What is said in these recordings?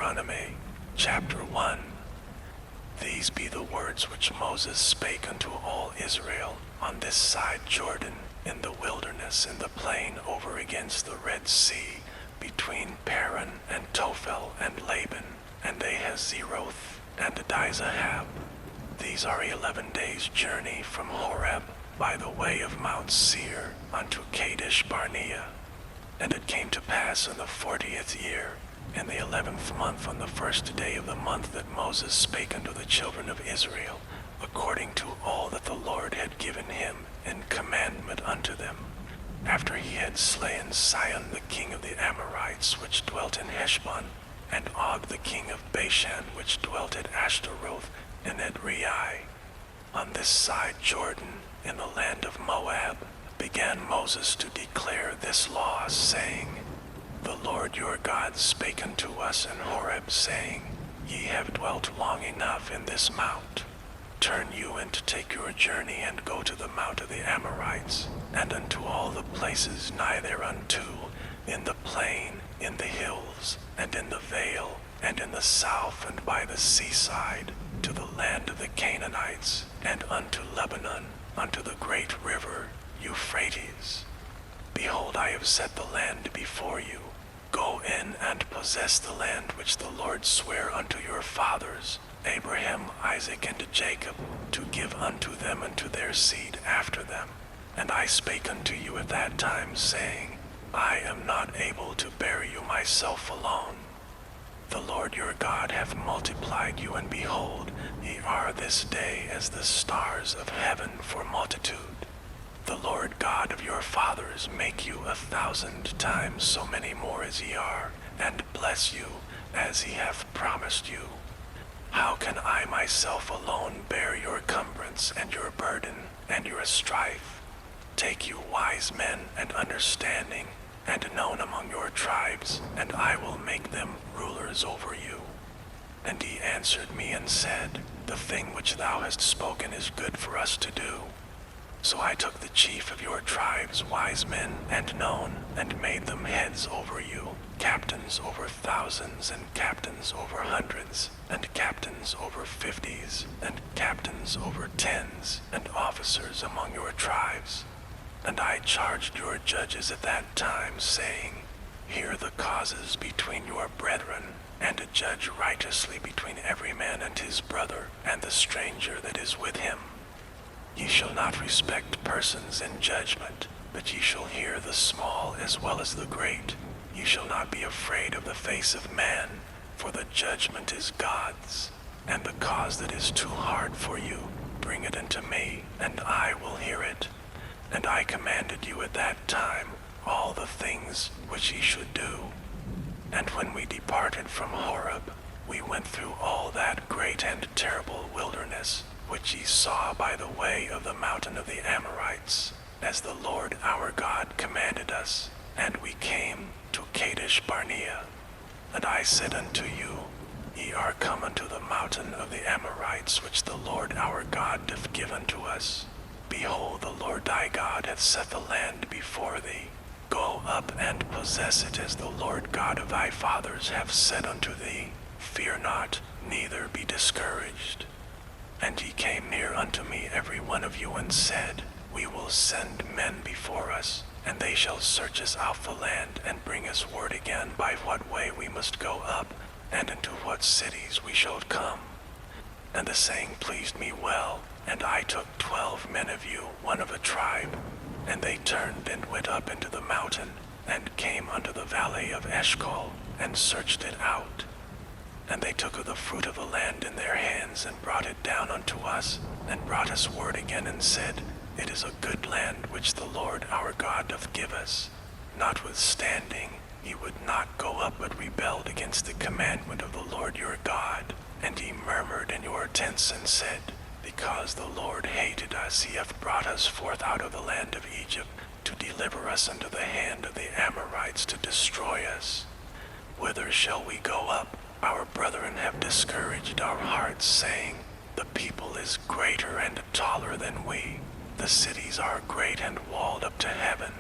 Deuteronomy, chapter 1. These be the words which Moses spake unto all Israel on this side Jordan, in the wilderness, in the plain over against the Red Sea, between Paran and Tophel and Laban, and Ahazeroth and Dizahab. These are 11 days' journey from Horeb by the way of Mount Seir unto Kadesh Barnea. And it came to pass in the 40th year, in the 11th month, on the first day of the month, that Moses spake unto the children of Israel, according to all that the Lord had given him in commandment unto them, after he had slain Sihon the king of the Amorites, which dwelt in Heshbon, and Og the king of Bashan, which dwelt at Ashtaroth and Edrei. On this side Jordan, in the land of Moab, began Moses to declare this law, saying, The Lord your God spake unto us in Horeb, saying, Ye have dwelt long enough in this mount. Turn you and take your journey, and go to the mount of the Amorites, and unto all the places nigh thereunto, in the plain, in the hills, and in the vale, and in the south, and by the seaside, to the land of the Canaanites, and unto Lebanon, unto the great river Euphrates. Behold, I have set the land before you. Go in and possess the land which the Lord sware unto your fathers, Abraham, Isaac, and Jacob, to give unto them and to their seed after them. And I spake unto you at that time, saying, I am not able to bear you myself alone. The Lord your God hath multiplied you, and behold, ye are this day as the stars of heaven for multitude. The Lord God of your fathers make you 1,000 times so many more as ye are, and bless you as he hath promised you. How can I myself alone bear your cumbrance and your burden and your strife? Take you wise men and understanding, and known among your tribes, and I will make them rulers over you. And he answered me and said, The thing which thou hast spoken is good for us to do. So I took the chief of your tribes, wise men and known, and made them heads over you, captains over thousands, and captains over hundreds, and captains over 50s, and captains over 10s, and officers among your tribes. And I charged your judges at that time, saying, Hear the causes between your brethren, and judge righteously between every man and his brother, and the stranger that is with him. Ye shall not respect persons in judgment, but ye shall hear the small as well as the great. Ye shall not be afraid of the face of man, for the judgment is God's. And the cause that is too hard for you, bring it unto me, and I will hear it. And I commanded you at that time all the things which ye should do. And when we departed from Horeb, we went through all that great and terrible wilderness, which ye saw by the way of the mountain of the Amorites, as the Lord our God commanded us. And we came to Kadesh Barnea. And I said unto you, Ye are come unto the mountain of the Amorites, which the Lord our God doth give unto us. Behold, the Lord thy God hath set the land before thee. Go up and possess it, as the Lord God of thy fathers hath said unto thee. Fear not, neither be discouraged. And ye came near unto me every one of you, and said, We will send men before us, and they shall search us out the land, and bring us word again by what way we must go up, and into what cities we shall come. And the saying pleased me well, and I took 12 men of you, one of a tribe, and they turned and went up into the mountain, and came unto the valley of Eshcol, and searched it out. And they took of the fruit of the land in their hands, and brought it down unto us, and brought us word again, and said, It is a good land which the Lord our God doth give us. Notwithstanding, ye would not go up, but rebelled against the commandment of the Lord your God. And ye murmured in your tents, and said, Because the Lord hated us, he hath brought us forth out of the land of Egypt, to deliver us unto the hand of the Amorites, to destroy us. Whither shall we go up? Our brethren have discouraged our hearts, saying, The people is greater and taller than we. The cities are great and walled up to heaven.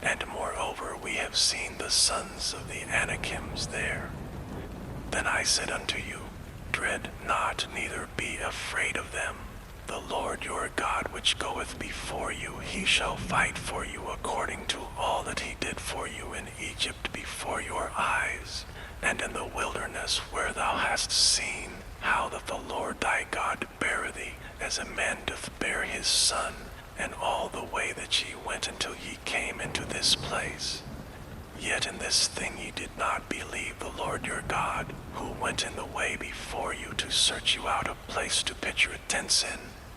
And moreover, we have seen the sons of the Anakims there. Then I said unto you, dread not, neither be afraid of them. The Lord your God which goeth before you, he shall fight for you according to all that he did for you in Egypt before your eyes, and in the wilderness where thou hast seen how that the Lord thy God bare thee, as a man doth bear his son, and all the way that ye went until ye came into this place. Yet in this thing ye did not believe the Lord your God, who went in the way before you to search you out a place to pitch your tents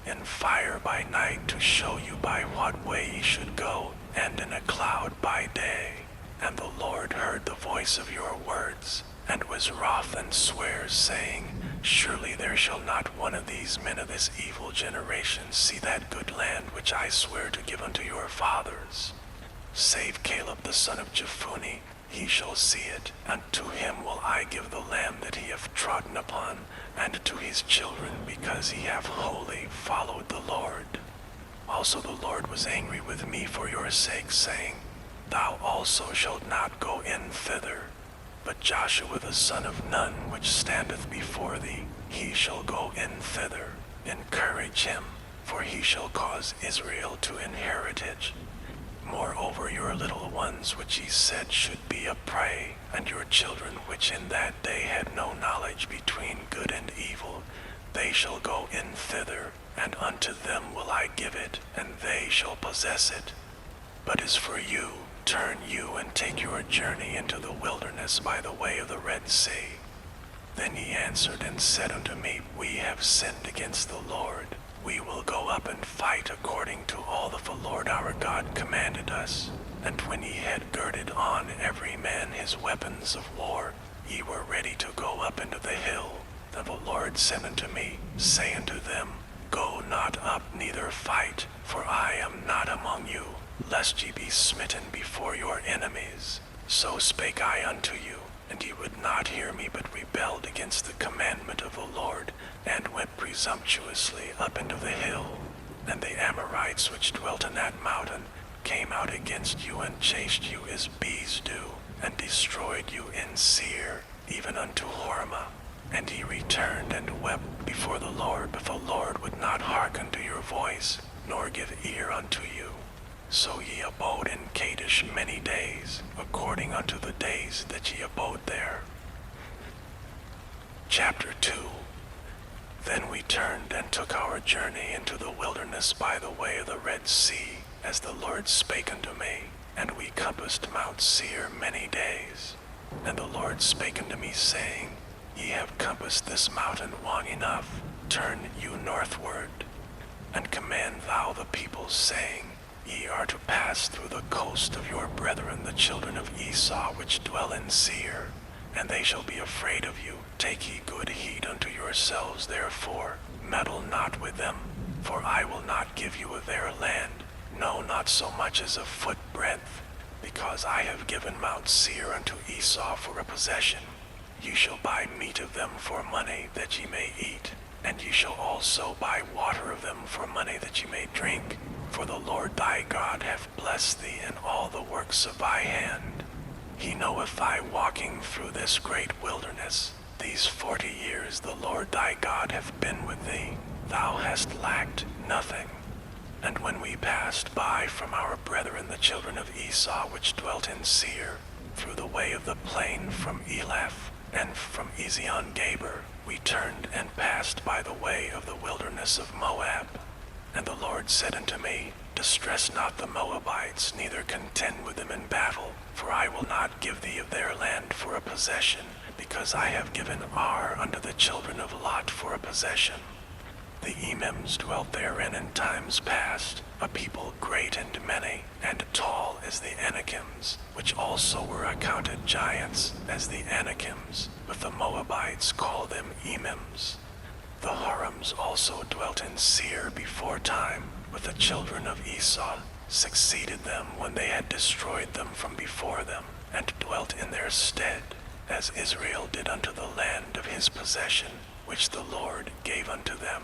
in fire by night to show you by what way ye should go, and in a cloud by day. And the Lord heard the voice of your words, and was wroth and sware, saying, surely there shall not one of these men of this evil generation see that good land which I swear to give unto your fathers. Save Caleb the son of Jephunneh, he shall see it, and to him will I give the land that he hath trodden upon, and to his children, because he hath wholly followed the Lord. Also the Lord was angry with me for your sake, saying, thou also shalt not go in thither. But Joshua the son of Nun, which standeth before thee, he shall go in thither. Encourage him, for he shall cause Israel to inherit it. Moreover, your little ones which ye said should be a prey, and your children which in that day had no knowledge between good and evil, they shall go in thither, and unto them will I give it, and they shall possess it. But as for you, turn you and take your journey into the wilderness by the way of the Red Sea. Then he answered and said unto me, we have sinned against the Lord. We will go up and fight according to all that the Lord our God commanded us. And when ye had girded on every man his weapons of war, ye were ready to go up into the hill. Then the Lord said unto me, say unto them, go not up, neither fight, for I am not among you, lest ye be smitten before your enemies. So spake I unto you, and ye would not hear me, but rebelled against the commandment of the Lord, and went presumptuously up into the hill. And the Amorites which dwelt in that mountain came out against you, and chased you as bees do, and destroyed you in Seir, even unto Hormah. And ye returned and wept before the Lord, but the Lord would not hearken to your voice, nor give ear unto you. So ye abode in Kadesh many days, according unto the days that ye abode there. Chapter 2. Then we turned and took our journey into the wilderness by the way of the Red Sea, as the Lord spake unto me, and we compassed Mount Seir many days. And the Lord spake unto me, saying, ye have compassed this mountain long enough, turn you northward, and command thou the people, saying, ye are to pass through the coast of your brethren the children of Esau which dwell in Seir, and they shall be afraid of you. Take ye good heed unto yourselves therefore, meddle not with them, for I will not give you of their land, no, not so much as a foot breadth, because I have given Mount Seir unto Esau for a possession. Ye shall buy meat of them for money, that ye may eat, and ye shall also buy water of them for money, that ye may drink. For the Lord thy God hath blessed thee in all the works of thy hand. He knoweth thy walking through this great wilderness. These 40 years the Lord thy God hath been with thee. Thou hast lacked nothing. And when we passed by from our brethren the children of Esau which dwelt in Seir, through the way of the plain from Elath, and from Ezion-Geber, we turned and passed by the way of the wilderness of Moab. And the Lord said unto me, distress not the Moabites, neither contend with them in battle, for I will not give thee of their land for a possession, because I have given Ar unto the children of Lot for a possession. The Emims dwelt therein in times past, a people great and many, and tall as the Anakims, which also were accounted giants as the Anakims, but the Moabites call them Emims. The Hurims also dwelt in Seir before time, but the children of Esau succeeded them when they had destroyed them from before them, and dwelt in their stead, as Israel did unto the land of his possession, which the Lord gave unto them.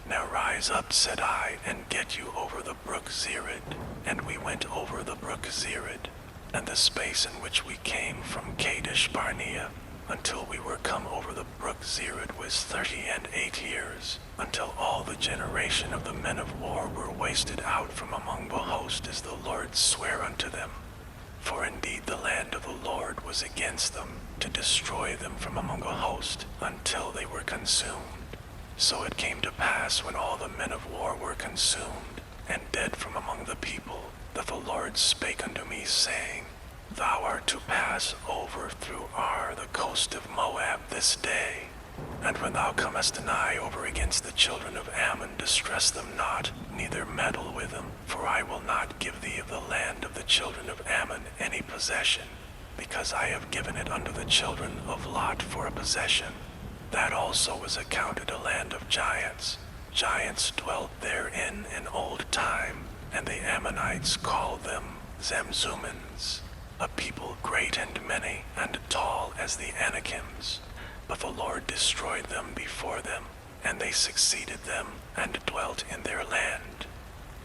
Now rise up, said I, and get you over the brook Zered. And we went over the brook Zered, and the space in which we came from Kadesh Barnea, until we were come over the brook Zered was 38 years, until all the generation of the men of war were wasted out from among the host, as the Lord sware unto them. For indeed the land of the Lord was against them, to destroy them from among the host, until they were consumed. So it came to pass, when all the men of war were consumed, and dead from among the people, that the Lord spake unto me, saying, Thou art to pass over through Ar, the coast of Moab, this day. And when thou comest nigh over against the children of Ammon, distress them not, neither meddle with them, for I will not give thee of the land of the children of Ammon any possession, because I have given it unto the children of Lot for a possession. That also was accounted a land of giants. Giants dwelt therein in old time, and the Ammonites called them Zamzummins, a people great and many, and tall as the Anakims. But the Lord destroyed them before them, and they succeeded them, and dwelt in their land,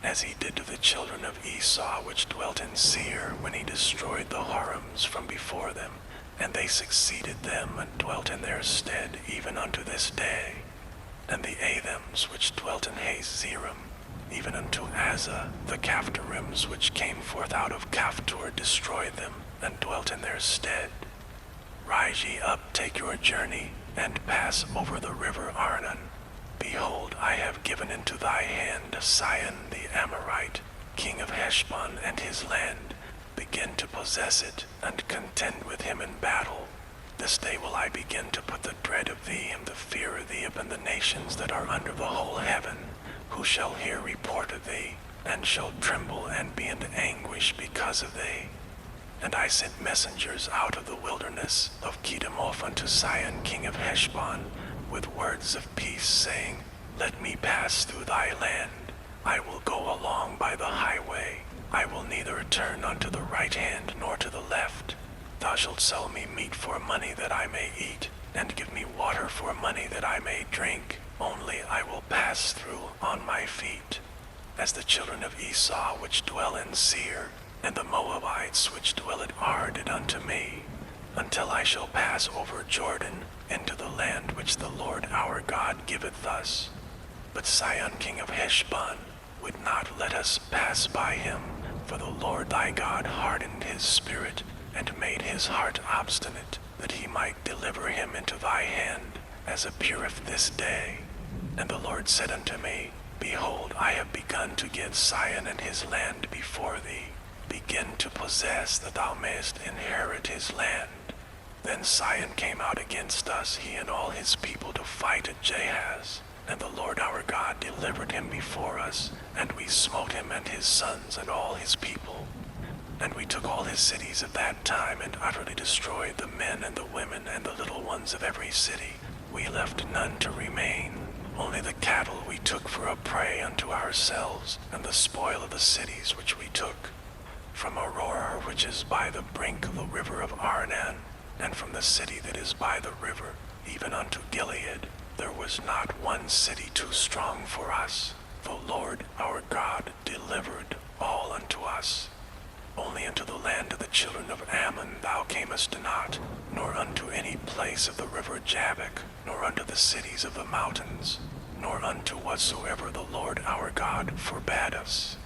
as he did to the children of Esau which dwelt in Seir, when he destroyed the Horims from before them, and they succeeded them, and dwelt in their stead, even unto this day. And the Athims which dwelt in Hazerim, even unto Azza, the Caphtorims which came forth out of Caphtor, destroyed them, and dwelt in their stead. Rise ye up, take your journey, and pass over the river Arnon. Behold, I have given into thy hand Sihon the Amorite, king of Heshbon and his land. Begin to possess it, and contend with him in battle. This day will I begin to put the dread of thee and the fear of thee upon the nations that are under the whole heaven, who shall hear report of thee, and shall tremble and be in anguish because of thee. And I sent messengers out of the wilderness of Kedemoth unto Sihon king of Heshbon, with words of peace, saying, Let me pass through thy land. I will go along by the highway. I will neither turn unto the right hand nor to the left. Thou shalt sell me meat for money that I may eat, and give me water for money that I may drink. Only I will pass through on my feet. As the children of Esau which dwell in Seir, and the Moabites which dwell at Ar did unto me, until I shall pass over Jordan into the land which the Lord our God giveth us. But Sihon king of Heshbon would not let us pass by him, for the Lord thy God hardened his spirit, and made his heart obstinate, that he might deliver him into thy hand, as appeareth this day. And the Lord said unto me, Behold, I have begun to give Sihon and his land before thee. Begin to possess, that thou mayest inherit his land. Then Sihon came out against us, he and all his people, to fight at Jahaz. And the Lord our God delivered him before us, and we smote him and his sons and all his people. And we took all his cities at that time, and utterly destroyed the men and the women and the little ones of every city. We left none to remain. Only the cattle we took for a prey unto ourselves, and the spoil of the cities which we took. From Aurora, which is by the brink of the river of Arnon, and from the city that is by the river, even unto Gilead, there was not one city too strong for us. The Lord our God delivered all unto us. Only unto the land of the children of Ammon thou camest not, nor unto any place of the river Jabbok, nor unto the cities of the mountains, nor unto whatsoever the Lord our God forbade us.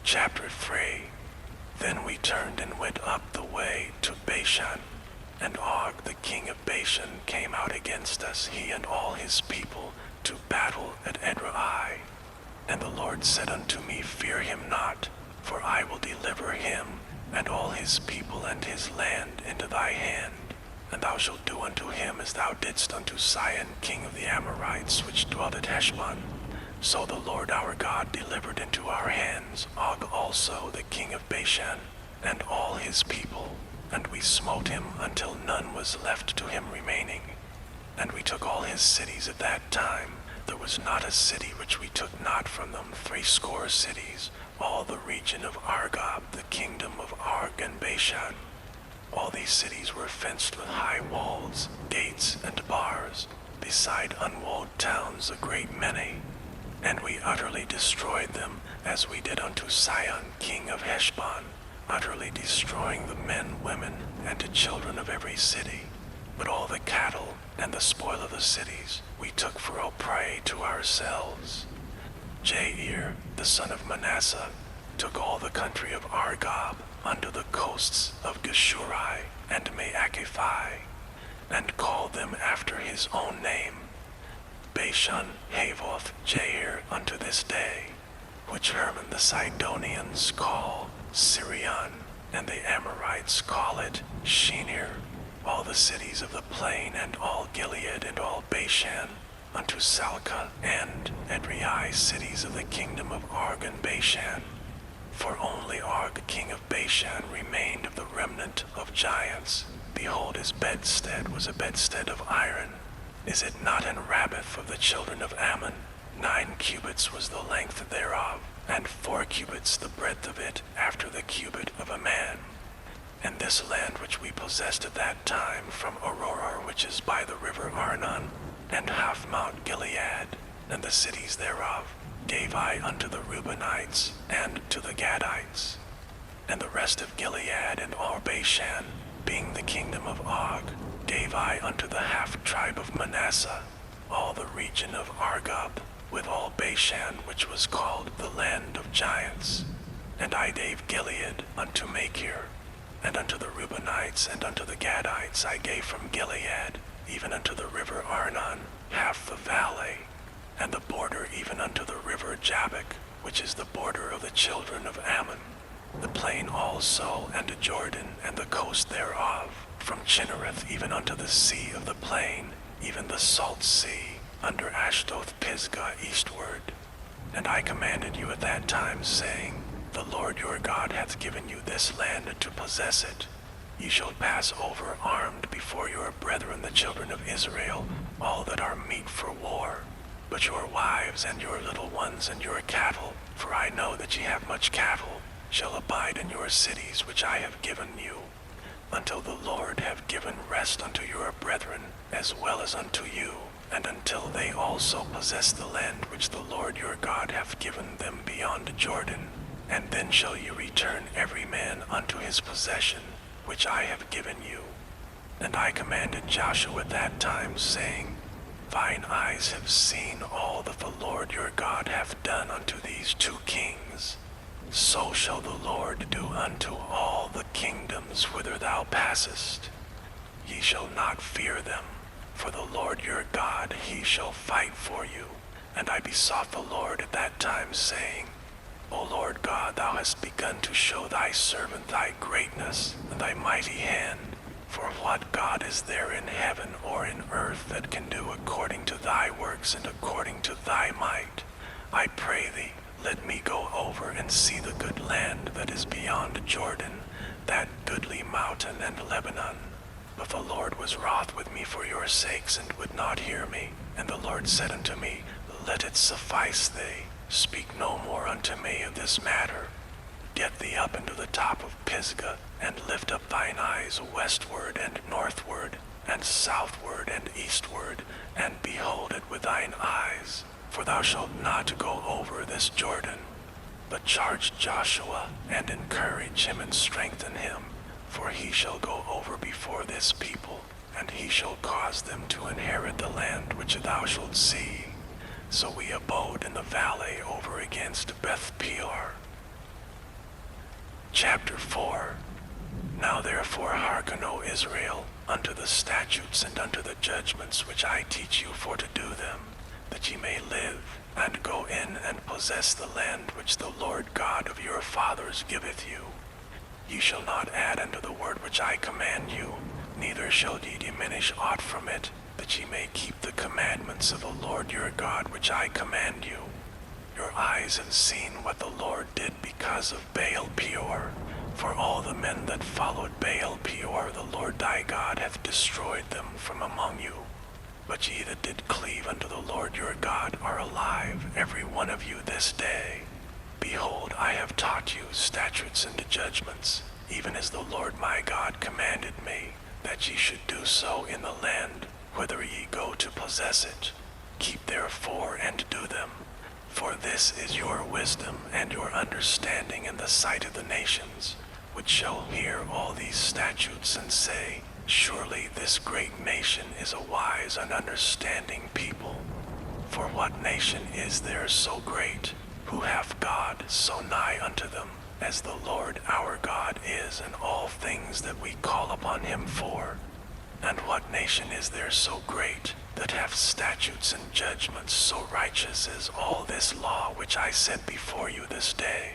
Chapter 3. Then we turned and went up the way to Bashan, and Og the king of Bashan came out against us, he and all his people, to battle at Edrei. And the Lord said unto me, Fear him not, for I will deliver him, and all his people and his land into thy hand. And thou shalt do unto him as thou didst unto Sihon king of the Amorites, which dwelt at Heshbon. So the Lord our God delivered into our hands Og also the king of Bashan, and all his people, and we smote him until none was left to him remaining. And we took all his cities at that time. There was not a city which we took not from them, 80 cities, all the region of Argob, the kingdom of Og and Bashan. All these cities were fenced with high walls, gates, and bars, beside unwalled towns a great many. And we utterly destroyed them, as we did unto Sihon king of Heshbon. utterly destroying the men, women, and the children of every city. But all the cattle and the spoil of the cities we took for a prey to ourselves. Jair, the son of Manasseh, took all the country of Argob unto the coasts of Geshurai and Maacaphai, and called them after his own name, Bashan, Havoth, Jair, unto this day, which Hermon the Sidonians call Sirion, and the Amorites call it Shinir. All the cities of the plain, and all Gilead, and all Bashan, unto Salcah and Edrei, cities of the kingdom of Og and Bashan. For only Og, king of Bashan, remained of the remnant of giants. Behold, his bedstead was a bedstead of iron. Is it not in Rabbath of the children of Ammon? 9 cubits was the length thereof, and 4 cubits the breadth of it, after the cubit of a man. And this land which we possessed at that time, from Aurora, which is by the river Arnon, and half Mount Gilead, and the cities thereof, gave I unto the Reubenites, and to the Gadites. And the rest of Gilead and all Bashan, being the kingdom of Og, gave I unto the half tribe of Manasseh, all the region of Argob, with all Bashan, which was called the land of giants. And I gave Gilead unto Machir, and unto the Reubenites and unto the Gadites I gave from Gilead, even unto the river Arnon, half the valley, and the border even unto the river Jabbok, which is the border of the children of Ammon, the plain also, and Jordan, and the coast thereof, from Chinnereth even unto the sea of the plain, even the salt sea, under Ashdoth Pisgah eastward. And I commanded you at that time, saying, The Lord your God hath given you this land to possess it. Ye shall pass over armed before your brethren the children of Israel, all that are meet for war. But your wives and your little ones and your cattle, for I know that ye have much cattle, shall abide in your cities which I have given you, until the Lord have given rest unto your brethren, as well as unto you, and until they also possess the land which the Lord your God hath given them beyond Jordan. And then shall ye return every man unto his possession, which I have given you. And I commanded Joshua at that time, saying, Thine eyes have seen all that the Lord your God hath done unto these 2 kings. So shall the Lord do unto all the kingdoms whither thou passest. Ye shall not fear them, for the Lord your God, he shall fight for you. And I besought the Lord at that time, saying, O Lord God, thou hast begun to show thy servant thy greatness and thy mighty hand. For what God is there in heaven or in earth that can do according to thy works and according to thy might? I pray thee, let me go over and see the good land that is beyond Jordan, that goodly mountain and Lebanon. But the Lord was wroth with me for your sakes, and would not hear me. And the Lord said unto me, Let it suffice thee. Speak no more unto me of this matter. Get thee up into the top of Pisgah, and lift up thine eyes westward and northward, and southward and eastward, and behold it with thine eyes. For thou shalt not go over this Jordan. But charge Joshua, and encourage him, and strengthen him, for he shall go over before this people, and he shall cause them to inherit the land which thou shalt see. So we abode in the valley over against Beth Peor. Chapter 4. Now therefore hearken, O Israel, unto the statutes and unto the judgments which I teach you for to do them, that ye may live, and go in and possess the land which the Lord God of your fathers giveth you. Ye shall not add unto the word which I command you, neither shall ye diminish aught from it, that ye may keep the commandments of the Lord your God which I command you. Your eyes have seen what the Lord did because of Baal Peor. For all the men that followed Baal Peor, the Lord thy God hath destroyed them from among you. But ye that did cleave unto the Lord your God are alive, every one of you this day. Behold, I have taught you statutes and judgments, even as the Lord my God commanded me, that ye should do so in the land whither ye go to possess it. Keep therefore and do them. For this is your wisdom and your understanding in the sight of the nations, which shall hear all these statutes and say, Surely this great nation is a wise and understanding people. For what nation is there so great, who hath God so nigh unto them, as the Lord our God is in all things that we call upon him for? And what nation is there so great, that hath statutes and judgments so righteous as all this law which I set before you this day?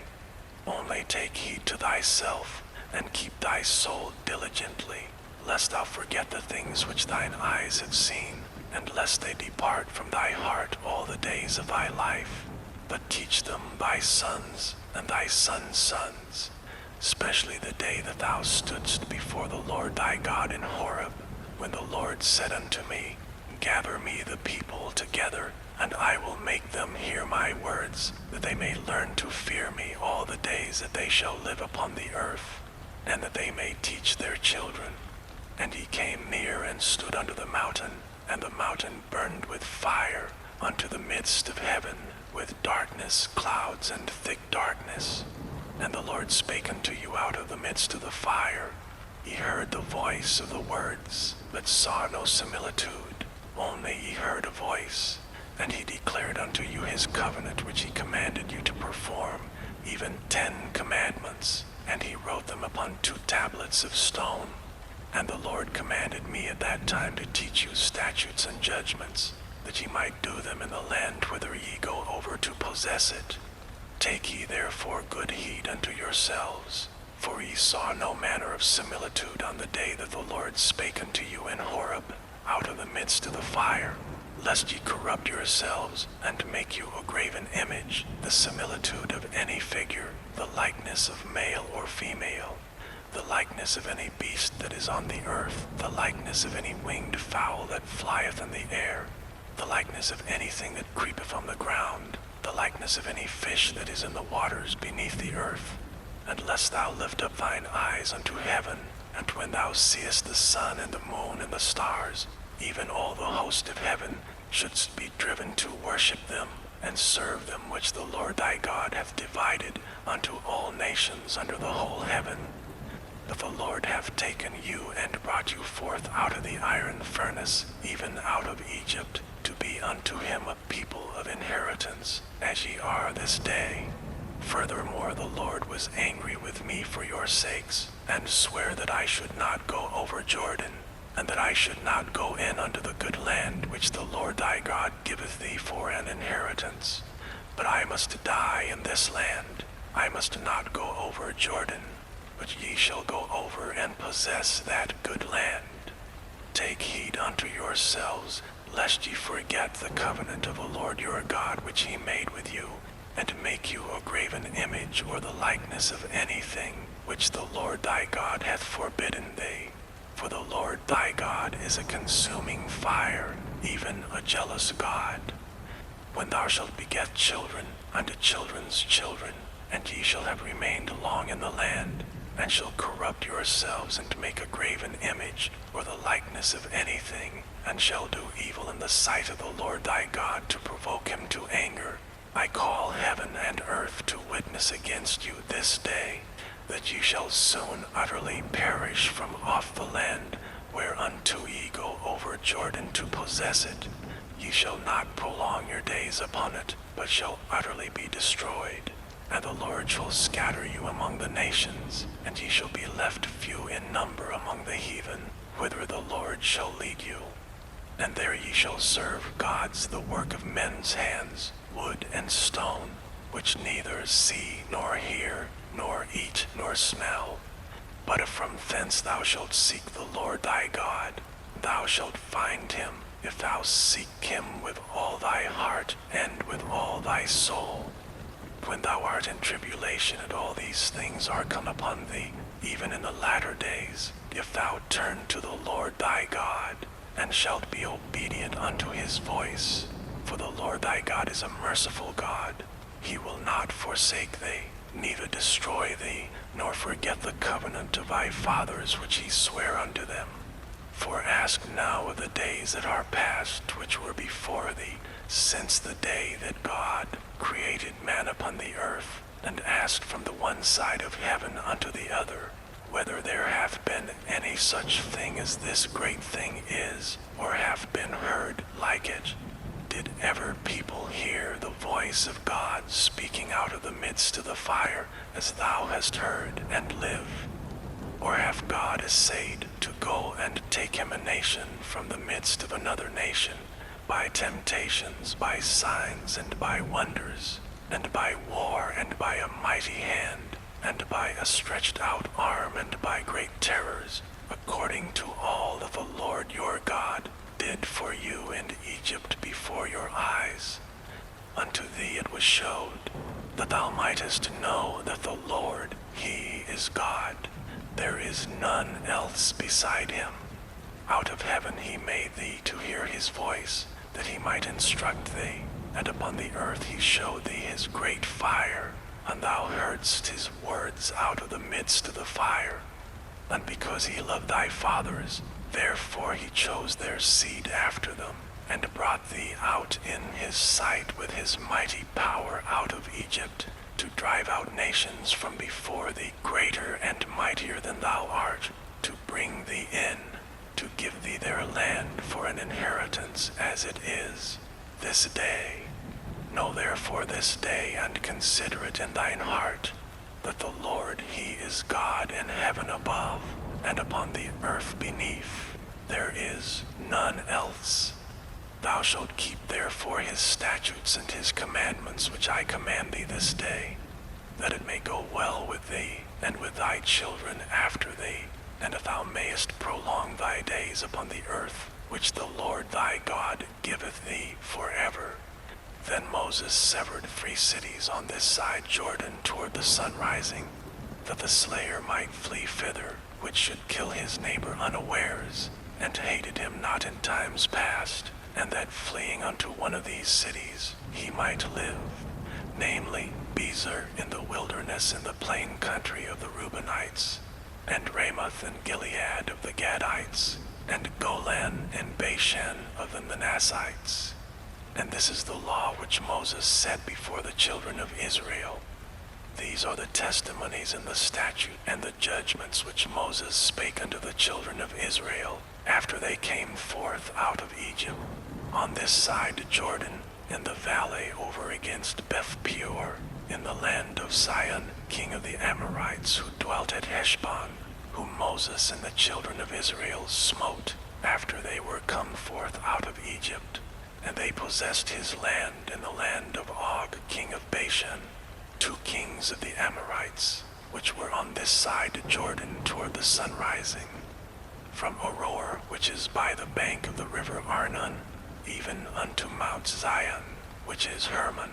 Only take heed to thyself, and keep thy soul diligently, lest thou forget the things which thine eyes have seen, and lest they depart from thy heart all the days of thy life. But teach them thy sons, and thy sons' sons, especially the day that thou stoodst before the Lord thy God in Horeb, when the Lord said unto me, Gather me the people together, and I will make them hear my words, that they may learn to fear me all the days that they shall live upon the earth, and that they may teach their children. And he came near and stood under the mountain, and the mountain burned with fire unto the midst of heaven, with darkness, clouds, and thick darkness. And the Lord spake unto you out of the midst of the fire. Ye heard the voice of the words, but saw no similitude, only ye heard a voice. And he declared unto you his covenant which he commanded you to perform, even 10 commandments, and he wrote them upon 2 tablets of stone. And the Lord commanded me at that time to teach you statutes and judgments, that ye might do them in the land whither ye go over to possess it. Take ye therefore good heed unto yourselves, for ye saw no manner of similitude on the day that the Lord spake unto you in Horeb, out of the midst of the fire, lest ye corrupt yourselves, and make you a graven image, the similitude of any figure, the likeness of male or female, the likeness of any beast that is on the earth, the likeness of any winged fowl that flieth in the air, the likeness of anything that creepeth on the ground, the likeness of any fish that is in the waters beneath the earth. And lest thou lift up thine eyes unto heaven, and when thou seest the sun and the moon and the stars, even all the host of heaven, shouldst be driven to worship them, and serve them which the Lord thy God hath divided unto all nations under the whole heaven. But the Lord hath taken you and brought you forth out of the iron furnace, even out of Egypt, to be unto him a people of inheritance, as ye are this day. Furthermore, the Lord was angry with me for your sakes, and sware that I should not go over Jordan, and that I should not go in unto the good land which the Lord thy God giveth thee for an inheritance. But I must die in this land. I must not go over Jordan, but ye shall go over and possess that good land. Take heed unto yourselves, lest ye forget the covenant of the Lord your God which he made with you, and make you a graven image or the likeness of anything which the Lord thy God hath forbidden thee. For the Lord thy God is a consuming fire, even a jealous God. When thou shalt beget children unto children's children, and ye shall have remained long in the land, and shall corrupt yourselves and make a graven image or the likeness of anything, and shall do evil in the sight of the Lord thy God to provoke him to anger, I call heaven and earth to witness against you this day, that ye shall soon utterly perish from off the land whereunto ye go over Jordan to possess it. Ye shall not prolong your days upon it, but shall utterly be destroyed. And the Lord shall scatter you among the nations, and ye shall be left few in number among the heathen, whither the Lord shall lead you. And there ye shall serve gods, the work of men's hands, wood and stone, which neither see nor hear, nor eat nor smell. But if from thence thou shalt seek the Lord thy God, thou shalt find him, if thou seek him with all thy heart and with all thy soul. When thou art in tribulation and all these things are come upon thee, even in the latter days, if thou turn to the Lord thy God, and shalt be obedient unto his voice, for the Lord thy God is a merciful God. He will not forsake thee, neither destroy thee, nor forget the covenant of thy fathers which he sware unto them. For ask now of the days that are past, which were before thee, since the day that God created man upon the earth, and asked from the one side of heaven unto the other, whether there hath been any such thing as this great thing is, or hath been heard like it. Did ever people hear the voice of God speaking out of the midst of the fire, as thou hast heard, and live? Or hath God essayed to go and take him a nation from the midst of another nation, by temptations, by signs, and by wonders, and by war, and by a mighty hand, and by a stretched out arm, and by great terrors, according to all that the Lord your God did for you in Egypt before your eyes? Unto thee it was showed, that thou mightest know that the Lord, he is God. There is none else beside him. Out of heaven he made thee to hear his voice, that he might instruct thee, and upon the earth he showed thee his great fire, and thou heardst his words out of the midst of the fire. And because he loved thy fathers, therefore he chose their seed after them, and brought thee out in his sight with his mighty power out of Egypt, to drive out nations from before thee greater and mightier than thou art, to bring thee in, to give thee their land for an inheritance as it is this day. Know therefore this day, and consider it in thine heart, that the Lord he is God in heaven above, and upon the earth beneath. There is none else. Thou shalt keep therefore his statutes and his commandments which I command thee this day, that it may go well with thee, and with thy children after thee, and that thou mayest prolong thy days upon the earth, which the Lord thy God giveth thee forever. Then Moses severed 3 cities on this side Jordan toward the sun rising, that the slayer might flee thither, which should kill his neighbor unawares, and hated him not in times past, and that fleeing unto one of these cities he might live, namely Bezer in the wilderness in the plain country of the Reubenites, and Ramoth in Gilead of the Gadites, and Golan in Bashan of the Manassites. And this is the law which Moses set before the children of Israel. These are the testimonies and the statute and the judgments which Moses spake unto the children of Israel after they came forth out of Egypt, on this side Jordan, in the valley over against Beth Peor, in the land of Sihon, king of the Amorites, who dwelt at Heshbon, whom Moses and the children of Israel smote after they were come forth out of Egypt. And they possessed his land in the land of Og, king of Bashan, 2 kings of the Amorites, which were on this side Jordan toward the sun rising, from Aroer, which is by the bank of the river Arnon, even unto Mount Zion, which is Hermon,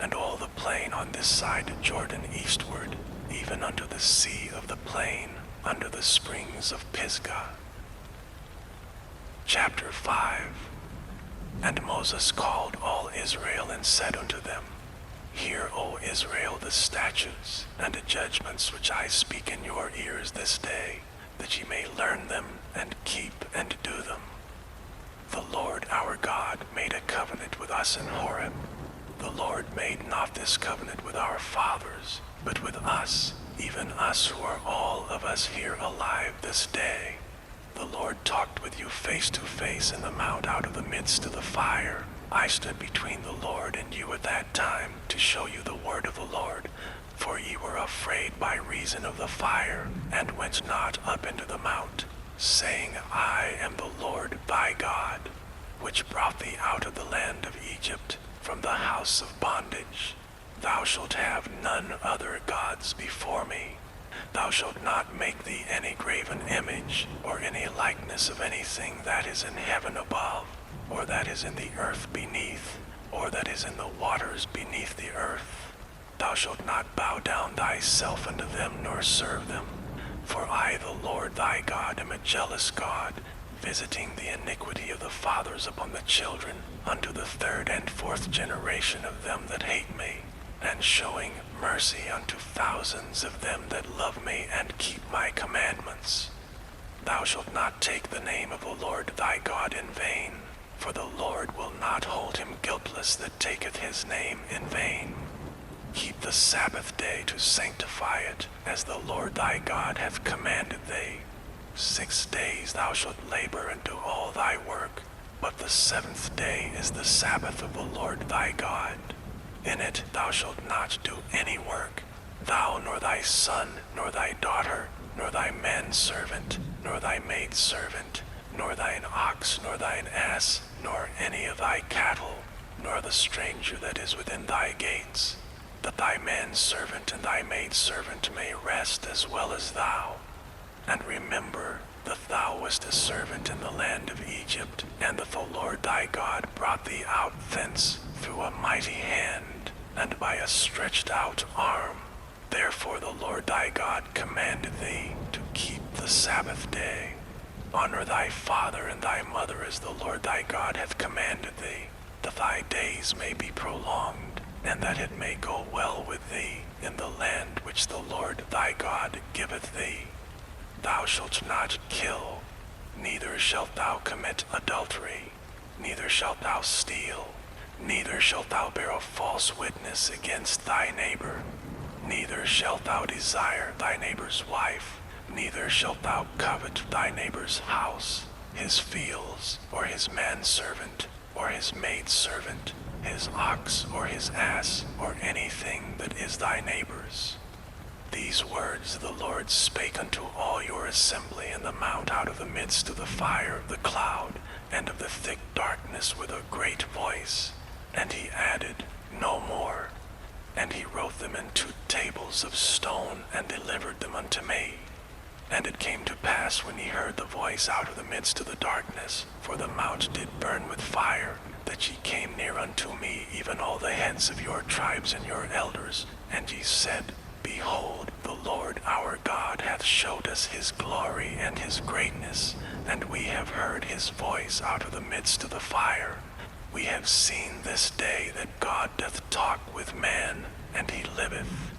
and all the plain on this side Jordan eastward, even unto the sea of the plain, under the springs of Pisgah. Chapter 5. And Moses called all Israel and said unto them, Hear, O Israel, the statutes and the judgments which I speak in your ears this day, that ye may learn them and keep and do them. The Lord our God made a covenant with us in Horeb. The Lord made not this covenant with our fathers, but with us, even us who are all of us here alive this day. The Lord talked with you face to face in the mount out of the midst of the fire. I stood between the Lord and you at that time to show you the word of the Lord, for ye were afraid by reason of the fire, and went not up into the mount, saying, I am the Lord thy God, which brought thee out of the land of Egypt, from the house of bondage. Thou shalt have none other gods before me. Thou shalt not make thee any graven image, or any likeness of anything that is in heaven above, or that is in the earth beneath, or that is in the waters beneath the earth. Thou shalt not bow down thyself unto them, nor serve them. For I, the Lord thy God, am a jealous God, visiting the iniquity of the fathers upon the children, unto the 3rd and 4th generation of them that hate me, and showing mercy unto thousands of them that love me and keep my commandments. Thou shalt not take the name of the Lord thy God in vain, for the Lord will not hold him guiltless that taketh his name in vain. Keep the Sabbath day to sanctify it, as the Lord thy God hath commanded thee. 6 days thou shalt labor and do all thy work, but the 7th day is the Sabbath of the Lord thy God. In it thou shalt not do any work, thou nor thy son, nor thy daughter, nor thy manservant, nor thy maidservant, nor thine ox, nor thine ass, nor any of thy cattle, nor the stranger that is within thy gates, that thy manservant and thy maidservant may rest as well as thou. And remember that thou wast a servant in the land of Egypt, and that the Lord thy God brought thee out thence through a mighty hand, and by a stretched out arm. Therefore the Lord thy God commanded thee to keep the Sabbath day. Honor thy father and thy mother as the Lord thy God hath commanded thee, that thy days may be prolonged, and that it may go well with thee in the land which the Lord thy God giveth thee. Thou shalt not kill, neither shalt thou commit adultery, neither shalt thou steal, neither shalt thou bear a false witness against thy neighbor, neither shalt thou desire thy neighbor's wife, neither shalt thou covet thy neighbor's house, his fields, or his manservant, or his maidservant, his ox, or his ass, or anything that is thy neighbor's. These words the Lord spake unto all your assembly in the mount out of the midst of the fire of the cloud, and of the thick darkness with a great voice. And he added no more. And he wrote them in 2 tables of stone, and delivered them unto me. And it came to pass when he heard the voice out of the midst of the darkness, for the mount did burn with fire, that ye came near unto me, even all the heads of your tribes and your elders, and ye said, Behold, the Lord our God hath showed us his glory and his greatness, and we have heard his voice out of the midst of the fire. We have seen this day that God doth talk with man, and he liveth.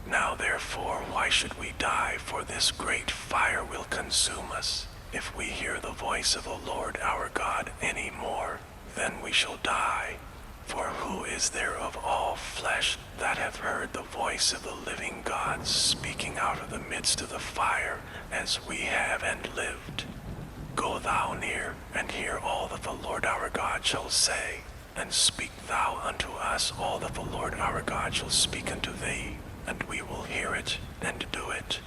Now therefore why should we die, for this great fire will consume us. If we hear the voice of the Lord our God any more, then we shall die. For who is there of all flesh that hath heard the voice of the living God speaking out of the midst of the fire, as we have and lived? Go thou near, and hear all that the Lord our God shall say, and speak thou unto us all that the Lord our God shall speak unto thee, and we will hear it, and do it.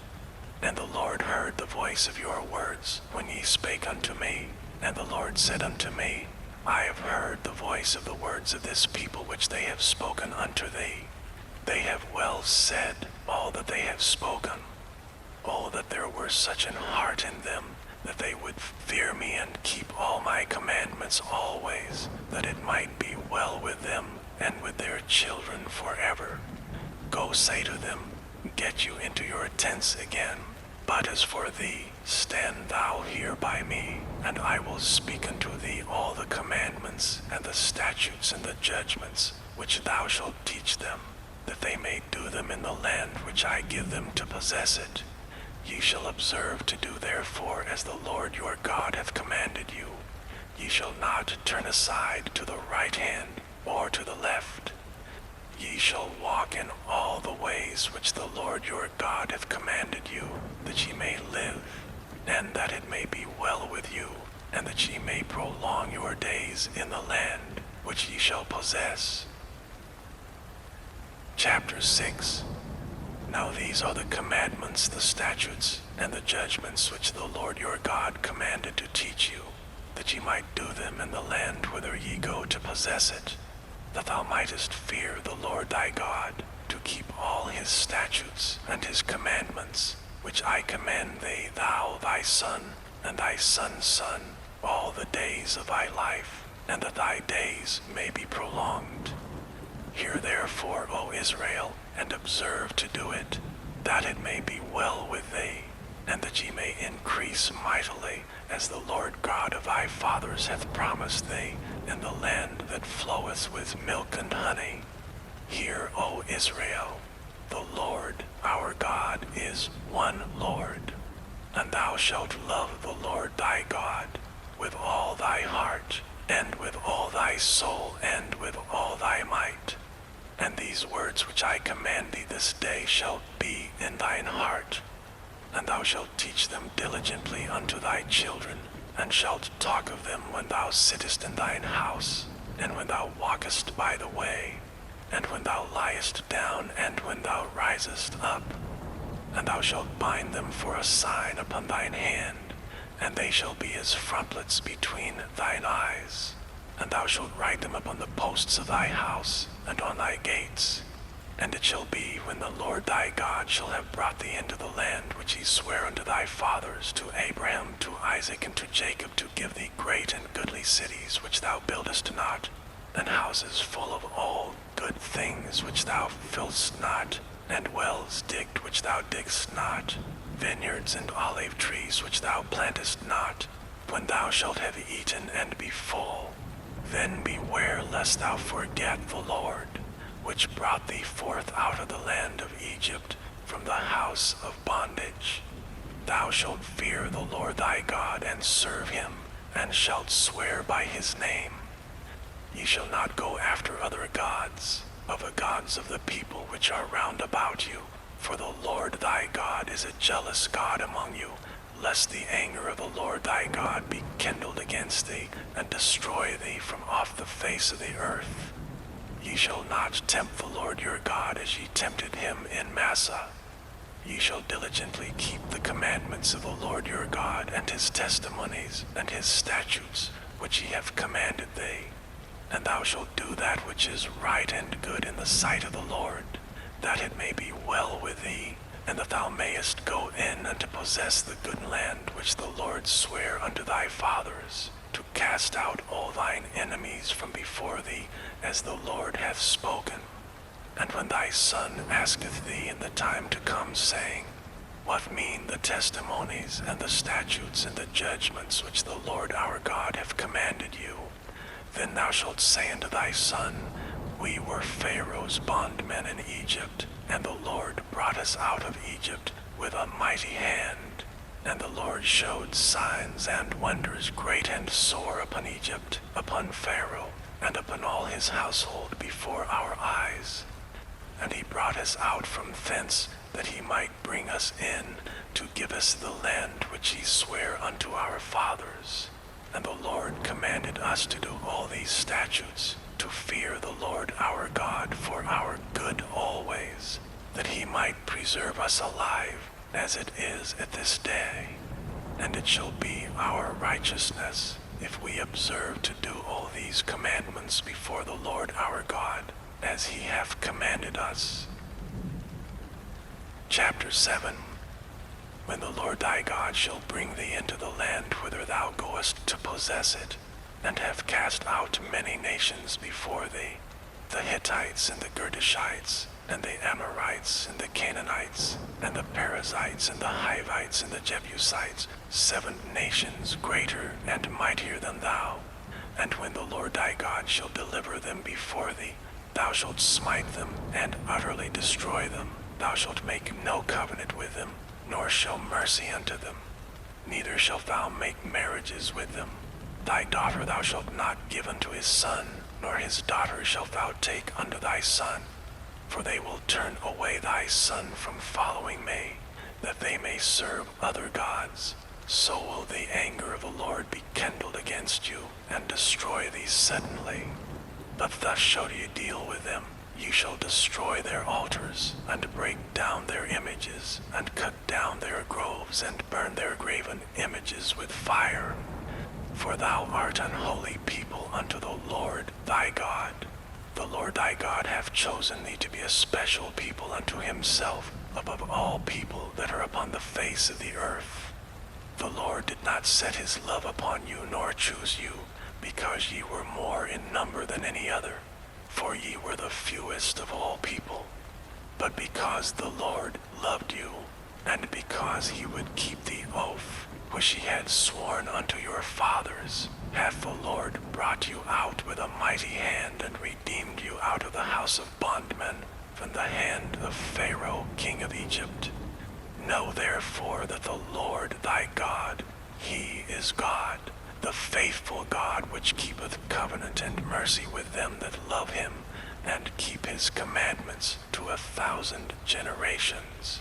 And the Lord heard the voice of your words when ye spake unto me, and the Lord said unto me, I have heard the voice of the words of this people which they have spoken unto thee. They have well said all that they have spoken. Oh, that there were such an heart in them, that they would fear me and keep all my commandments always, that it might be well with them and with their children forever. Go say to them, Get you into your tents again. But as for thee, stand thou here by me, and I will speak unto thee all the commandments, and the statutes, and the judgments, which thou shalt teach them, that they may do them in the land which I give them to possess it. Ye shall observe to do therefore as the Lord your God hath commanded you. Ye shall not turn aside to the right hand, or to the left. Ye shall walk in all the ways which the Lord your God hath commanded you, that ye may live, and that it may be well with you, and that ye may prolong your days in the land which ye shall possess. Chapter 6. Now these are the commandments, the statutes, and the judgments which the Lord your God commanded to teach you, that ye might do them in the land whither ye go to possess it, that thou mightest fear the Lord thy God, to keep all his statutes and his commandments, which I command thee, thou, thy son, and thy son's son, all the days of thy life, and that thy days may be prolonged. Hear therefore, O Israel, and observe to do it, that it may be well with thee, and that ye may increase mightily, as the Lord God of thy fathers hath promised thee, in the land that floweth with milk and honey. Hear, O Israel, the Lord our God is one Lord, and thou shalt love the Lord thy God with all thy heart, and with all thy soul, and with all thy might. And these these words which I command thee this day shall be in thine heart, and thou shalt teach them diligently unto thy children, and shalt talk of them when thou sittest in thine house, and when thou walkest by the way, and when thou liest down, and when thou risest up. And thou shalt bind them for a sign upon thine hand, and they shall be as frontlets between thine eyes. And thou shalt write them upon the posts of thy house, and on thy gates. And it shall be, when the Lord thy God shall have brought thee into the land which he sware unto thy fathers, to Abraham, to Isaac, and to Jacob, to give thee great and goodly cities which thou buildest not, and houses full of all good things which thou fillst not, and wells digged which thou diggest not, vineyards and olive trees which thou plantest not, when thou shalt have eaten and be full. Then beware lest thou forget the Lord, which brought thee forth out of the land of Egypt, from the house of bondage. Thou shalt fear the Lord thy God, and serve him, and shalt swear by his name. Ye shall not go after other gods, of the gods of the people which are round about you, for the Lord thy God is a jealous God among you, lest the anger of the Lord thy God be kindled against thee, and destroy thee from off the face of the earth. Ye shall not tempt the Lord your God as ye tempted him in Massah. Ye shall diligently keep the commandments of the Lord your God, and his testimonies, and his statutes, which he hath commanded thee. And thou shalt do that which is right and good in the sight of the Lord, that it may be well with thee, and that thou mayest go in and to possess the good land which the Lord sware unto thy fathers, to cast out all thine enemies from before thee, as the Lord hath spoken. And when thy son asketh thee in the time to come, saying, What mean the testimonies and the statutes and the judgments which the Lord our God hath commanded you? Then thou shalt say unto thy son, We were Pharaoh's bondmen in Egypt, and the Lord brought us out of Egypt with a mighty hand. And the Lord showed signs and wonders great and sore upon Egypt, upon Pharaoh, and upon all his household before our eyes. And he brought us out from thence, that he might bring us in, to give us the land which he sware unto our fathers. And the Lord commanded us to do all these statutes, to fear the Lord our God for our good always, that he might preserve us alive, as it is at this day. And it shall be our righteousness, if we observe to do all these commandments before the Lord our God, as he hath commanded us. Chapter 7. When the Lord thy God shall bring thee into the land whither thou goest to possess it, and have cast out many nations before thee, the Hittites and the Girgashites, and the Amorites and the Canaanites, and the Perizzites and the Hivites and the Jebusites, 7 nations greater and mightier than thou. And when the Lord thy God shall deliver them before thee, thou shalt smite them and utterly destroy them. Thou shalt make no covenant with them, nor show mercy unto them. Neither shalt thou make marriages with them. Thy daughter thou shalt not give unto his son, nor his daughter shalt thou take unto thy son. For they will turn away thy son from following me, that they may serve other gods. So will the anger of the Lord be kindled against you, and destroy thee suddenly. But thus shall ye deal with them. You shall destroy their altars, and break down their images, and cut down their groves, and burn their graven images with fire. For thou art an holy people unto the Lord thy God. The Lord thy God hath chosen thee to be a special people unto himself, above all people that are upon the face of the earth. The Lord did not set his love upon you, nor choose you, because ye were more in number than any other, for ye were the fewest of all people, but because the Lord loved you, and because he would keep the oath which he had sworn unto your fathers, hath the Lord brought you out with a mighty hand, and redeemed you out of the house of bondmen, from the hand of Pharaoh king of Egypt. Know therefore that the Lord thy God, he is God, the faithful God, which keepeth covenant and mercy with them that love him, and keep his commandments to 1,000 generations,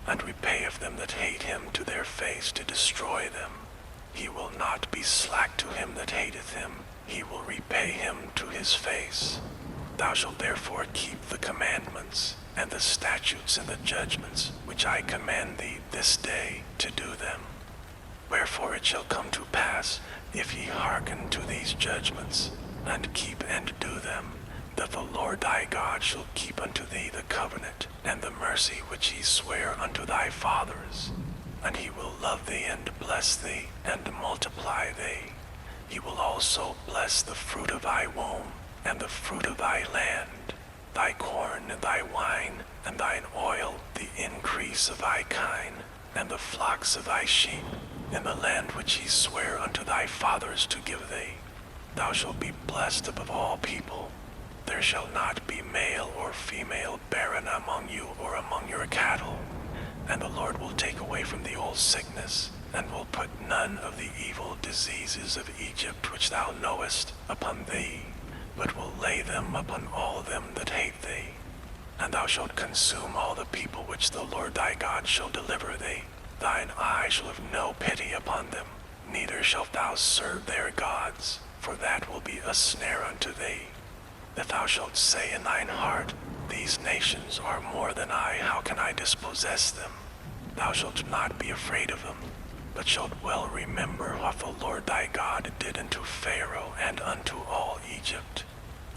and repayeth them that hate him to their face to destroy them. He will not be slack to him that hateth him, he will repay him to his face. Thou shalt therefore keep the commandments, and the statutes and the judgments, which I command thee this day to do them. Wherefore it shall come to pass, if ye hearken to these judgments, and keep and do them, that the Lord thy God shall keep unto thee the covenant and the mercy which he sware unto thy fathers. And he will love thee and bless thee and multiply thee. He will also bless the fruit of thy womb and the fruit of thy land, thy corn and thy wine and thine oil, the increase of thy kine, and the flocks of thy sheep, in the land which he sware unto thy fathers to give thee. Thou shalt be blessed above all people. There shall not be male or female barren among you or among your cattle. And the Lord will take away from thee all sickness, and will put none of the evil diseases of Egypt which thou knowest upon thee, but will lay them upon all them that hate thee. And thou shalt consume all the people which the Lord thy God shall deliver thee. Thine eye shall have no pity upon them, neither shalt thou serve their gods, for that will be a snare unto thee. That thou shalt say in thine heart, these nations are more than I, how can I dispossess them? Thou shalt not be afraid of them, but shalt well remember what the Lord thy God did unto Pharaoh and unto all Egypt,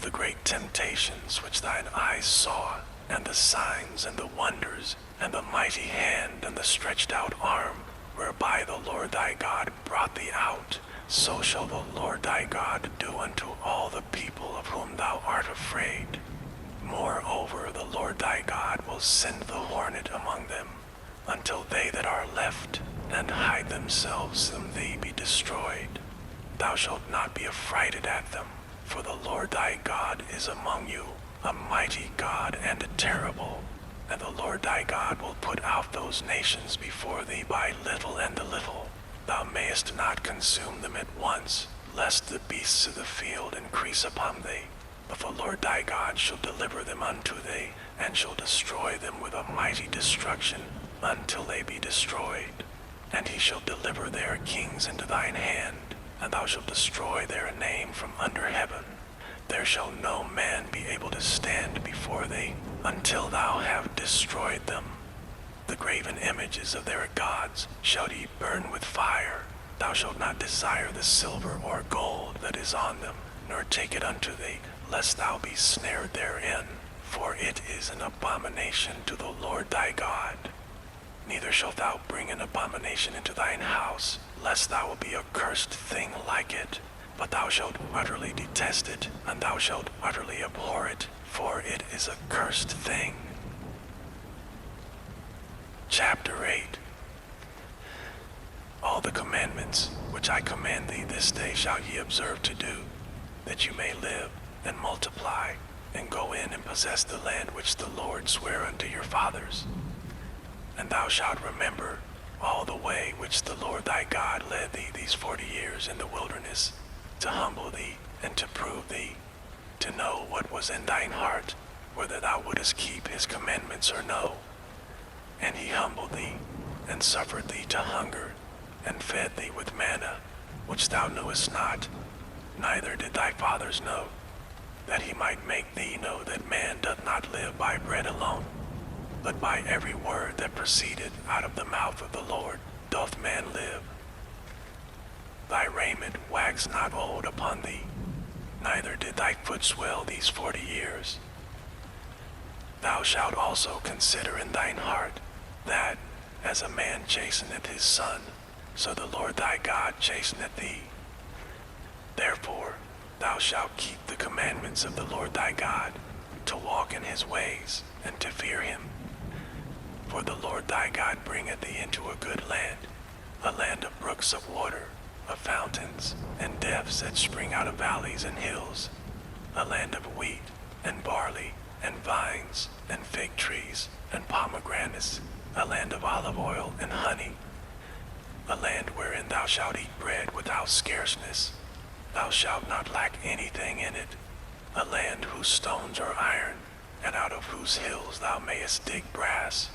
the great temptations which thine eyes saw, and the signs and the wonders, and the mighty hand and the stretched out arm, whereby the Lord thy God brought thee out. So shall the Lord thy God do unto all the people of whom thou art afraid. Moreover, the Lord thy God will send the hornet among them, until they that are left, and hide themselves from thee, be destroyed. Thou shalt not be affrighted at them, for the Lord thy God is among you, a mighty God and terrible. And the Lord thy God will put out those nations before thee by little and little. Thou mayest not consume them at once, lest the beasts of the field increase upon thee. But the Lord thy God shall deliver them unto thee, and shall destroy them with a mighty destruction, until they be destroyed. And he shall deliver their kings into thine hand, and thou shalt destroy their name from under heaven. There shall no man be able to stand before thee, until thou have destroyed them. The graven images of their gods shall ye burn with fire. Thou shalt not desire the silver or gold that is on them, nor take it unto thee, lest thou be snared therein, for it is an abomination to the Lord thy God. Neither shalt thou bring an abomination into thine house, lest thou be a cursed thing like it. But thou shalt utterly detest it, and thou shalt utterly abhor it, for it is a cursed thing. Chapter 8. All the commandments which I command thee this day shall ye observe to do, that you may live and multiply, and go in and possess the land which the Lord sware unto your fathers. And thou shalt remember all the way which the Lord thy God led thee these 40 years in the wilderness, to humble thee and to prove thee, to know what was in thine heart, whether thou wouldest keep his commandments or no. And he humbled thee, and suffered thee to hunger, and fed thee with manna, which thou knewest not, neither did thy fathers know, that he might make thee know that man doth not live by bread alone, but by every word that proceedeth out of the mouth of the Lord doth man live. Thy raiment waxed not old upon thee, neither did thy foot swell these 40 years. Thou shalt also consider in thine heart, that, as a man chasteneth his son, so the Lord thy God chasteneth thee. Therefore, thou shalt keep the commandments of the Lord thy God, to walk in his ways, and to fear him. For the Lord thy God bringeth thee into a good land, a land of brooks of water, of fountains, and depths that spring out of valleys and hills, a land of wheat, and barley, and vines, and fig trees, and pomegranates, a land of olive oil and honey, a land wherein thou shalt eat bread without scarceness. Thou shalt not lack anything in it, a land whose stones are iron, and out of whose hills thou mayest dig brass.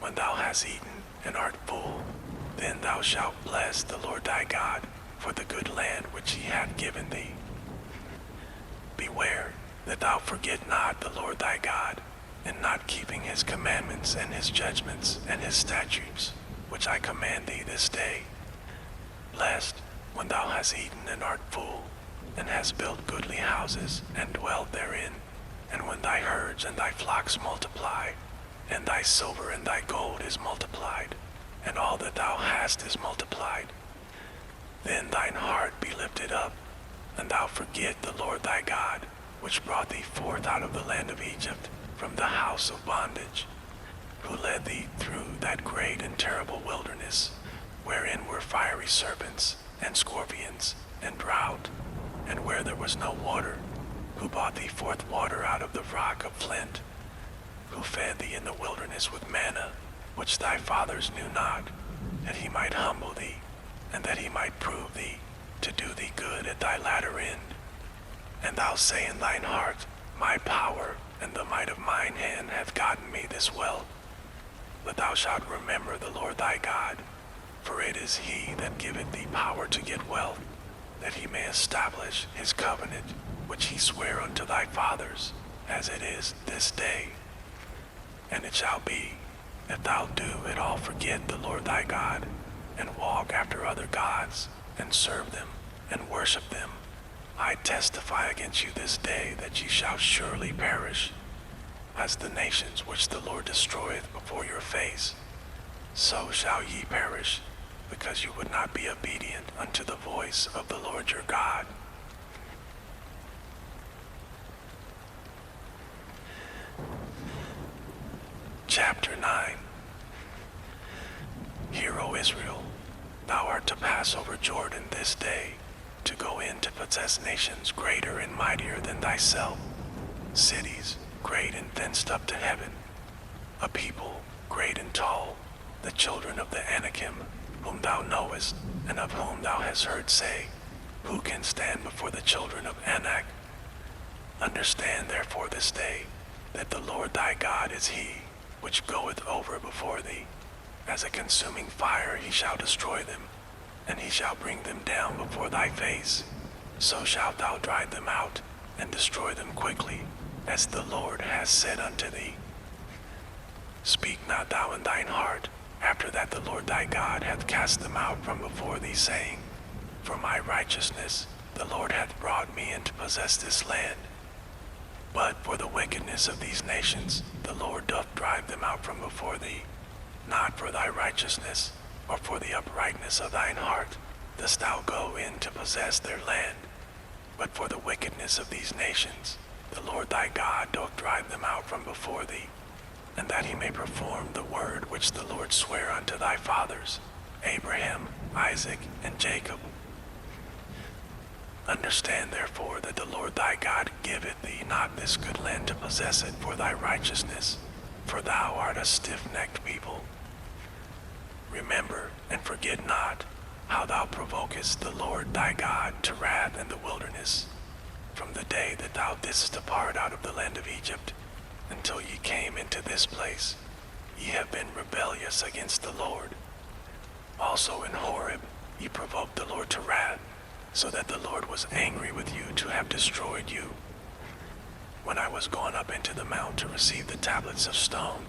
When thou hast eaten and art full, then thou shalt bless the Lord thy God for the good land which he hath given thee. Beware that thou forget not the Lord thy God, in not keeping his commandments and his judgments and his statutes, which I command thee this day. Lest, when thou hast eaten and art full, and hast built goodly houses and dwelled therein, and when thy herds and thy flocks multiply, and thy silver and thy gold is multiplied, and all that thou hast is multiplied, then thine heart be lifted up, and thou forget the Lord thy God, which brought thee forth out of the land of Egypt, from the house of bondage, who led thee through that great and terrible wilderness, wherein were fiery serpents, and scorpions, and drought, and where there was no water, who brought thee forth water out of the rock of flint, who fed thee in the wilderness with manna, which thy fathers knew not, that he might humble thee, and that he might prove thee, to do thee good at thy latter end. And thou say in thine heart, My power and the might of mine hand hath gotten me this wealth. But thou shalt remember the Lord thy God, for it is he that giveth thee power to get wealth, that he may establish his covenant, which he sware unto thy fathers, as it is this day. And it shall be, if thou do at all forget the Lord thy God, and walk after other gods, and serve them, and worship them, I testify against you this day that ye shall surely perish, as the nations which the Lord destroyeth before your face. So shall ye perish, because you would not be obedient unto the voice of the Lord your God. Chapter 9. Hear, O Israel, thou art to pass over Jordan this day, to go in to possess nations greater and mightier than thyself, cities great and fenced up to heaven, a people great and tall, the children of the Anakim, whom thou knowest, and of whom thou hast heard say, Who can stand before the children of Anak? Understand therefore this day, that the Lord thy God is he, which goeth over before thee. As a consuming fire he shall destroy them, and he shall bring them down before thy face. So shalt thou drive them out, and destroy them quickly, as the Lord has said unto thee. Speak not thou in thine heart, after that the Lord thy God hath cast them out from before thee, saying, For my righteousness the Lord hath brought me in to possess this land. But for the wickedness of these nations the Lord doth drive them out from before thee. Not for thy righteousness, or for the uprightness of thine heart, dost thou go in to possess their land, but for the wickedness of these nations the Lord thy God doth drive them out from before thee, and that he may perform the word which the Lord sware unto thy fathers, Abraham, Isaac, and Jacob. Understand therefore that the Lord thy God giveth thee not this good land to possess it for thy righteousness, for thou art a stiff-necked people. Remember and forget not how thou provokest the Lord thy God to wrath in the wilderness, from the day that thou didst depart out of the land of Egypt, until ye came into this place. Ye have been rebellious against the Lord. Also in Horeb ye provoked the Lord to wrath, so that the Lord was angry with you to have destroyed you. When I was gone up into the mount to receive the tablets of stone,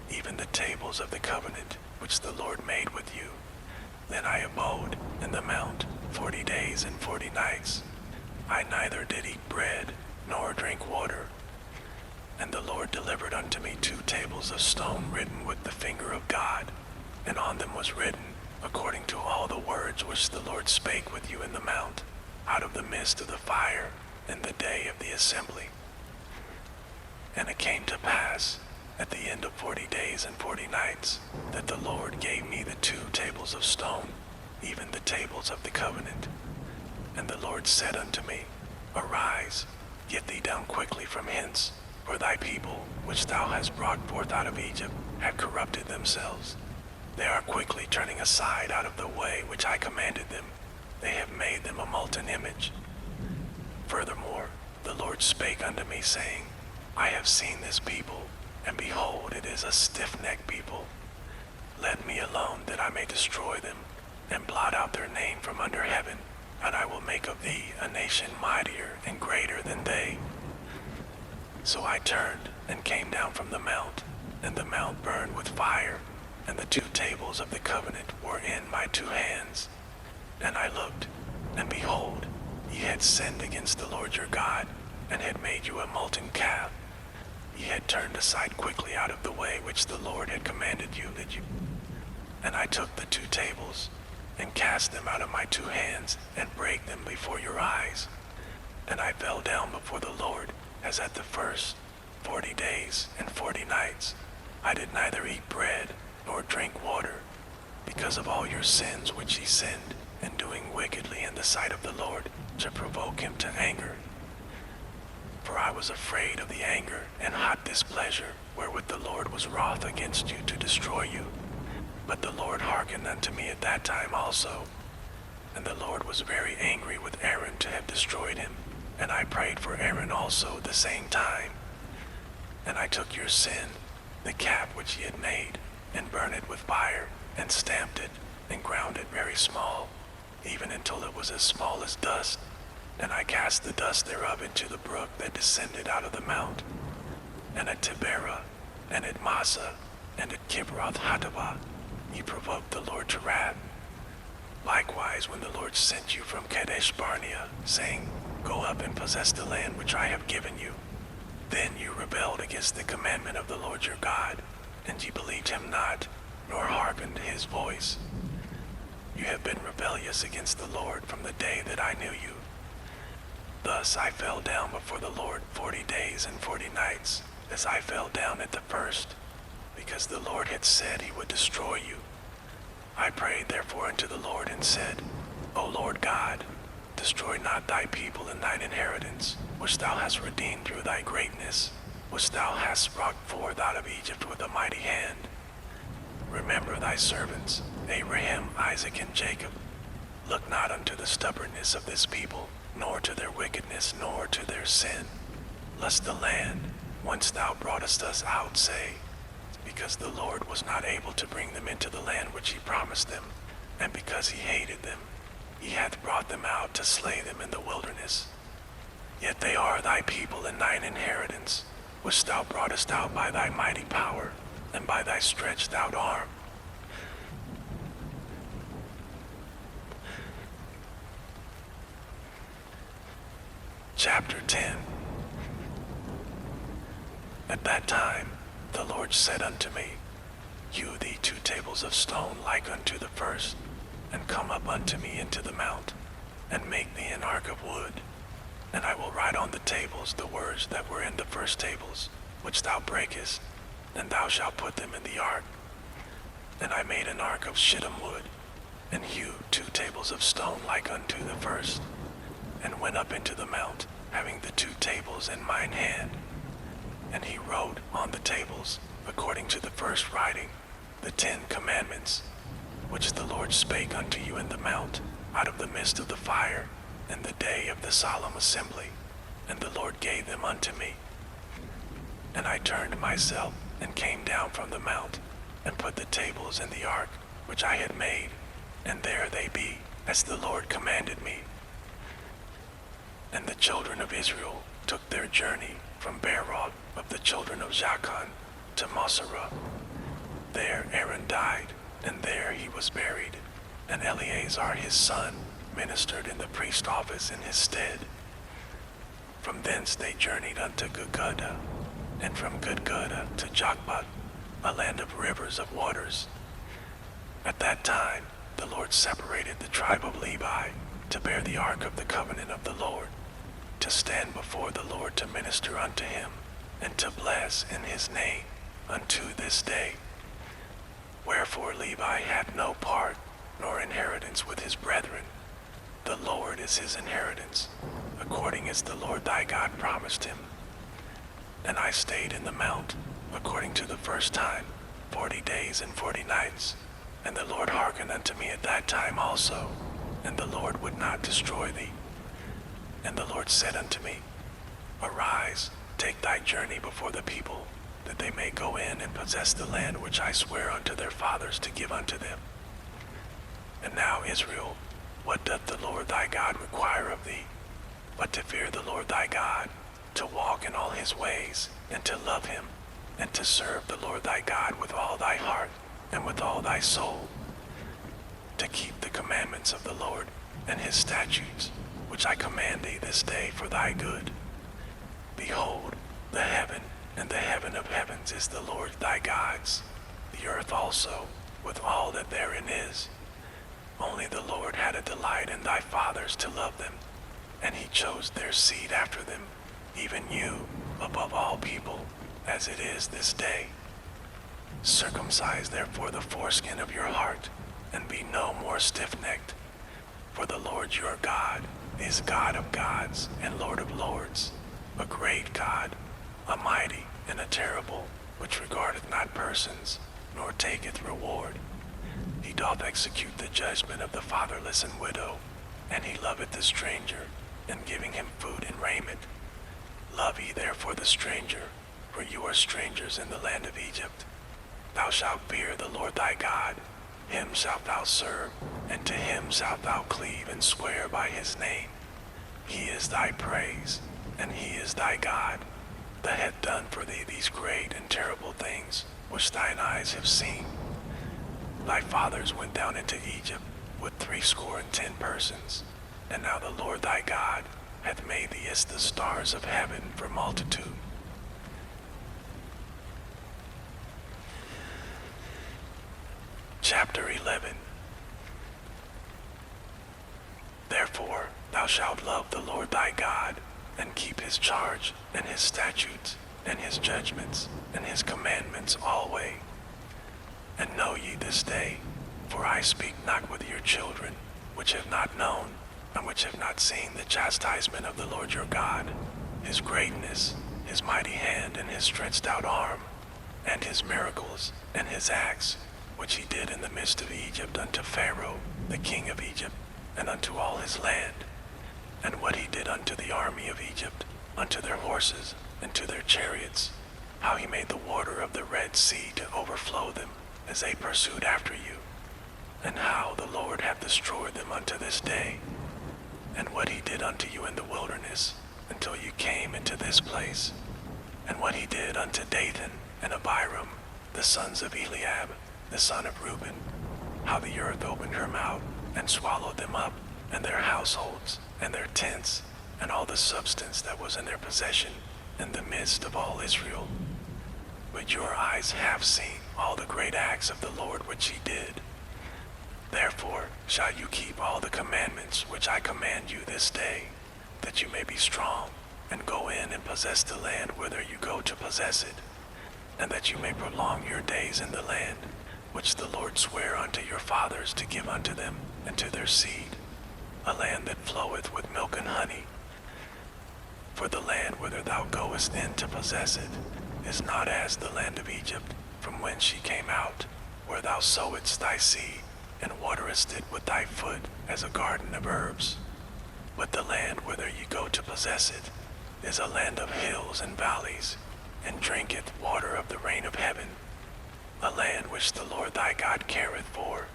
even the tables of the covenant which the Lord made with you, then I abode in the mount 40 days and 40 nights. I neither did eat bread nor drink water. And the Lord delivered unto me 2 tables of stone written with the finger of God, and on them was written, according to all the words which the Lord spake with you in the mount, out of the midst of the fire, in the day of the assembly. And it came to pass, at the end of 40 days and 40 nights, that the Lord gave me the 2 tables of stone, even the tables of the covenant. And the Lord said unto me, Arise, get thee down quickly from hence, for thy people, which thou hast brought forth out of Egypt, have corrupted themselves. They are quickly turning aside out of the way which I commanded them. They have made them a molten image. Furthermore, the Lord Lord spake unto me, saying, I have seen this people, and behold, it is a stiff-necked people. Let me alone, that I may destroy them, and blot out their name from under heaven, and I will make of thee a nation mightier and greater than they. So I turned and came down from the mount, and the mount burned with fire, and the 2 tables of the covenant were in my 2 hands. And I looked, and behold, ye had sinned against the Lord your God, and had made you a molten calf. Ye had turned aside quickly out of the way which the Lord had commanded you that you. And I took the 2 tables, and cast them out of my 2 hands, and brake them before your eyes. And I fell down before the Lord, as at the first 40 days and 40 nights. I did neither eat bread nor drink water, because of all your sins which ye sinned, in doing wickedly in the sight of the Lord, to provoke him to anger. For I was afraid of the anger and hot displeasure wherewith the Lord was wroth against you to destroy you. But the Lord hearkened unto me at that time also. And the Lord was very angry with Aaron to have destroyed him. And I prayed for Aaron also the same time. And I took your sin, the calf which ye had made, and burned it with fire, and stamped it, and ground it very small, even until it was as small as dust. And I cast the dust thereof into the brook that descended out of the mount. And at Tiberah, and at Massa, and at Kibroth Hattaavah, ye provoked the Lord to wrath. Likewise, when the Lord sent you from Kadesh Barnea, saying, Go up and possess the land which I have given you, then you rebelled against the commandment of the Lord your God, and ye believed him not, nor hearkened to his voice. You have been rebellious against the Lord from the day that I knew you. Thus I fell down before the Lord 40 days and 40 nights, as I fell down at the first, because the Lord had said he would destroy you. I prayed therefore unto the Lord and said, O Lord God, destroy not thy people and thine inheritance, which thou hast redeemed through thy greatness, which thou hast brought forth out of Egypt with a mighty hand. Remember thy servants, Abraham, Isaac, and Jacob. Look not unto the stubbornness of this people, nor to their wickedness, nor to their sin, lest the land whence thou broughtest us out say, because the Lord was not able to bring them into the land which he promised them, and because he hated them, he hath brought them out to slay them in the wilderness. Yet they are thy people and thine inheritance, which thou broughtest out by thy mighty power, and by thy stretched out arm. Chapter 10. At that time the Lord said unto me, Hew thee 2 tables of stone like unto the first, and come up unto me into the mount, and make thee an ark of wood. And I will write on the tables the words that were in the first tables, which thou breakest, and thou shalt put them in the ark. And I made an ark of shittim wood, and hewed 2 tables of stone like unto the first, and went up into the mount, having the 2 tables in mine hand. And he wrote on the tables, according to the first writing, the 10 commandments, which the Lord spake unto you in the mount, out of the midst of the fire, in the day of the solemn assembly. And the Lord gave them unto me. And I turned myself, and came down from the mount, and put the tables in the ark, which I had made, and there they be, as the Lord commanded me. And the children of Israel took their journey from Beeroth of the children of Jachan to Moserah. There Aaron died, and there he was buried, and Eleazar his son ministered in the priest office in his stead. From thence they journeyed unto Gudgodah, and from Gudgodah to Jokbah, a land of rivers of waters. At that time the Lord separated the tribe of Levi to bear the ark of the covenant of the Lord, to stand before the Lord to minister unto him, and to bless in his name unto this day. Wherefore Levi had no part nor inheritance with his brethren. The Lord is his inheritance, according as the Lord thy God promised him. And I stayed in the mount, according to the first time, 40 days and 40 nights. And the Lord hearkened unto me at that time also, and the Lord would not destroy thee. And the Lord said unto me, Arise, take thy journey before the people, that they may go in and possess the land which I swear unto their fathers to give unto them. And now, Israel, what doth the Lord thy God require of thee, but to fear the Lord thy God, to walk in all his ways, and to love him, and to serve the Lord thy God with all thy heart, and with all thy soul, to keep the commandments of the Lord, and his statutes, which I command thee this day for thy good. Behold, the heaven and the heaven of heavens is the Lord thy God's, the earth also, with all that therein is. Only the Lord had a delight in thy fathers to love them, and he chose their seed after them, even you, above all people, as it is this day. Circumcise therefore the foreskin of your heart, and be no more stiff-necked. For the Lord your God is God of gods and Lord of lords, a great God, a mighty and a terrible, which regardeth not persons, nor taketh reward. He doth execute the judgment of the fatherless and widow, and he loveth the stranger, and giving him food and raiment. Love ye therefore the stranger, for you are strangers in the land of Egypt. Thou shalt fear the Lord thy God, him shalt thou serve, and to him shalt thou cleave and swear by his name. He is thy praise, and he is thy God, that hath done for thee these great and terrible things, which thine eyes have seen. Thy fathers went down into Egypt with 70 persons, and now the Lord thy God hath made thee as the stars of heaven for multitude. Chapter 11. Therefore thou shalt love the Lord thy God, and keep his charge, and his statutes, and his judgments, and his commandments alway. And know ye this day, for I speak not with your children, which have not known, and which have not seen the chastisement of the Lord your God, his greatness, his mighty hand, and his stretched out arm, and his miracles, and his acts, which he did in the midst of Egypt unto Pharaoh, the king of Egypt, and unto all his land, and what he did unto the army of Egypt, unto their horses, and to their chariots, how he made the water of the Red Sea to overflow them, as they pursued after you, and how the Lord hath destroyed them unto this day, and what he did unto you in the wilderness, until you came into this place, and what he did unto Dathan and Abiram, the sons of Eliab, the son of Reuben, how the earth opened her mouth, and swallowed them up, and their households, and their tents, and all the substance that was in their possession, in the midst of all Israel. But your eyes have seen all the great acts of the Lord which he did. Therefore shall you keep all the commandments which I command you this day, that you may be strong, and go in and possess the land whither you go to possess it, and that you may prolong your days in the land, which the Lord sware unto your fathers to give unto them and to their seed, a land that floweth with milk and honey. For the land whither thou goest in to possess it is not as the land of Egypt, from whence ye came out, where thou sowedst thy seed, and waterest it with thy foot as a garden of herbs. But the land whither ye go to possess it is a land of hills and valleys, and drinketh water of the rain of heaven, a land which the Lord thy God careth for.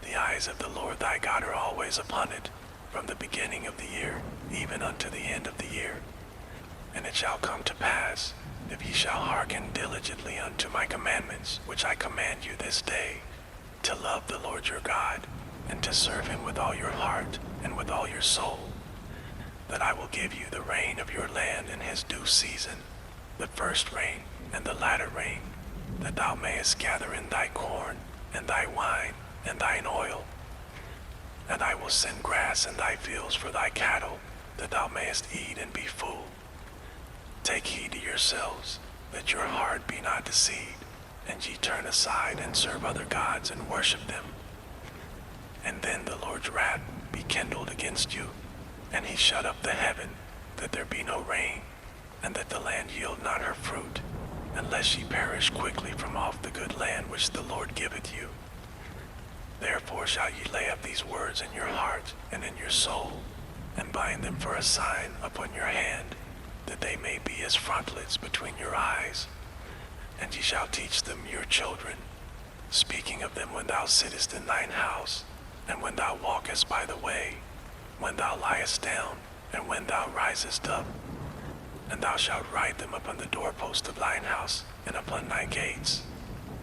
The eyes of the Lord thy God are always upon it, from the beginning of the year, even unto the end of the year. And it shall come to pass, if ye shall hearken diligently unto my commandments, which I command you this day, to love the Lord your God, and to serve him with all your heart and with all your soul, that I will give you the rain of your land in his due season, the first rain and the latter rain, that thou mayest gather in thy corn, and thy wine, and thine oil. And I will send grass in thy fields for thy cattle, that thou mayest eat and be full. Take heed to yourselves, that your heart be not deceived, and ye turn aside and serve other gods and worship them. And then the Lord's wrath be kindled against you, and he shut up the heaven, that there be no rain, and that the land yield not her fruit, unless ye perish quickly from off the good land which the Lord giveth you. Therefore shall ye lay up these words in your heart and in your soul, and bind them for a sign upon your hand, that they may be as frontlets between your eyes. And ye shall teach them your children, speaking of them when thou sittest in thine house, and when thou walkest by the way, when thou liest down, and when thou risest up. And thou shalt write them upon the doorpost of thine house, and upon thy gates,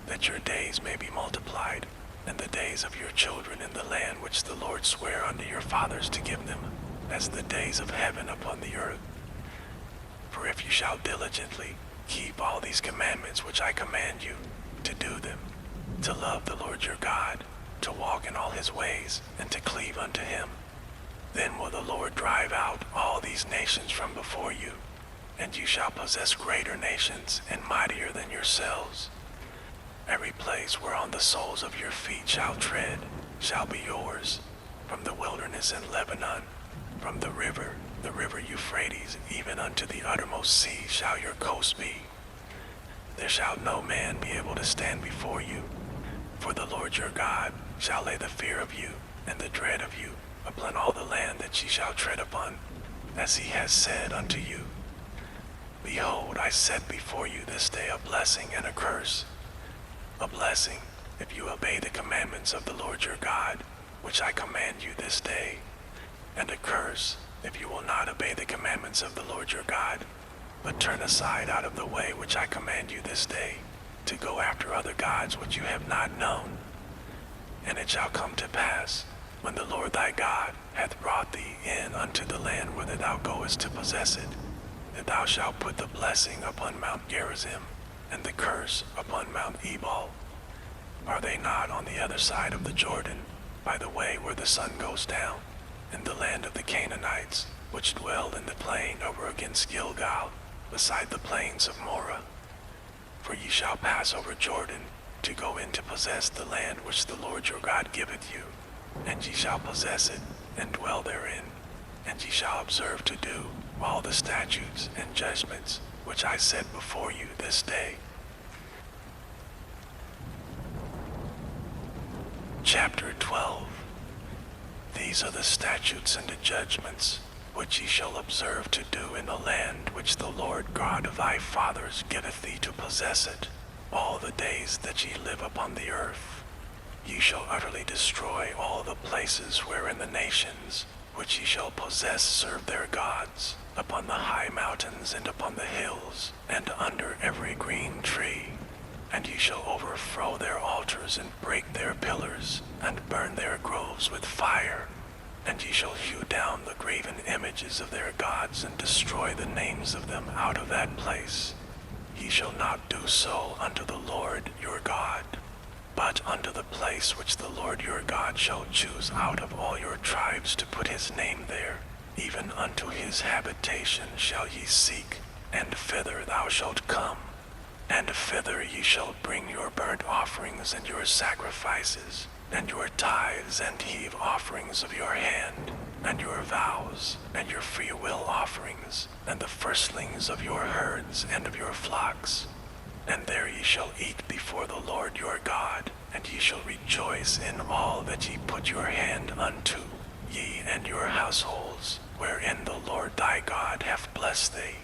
that your days may be multiplied, and the days of your children in the land which the Lord sware unto your fathers to give them, as the days of heaven upon the earth. For if you shall diligently keep all these commandments which I command you, to do them, to love the Lord your God, to walk in all his ways, and to cleave unto him, then will the Lord drive out all these nations from before you, and you shall possess greater nations and mightier than yourselves. Every place whereon the soles of your feet shall tread shall be yours, from the wilderness in Lebanon, from the river Euphrates, even unto the uttermost sea shall your coast be. There shall no man be able to stand before you, for the Lord your God shall lay the fear of you and the dread of you upon all the land that ye shall tread upon, as he has said unto you. Behold, I set before you this day a blessing and a curse. A blessing, if you obey the commandments of the Lord your God, which I command you this day, and a curse, if you will not obey the commandments of the Lord your God, but turn aside out of the way which I command you this day, to go after other gods which you have not known. And it shall come to pass, when the Lord thy God hath brought thee in unto the land whither thou goest to possess it, that thou shalt put the blessing upon Mount Gerizim, and the curse upon Mount Ebal. Are they not on the other side of the Jordan, by the way where the sun goes down, in the land of the Canaanites, which dwell in the plain over against Gilgal, beside the plains of Moreh? For ye shall pass over Jordan, to go in to possess the land which the Lord your God giveth you, and ye shall possess it, and dwell therein, and ye shall observe to do all the statutes and judgments which I set before you this day. Chapter 12. These are the statutes and the judgments which ye shall observe to do in the land which the Lord God of thy fathers giveth thee to possess it, all the days that ye live upon the earth. Ye shall utterly destroy all the places wherein the nations which ye shall possess serve their gods, upon the high mountains and upon the hills, and under every green tree. And ye shall overthrow their altars, and break their pillars, and burn their groves with fire. And ye shall hew down the graven images of their gods, and destroy the names of them out of that place. Ye shall not do so unto the Lord your God, but unto the place which the Lord your God shall choose out of all your tribes to put his name there, even unto his habitation shall ye seek, and thither thou shalt come. And thither ye shall bring your burnt offerings and your sacrifices, and your tithes and heave offerings of your hand, and your vows, and your freewill offerings, and the firstlings of your herds and of your flocks. And there ye shall eat before the Lord your God, and ye shall rejoice in all that ye put your hand unto, ye and your households, wherein the Lord thy God hath blessed thee.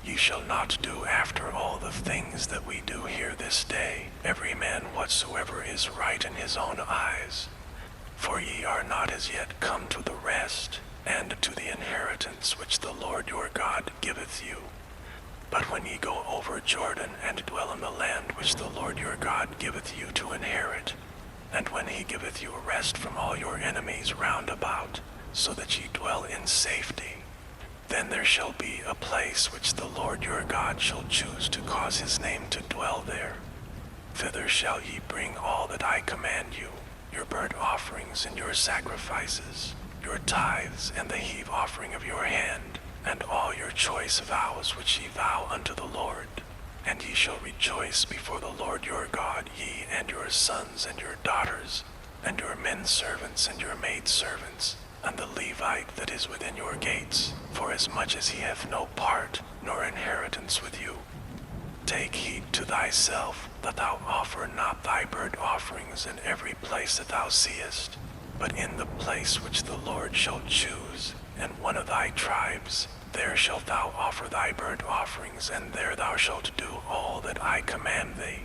Ye shall not do after all the things that we do here this day, every man whatsoever is right in his own eyes. For ye are not as yet come to the rest, and to the inheritance which the Lord your God giveth you. But when ye go over Jordan, and dwell in the land which the Lord your God giveth you to inherit, and when he giveth you a rest from all your enemies round about, so that ye dwell in safety, then there shall be a place which the Lord your God shall choose to cause his name to dwell there. Thither shall ye bring all that I command you, your burnt offerings and your sacrifices, your tithes and the heave offering of your hand, and all your choice vows which ye vow unto the Lord. And ye shall rejoice before the Lord your God, ye and your sons and your daughters, and your men servants and your maid servants, and the Levite that is within your gates, forasmuch as he hath no part nor inheritance with you. Take heed to thyself that thou offer not thy burnt offerings in every place that thou seest, but in the place which the Lord shall choose, in one of thy tribes. There shalt thou offer thy burnt offerings, and there thou shalt do all that I command thee.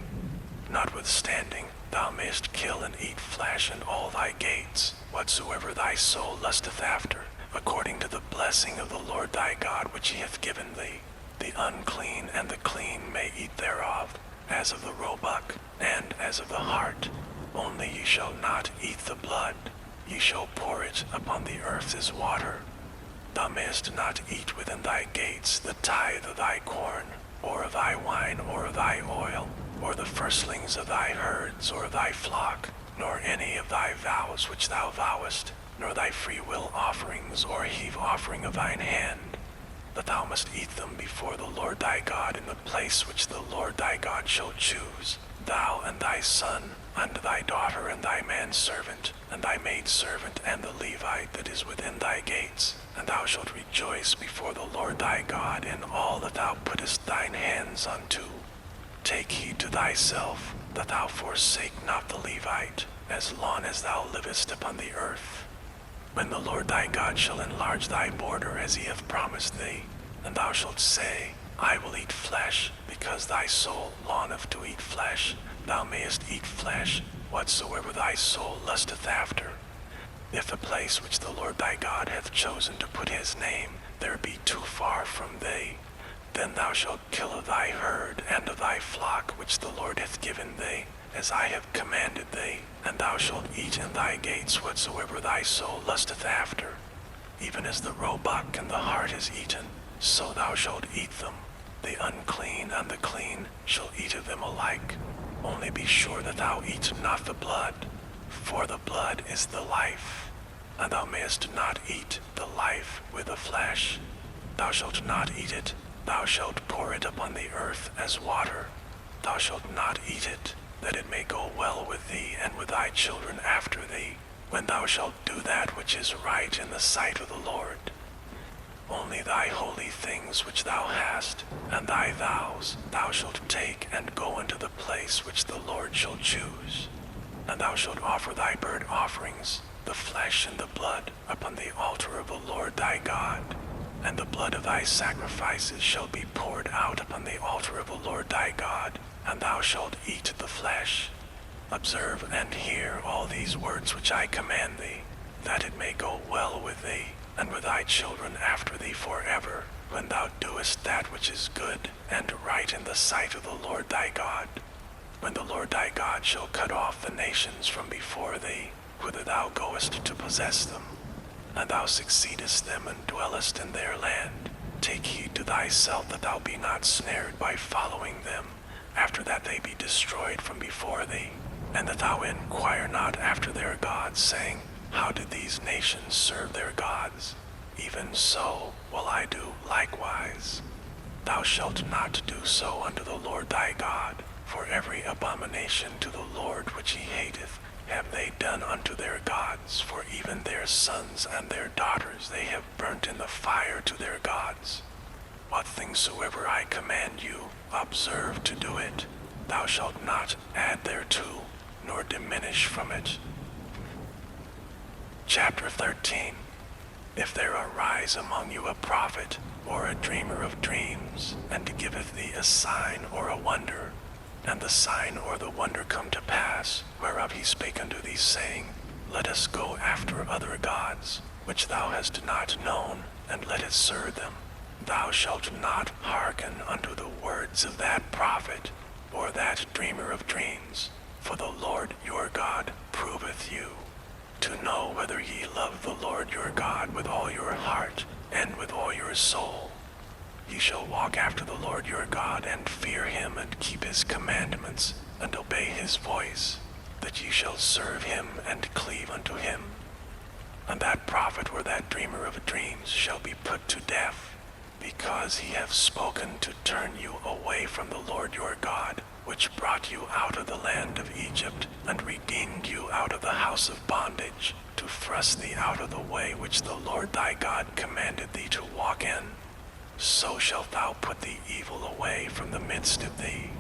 Notwithstanding, thou mayest kill and eat flesh in all thy gates, whatsoever thy soul lusteth after, according to the blessing of the Lord thy God which he hath given thee. The unclean and the clean may eat thereof, as of the roebuck, and as of the hart. Only ye shall not eat the blood. Ye shall pour it upon the earth as water. Thou mayest not eat within thy gates the tithe of thy corn, or of thy wine, or of thy oil, or the firstlings of thy herds, or of thy flock, nor any of thy vows which thou vowest, nor thy freewill offerings, or heave offering of thine hand. That thou must eat them before the Lord thy God in the place which the Lord thy God shall choose, thou and thy son, and thy daughter, and thy manservant, and thy maidservant, and the Levite that is within thy gates. And thou shalt rejoice before the Lord thy God in all that thou puttest thine hands unto. Take heed to thyself, that thou forsake not the Levite, as long as thou livest upon the earth. When the Lord thy God shall enlarge thy border as he hath promised thee, and thou shalt say, I will eat flesh, because thy soul longeth to eat flesh, thou mayest eat flesh, whatsoever thy soul lusteth after. If the place which the Lord thy God hath chosen to put his name, there be too far from thee, then thou shalt kill of thy herd and of thy flock which the Lord hath given thee, as I have commanded thee, and thou shalt eat in thy gates whatsoever thy soul lusteth after. Even as the roebuck and the hart is eaten, so thou shalt eat them. The unclean and the clean shall eat of them alike. Only be sure that thou eat not the blood, for the blood is the life, and thou mayest not eat the life with the flesh. Thou shalt not eat it, thou shalt pour it upon the earth as water. Thou shalt not eat it, that it may go well with thee and with thy children after thee, when thou shalt do that which is right in the sight of the Lord. Only thy holy things which thou hast, and thy vows, thou shalt take and go into the place which the Lord shall choose. And thou shalt offer thy burnt offerings, the flesh and the blood, upon the altar of the Lord thy God. And the blood of thy sacrifices shall be poured out upon the altar of the Lord thy God, and thou shalt eat the flesh. Observe and hear all these words which I command thee, that it may go well with thee, and with thy children after thee forever, when thou doest that which is good and right in the sight of the Lord thy God. When the Lord thy God shall cut off the nations from before thee, whither thou goest to possess them, and thou succeedest them and dwellest in their land, take heed to thyself that thou be not snared by following them, after that they be destroyed from before thee, and that thou inquire not after their gods, saying, How did these nations serve their gods? Even so will I do likewise. Thou shalt not do so unto the Lord thy God, for every abomination to the Lord which he hateth have they done unto their gods, for even their sons and their daughters they have burnt in the fire to their gods. What things soever I command you, observe to do it. Thou shalt not add thereto, nor diminish from it. Chapter 13. If there arise among you a prophet, or a dreamer of dreams, and giveth thee a sign or a wonder, and the sign or the wonder come to pass, whereof he spake unto thee, saying, Let us go after other gods, which thou hast not known, and let us serve them. Thou shalt not hearken unto the words of that prophet, or that dreamer of dreams, for the Lord your God proveth you, to know whether ye love the Lord your God with all your heart, and with all your soul. Ye shall walk after the Lord your God, and fear him, and keep his commandments, and obey his voice, that ye shall serve him, and cleave unto him. And that prophet or that dreamer of dreams shall be put to death, because he hath spoken to turn you away from the Lord your God, which brought you out of the land of Egypt, and redeemed you out of the house of bondage, to thrust thee out of the way which the Lord thy God commanded thee to walk in. So shalt thou put the evil away from the midst of thee.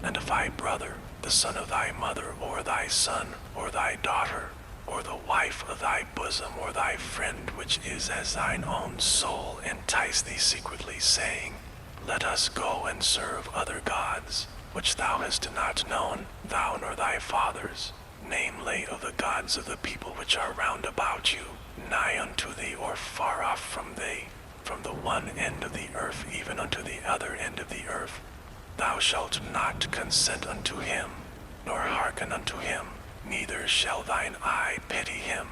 And if thy brother, the son of thy mother, or thy son, or thy daughter, or the wife of thy bosom, or thy friend which is as thine own soul, entice thee secretly, saying, Let us go and serve other gods, which thou hast not known, thou nor thy fathers, namely of the gods of the people which are round about you, nigh unto thee or far off from thee, from the one end of the earth even unto the other end of the earth. Thou shalt not consent unto him, nor hearken unto him, neither shall thine eye pity him,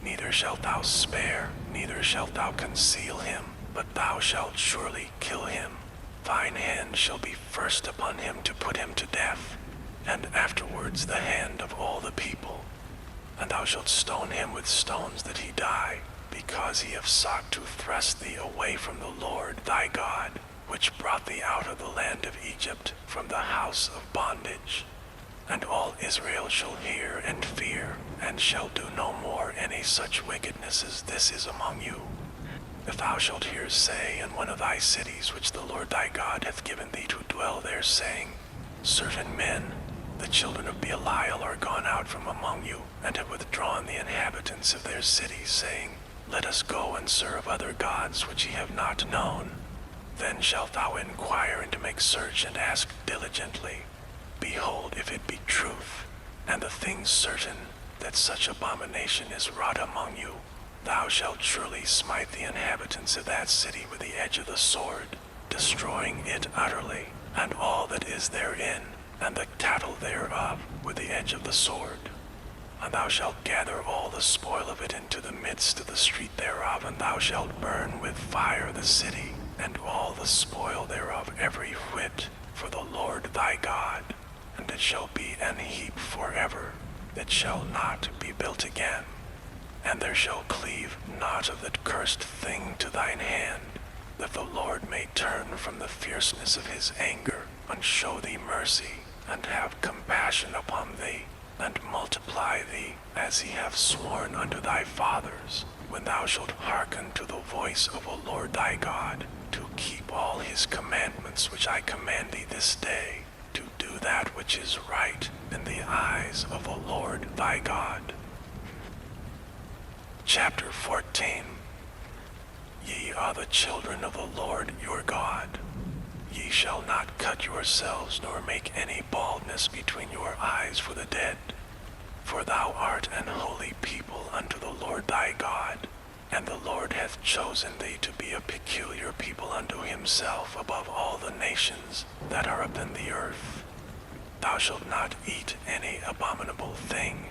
neither shalt thou spare, neither shalt thou conceal him, but thou shalt surely kill him. Thine hand shall be first upon him to put him to death, and afterwards the hand of all the people. And thou shalt stone him with stones that he die, because he hath sought to thrust thee away from the Lord thy God, which brought thee out of the land of Egypt, from the house of bondage. And all Israel shall hear and fear, and shall do no more any such wickedness as this is among you. If thou shalt hear say in one of thy cities which the Lord thy God hath given thee to dwell there, saying, Certain men, the children of Belial, are gone out from among you, and have withdrawn the inhabitants of their cities, saying, Let us go and serve other gods which ye have not known. Then shalt thou inquire and make search, and ask diligently. Behold, if it be truth, and the thing certain, that such abomination is wrought among you, thou shalt surely smite the inhabitants of that city with the edge of the sword, destroying it utterly, and all that is therein, and the cattle thereof, with the edge of the sword. And thou shalt gather all the spoil of it into the midst of the street thereof, and thou shalt burn with fire the city, and all the spoil thereof every whit, for the Lord thy God. And it shall be an heap forever, that shall not be built again. And there shall cleave naught of that cursed thing to thine hand, that the Lord may turn from the fierceness of his anger, and show thee mercy, and have compassion upon thee, and multiply thee, as he hath sworn unto thy fathers, when thou shalt hearken to the voice of the Lord thy God, to keep all his commandments which I command thee this day, to do that which is right in the eyes of the Lord thy God. Chapter 14. Ye are the children of the Lord your God. Ye shall not cut yourselves, nor make any baldness between your eyes for the dead. For thou art an holy people unto the Lord thy God, and the Lord hath chosen thee to be a peculiar people unto himself above all the nations that are upon the earth. Thou shalt not eat any abominable thing.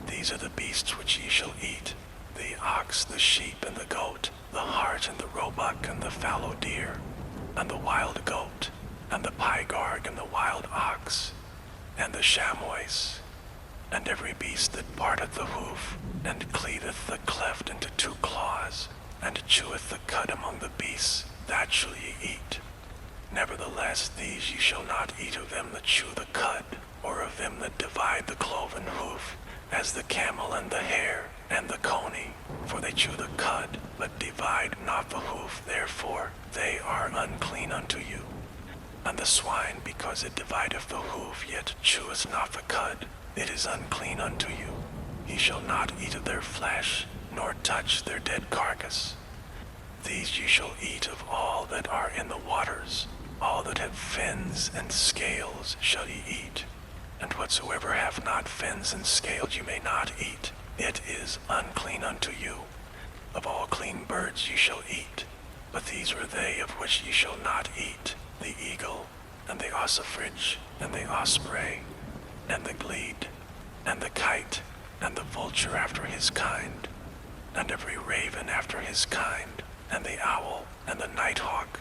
These are the beasts which ye shall eat, the ox, the sheep, and the goat, the hart, and the roebuck, and the fallow deer, and the wild goat, and the pygarg, and the wild ox, and the chamois, and every beast that parteth the hoof, and cleaveth the cleft into two claws, and cheweth the cud among the beasts, that shall ye eat. Nevertheless, these ye shall not eat of them that chew the cud, or of them that divide the cloven hoof, as the camel and the hare, and the coney, for they chew the cud, but divide not the hoof, therefore they are unclean unto you. And the swine, because it divideth the hoof, yet cheweth not the cud, it is unclean unto you. Ye shall not eat of their flesh, nor touch their dead carcass. These ye shall eat of all that are in the waters, all that have fins and scales shall ye eat. And whatsoever hath not fins and scales ye may not eat, it is unclean unto you. Of all clean birds ye shall eat, but these are they of which ye shall not eat, the eagle, and the ossifrage, and the osprey, and the glede, and the kite, and the vulture after his kind, and every raven after his kind, and the owl, and the nighthawk,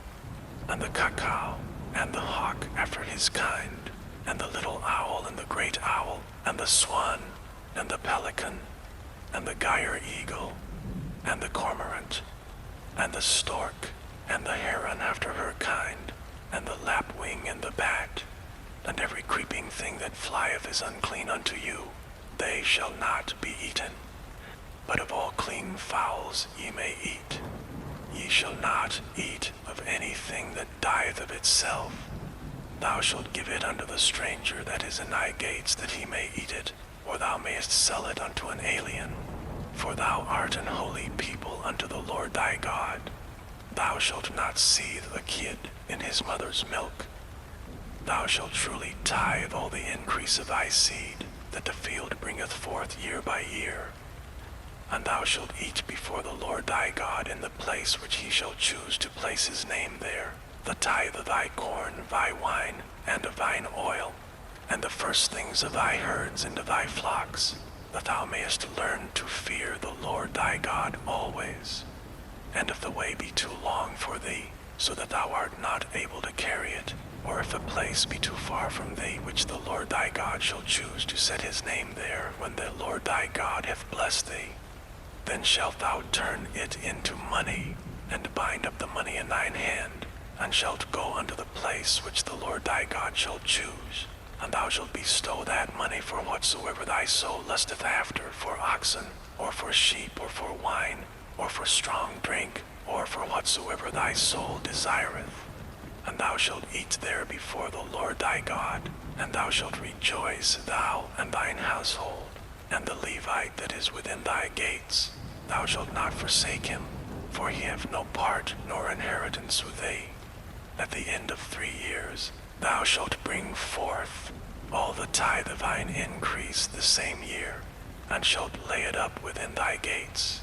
and the cuckoo, and the hawk after his kind, and the little owl, and the great owl, and the swan, and the pelican, and the gyre eagle, and the cormorant, and the stork, and the heron after her kind, and the lapwing, and the bat, and every creeping thing that flieth is unclean unto you, they shall not be eaten. But of all clean fowls ye may eat. Ye shall not eat of anything that dieth of itself. Thou shalt give it unto the stranger that is in thy gates, that he may eat it, or thou mayest sell it unto an alien. For thou art an holy people unto the Lord thy God. Thou shalt not seethe a kid in his mother's milk. Thou shalt truly tithe all the increase of thy seed, that the field bringeth forth year by year. And thou shalt eat before the Lord thy God in the place which he shall choose to place his name there, the tithe of thy corn, thy wine, and of thine oil, and the first things of thy herds and of thy flocks, that thou mayest learn to fear the Lord thy God always. And if the way be too long for thee, so that thou art not able to carry it, or if a place be too far from thee which the Lord thy God shall choose to set his name there when the Lord thy God hath blessed thee, then shalt thou turn it into money, and bind up the money in thine hand, and shalt go unto the place which the Lord thy God shall choose, and thou shalt bestow that money for whatsoever thy soul lusteth after, for oxen, or for sheep, or for wine, or for strong drink, or for whatsoever thy soul desireth. And thou shalt eat there before the Lord thy God, and thou shalt rejoice, thou and thine household, and the Levite that is within thy gates. Thou shalt not forsake him, for he hath no part nor inheritance with thee. At the end of 3 years thou shalt bring forth all the tithe of thine increase the same year, and shalt lay it up within thy gates.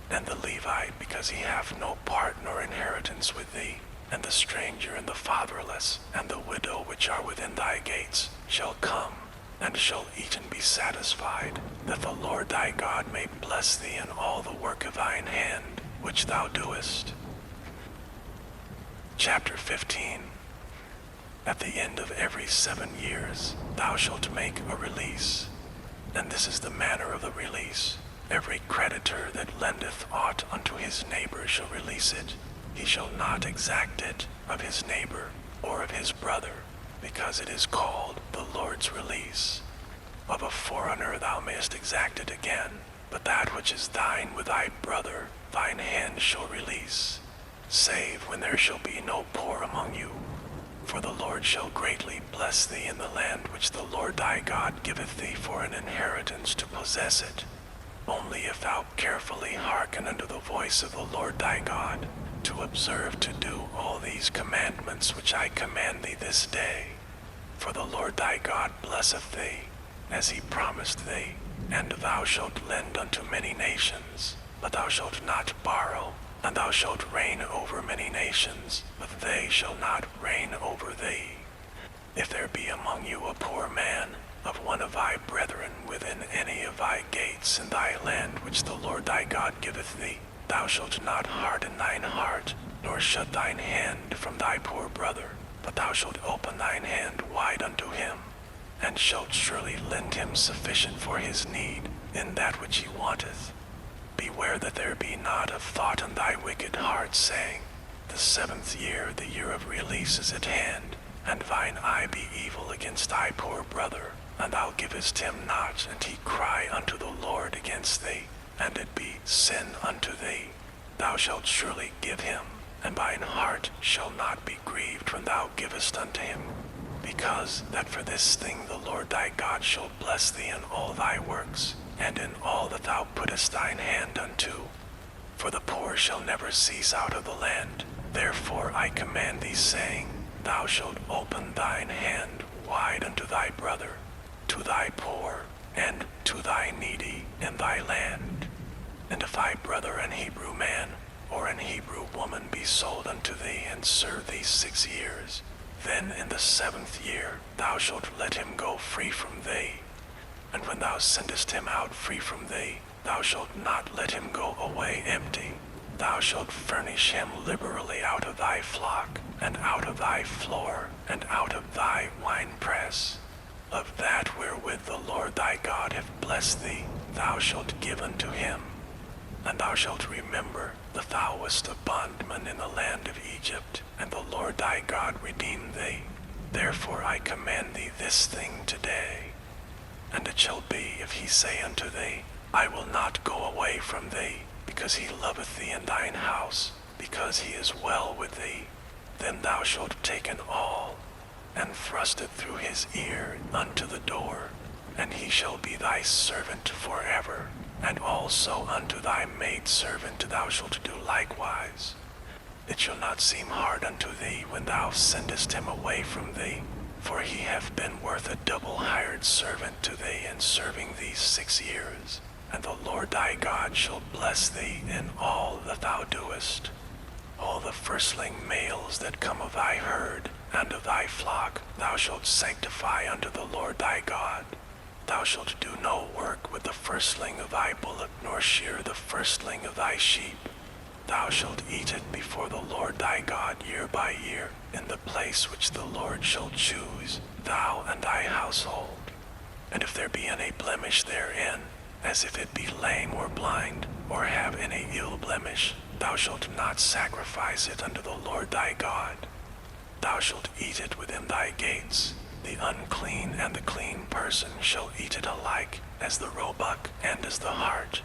And the Levite, because he hath no part nor inheritance with thee, and the stranger and the fatherless, and the widow which are within thy gates, shall come, and shall eat and be satisfied, that the Lord thy God may bless thee in all the work of thine hand, which thou doest. Chapter 15. At the end of every 7 years thou shalt make a release. And this is the manner of the release. Every creditor that lendeth aught unto his neighbor shall release it. He shall not exact it of his neighbor or of his brother, because it is called the Lord's release. Of a foreigner thou mayest exact it again, but that which is thine with thy brother thine hand shall release, save when there shall be no poor among you. For the Lord shall greatly bless thee in the land which the Lord thy God giveth thee for an inheritance to possess it. Only if thou carefully hearken unto the voice of the Lord thy God, to observe to do all these commandments which I command thee this day. For the Lord thy God blesseth thee, as he promised thee, and thou shalt lend unto many nations, but thou shalt not borrow, and thou shalt reign over many nations, but they shall not reign over thee. If there be among you a poor man, of one of thy brethren within any of thy gates in thy land which the Lord thy God giveth thee, thou shalt not harden thine heart, nor shut thine hand from thy poor brother, but thou shalt open thine hand wide unto him, and shalt surely lend him sufficient for his need in that which he wanteth. Beware that there be not a thought in thy wicked heart, saying, The 7th year, the year of release, is at hand, and thine eye be evil against thy poor brother, and thou givest him not, and he cry unto the Lord against thee, and it be sin unto thee. Thou shalt surely give him, and thine heart shall not be grieved when thou givest unto him, because that for this thing the Lord thy God shall bless thee in all thy works, and in all that thou puttest thine hand unto. For the poor shall never cease out of the land. Therefore I command thee, saying, Thou shalt open thine hand wide unto thy brother, to thy poor, and to thy needy in thy land. And if thy brother, an Hebrew man, or an Hebrew woman, be sold unto thee, and serve thee 6 years, then in the 7th year thou shalt let him go free from thee. And when thou sendest him out free from thee, thou shalt not let him go away empty. Thou shalt furnish him liberally out of thy flock, and out of thy floor, and out of thy winepress. Of that wherewith the Lord thy God hath blessed thee, thou shalt give unto him. And thou shalt remember that thou wast a bondman in the land of Egypt, and the Lord thy God redeemed thee. Therefore I command thee this thing today. And it shall be, if he say unto thee, I will not go away from thee, because he loveth thee in thine house, because he is well with thee, then thou shalt take an awl, and thrust it through his ear unto the door, and he shall be thy servant forever. And also unto thy maidservant thou shalt do likewise. It shall not seem hard unto thee when thou sendest him away from thee, for he hath been worth a double hired servant to thee in serving thee 6 years. And the Lord thy God shall bless thee in all that thou doest. All the firstling males that come of thy herd and of thy flock thou shalt sanctify unto the Lord thy God. Thou shalt do no work with the firstling of thy bullock, nor shear the firstling of thy sheep. Thou shalt eat it before the Lord thy God year by year, in the place which the Lord shall choose, thou and thy household. And if there be any blemish therein, as if it be lame or blind, or have any ill blemish, thou shalt not sacrifice it unto the Lord thy God. Thou shalt eat it within thy gates. The unclean and the clean person shall eat it alike, as the roebuck and as the hart.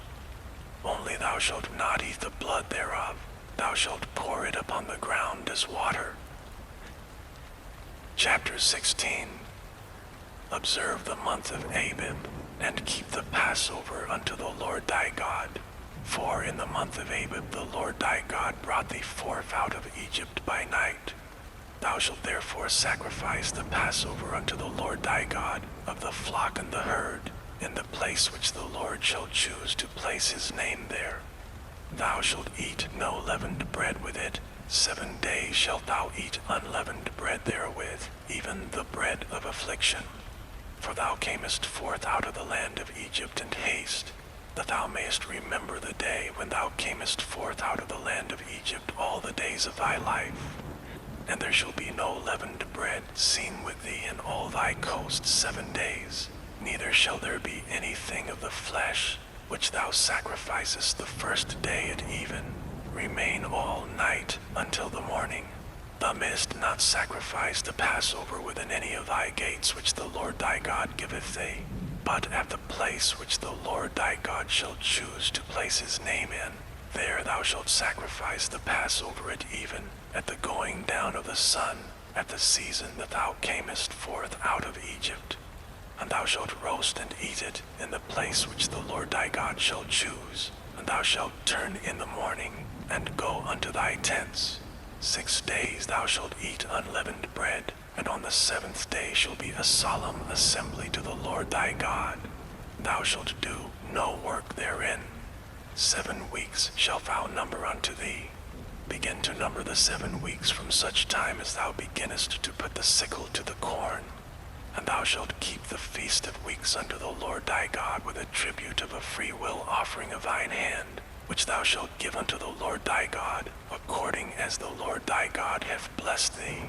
Only thou shalt not eat the blood thereof. Thou shalt pour it upon the ground as water. Chapter 16. Observe the month of Abib, and keep the Passover unto the Lord thy God. For in the month of Abib the Lord thy God brought thee forth out of Egypt by night. Thou shalt therefore sacrifice the Passover unto the Lord thy God of the flock and the herd, in the place which the Lord shall choose to place his name there. Thou shalt eat no leavened bread with it. 7 days shalt thou eat unleavened bread therewith, even the bread of affliction. For thou camest forth out of the land of Egypt in haste, that thou mayest remember the day when thou camest forth out of the land of Egypt all the days of thy life. And there shall be no leavened bread seen with thee in all thy coast 7 days, neither shall there be anything of the flesh, which thou sacrificest the first day at even, remain all night until the morning. Thou mayest not sacrifice the Passover within any of thy gates which the Lord thy God giveth thee, but at the place which the Lord thy God shall choose to place his name in. There thou shalt sacrifice the Passover at even, at the going down of the sun, at the season that thou camest forth out of Egypt. And thou shalt roast and eat it in the place which the Lord thy God shall choose. And thou shalt turn in the morning, and go unto thy tents. 6 days thou shalt eat unleavened bread, and on the 7th day shall be a solemn assembly to the Lord thy God. Thou shalt do no work therein. 7 weeks shalt thou number unto thee. Begin to number the 7 weeks from such time as thou beginnest to put the sickle to the corn. And thou shalt keep the feast of weeks unto the Lord thy God with a tribute of a freewill offering of thine hand, which thou shalt give unto the Lord thy God, according as the Lord thy God hath blessed thee.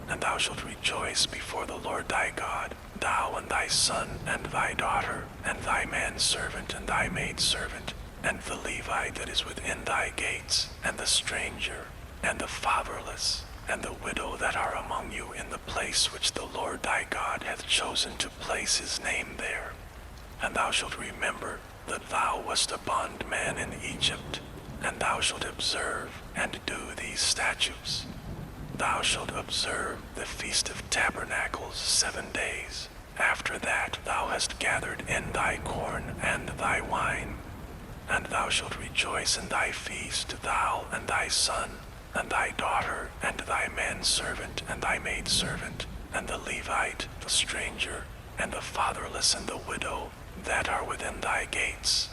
And thou shalt rejoice before the Lord thy God, thou and thy son and thy daughter, and thy manservant and thy maidservant, and the Levite that is within thy gates, and the stranger, and the fatherless, and the widow that are among you in the place which the Lord thy God hath chosen to place his name there. And thou shalt remember that thou wast a bondman in Egypt, and thou shalt observe and do these statutes. Thou shalt observe the Feast of Tabernacles 7 days. After that thou hast gathered in thy corn and thy wine. And thou shalt rejoice in thy feast, thou and thy son, and thy daughter, and thy manservant, and thy maidservant, and the Levite, the stranger, and the fatherless, and the widow, that are within thy gates.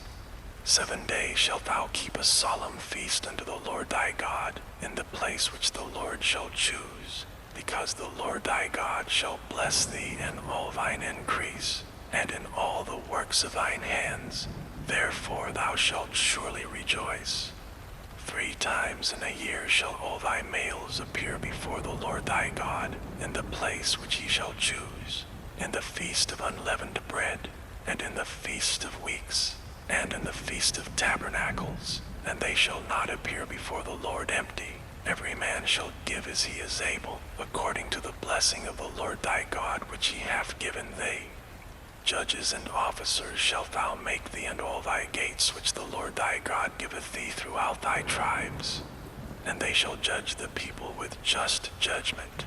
7 days shalt thou keep a solemn feast unto the Lord thy God, in the place which the Lord shall choose, because the Lord thy God shall bless thee in all thine increase, and in all the works of thine hands. Therefore thou shalt surely rejoice. 3 times in a year shall all thy males appear before the Lord thy God, in the place which he shall choose, in the feast of unleavened bread, and in the feast of weeks, and in the feast of tabernacles, and they shall not appear before the Lord empty. Every man shall give as he is able, according to the blessing of the Lord thy God which he hath given thee. Judges and officers shalt thou make thee in all thy gates which the Lord thy God giveth thee throughout thy tribes, and they shall judge the people with just judgment.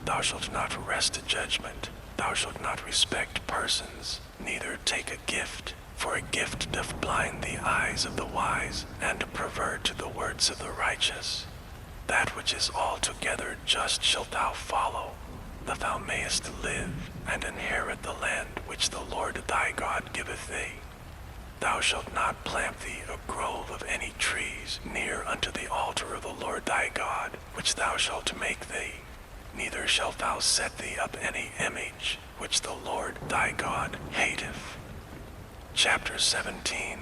Thou shalt not wrest a judgment, Thou shalt not respect persons, neither take a gift, for a gift doth blind the eyes of the wise, and pervert the words of the righteous. That which is altogether just shalt thou follow, that thou mayest live, and inherit the land which the Lord thy God giveth thee. Thou shalt not plant thee a grove of any trees near unto the altar of the Lord thy God, which thou shalt make thee. Neither shalt thou set thee up any image, which the Lord thy God hateth. Chapter 17.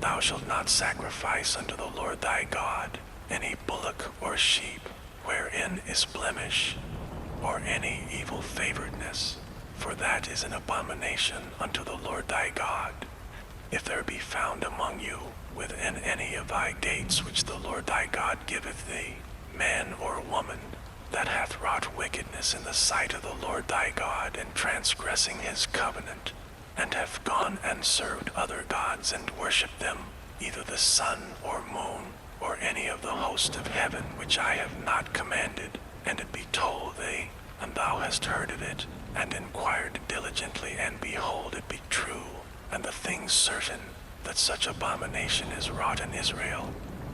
Thou shalt not sacrifice unto the Lord thy God any bullock or sheep, wherein is blemish, or any evil favoredness, for that is an abomination unto the Lord thy God. If there be found among you within any of thy gates which the Lord thy God giveth thee, man or woman, that hath wrought wickedness in the sight of the Lord thy God, in transgressing his covenant, and hath gone and served other gods and worshipped them, either the sun or moon, or any of the host of heaven which I have not commanded, and it be told thee, and thou hast heard of it, and inquired diligently, and behold, it be true, and the thing certain, that such abomination is wrought in Israel,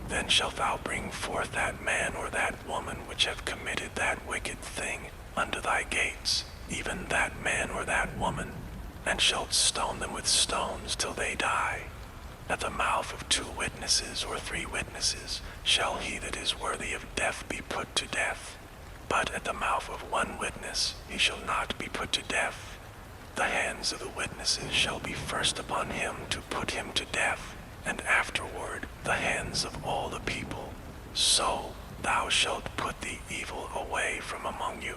then shalt thou bring forth that man or that woman which have committed that wicked thing unto thy gates, even that man or that woman, and shalt stone them with stones till they die. At the mouth of 2 witnesses or 3 witnesses shall he that is worthy of death be put to death. But at the mouth of 1 witness he shall not be put to death. The hands of the witnesses shall be first upon him to put him to death, and afterward the hands of all the people. So thou shalt put the evil away from among you.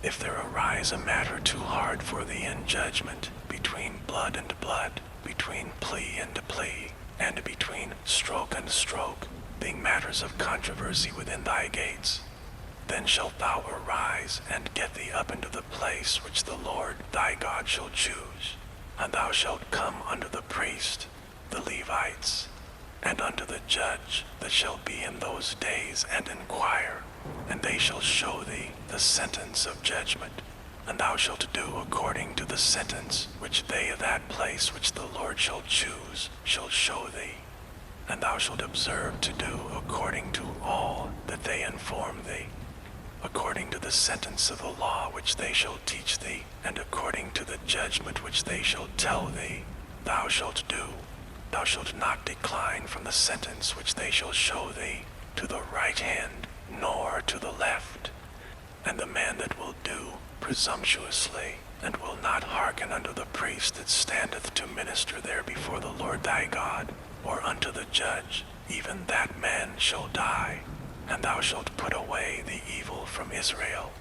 If there arise a matter too hard for thee in judgment, between blood and blood, between plea and plea, and between stroke and stroke, being matters of controversy within thy gates, then shalt thou arise and get thee up into the place which the Lord thy God shall choose, and thou shalt come unto the priest, the Levites, and unto the judge that shall be in those days, and inquire, and they shall show thee the sentence of judgment, and thou shalt do according to the sentence which they of that place which the Lord shall choose shall show thee, and thou shalt observe to do according to all that they inform thee, according to the sentence of the law which they shall teach thee, and according to the judgment which they shall tell thee, thou shalt do. Thou shalt not decline from the sentence which they shall show thee, to the right hand, nor to the left. And the man that will do presumptuously, and will not hearken unto the priest that standeth to minister there before the Lord thy God, or unto the judge, even that man shall die. And thou shalt put away the evil from Israel.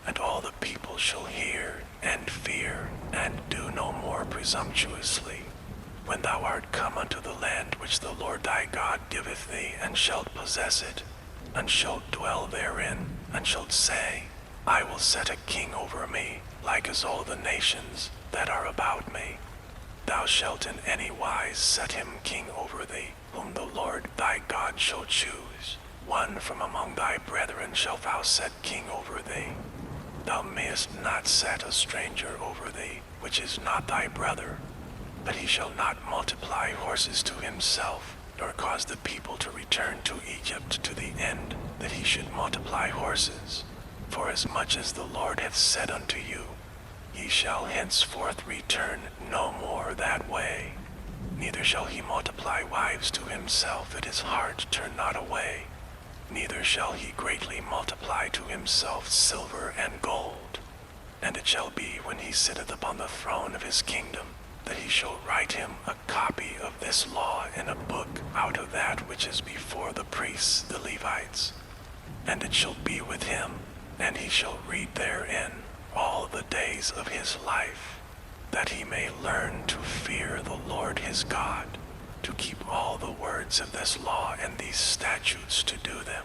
And all the people shall hear, and fear, and do no more presumptuously. When thou art come unto the land which the Lord thy God giveth thee, and shalt possess it, and shalt dwell therein, and shalt say, I will set a king over me, like as all the nations that are about me. Thou shalt in any wise set him king over thee, whom the Lord thy God shall choose. One from among thy brethren shalt thou set king over thee. Thou mayest not set a stranger over thee, which is not thy brother. But he shall not multiply horses to himself, nor cause the people to return to Egypt to the end that he should multiply horses. For as much as the Lord hath said unto you, ye shall henceforth return no more that way. Neither shall he multiply wives to himself, that his heart turn not away. Neither shall he greatly multiply to himself silver and gold. And it shall be, when he sitteth upon the throne of his kingdom, that he shall write him a copy of this law in a book out of that which is before the priests, the Levites. And it shall be with him, and he shall read therein all the days of his life, that he may learn to fear the Lord his God, to keep all the words of this law and these statutes to do them,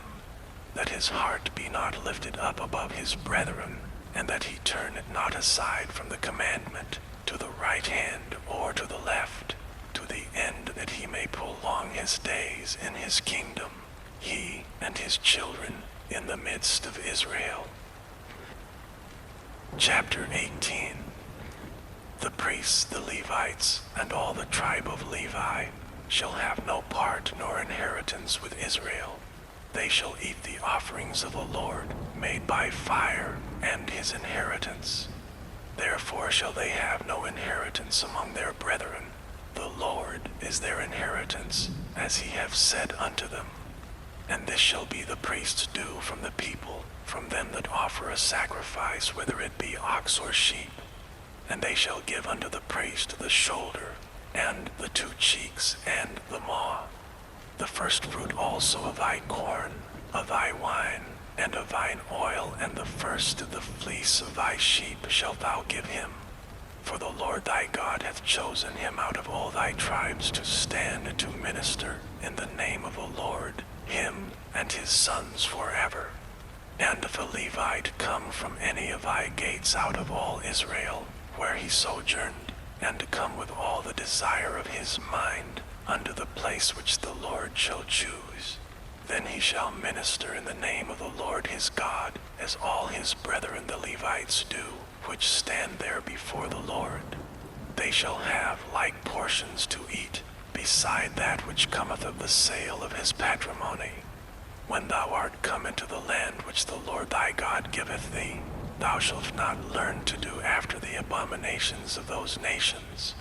that his heart be not lifted up above his brethren, and that he turn not aside from the commandment, to the right hand or to the left, to the end that he may prolong his days in his kingdom, he and his children in the midst of Israel. Chapter 18. The priests, the Levites, and all the tribe of Levi shall have no part nor inheritance with Israel. They shall eat the offerings of the Lord, made by fire, and his inheritance. Therefore shall they have no inheritance among their brethren. The Lord is their inheritance, as he hath said unto them. And this shall be the priest's due from the people, from them that offer a sacrifice, whether it be ox or sheep. And they shall give unto the priest the shoulder, and the 2 cheeks, and the maw. The first fruit also of thy corn, of thy wine, and of thine oil, and the first of the fleece of thy sheep shalt thou give him. For the Lord thy God hath chosen him out of all thy tribes to stand to minister in the name of the Lord, him and his sons forever. And if a Levite come from any of thy gates out of all Israel, where he sojourned, and to come with all the desire of his mind unto the place which the Lord shall choose, then he shall minister in the name of the Lord his God, as all his brethren the Levites do, which stand there before the Lord. They shall have like portions to eat, beside that which cometh of the sale of his patrimony. When thou art come into the land which the Lord thy God giveth thee, thou shalt not learn to do after the abominations of those nations.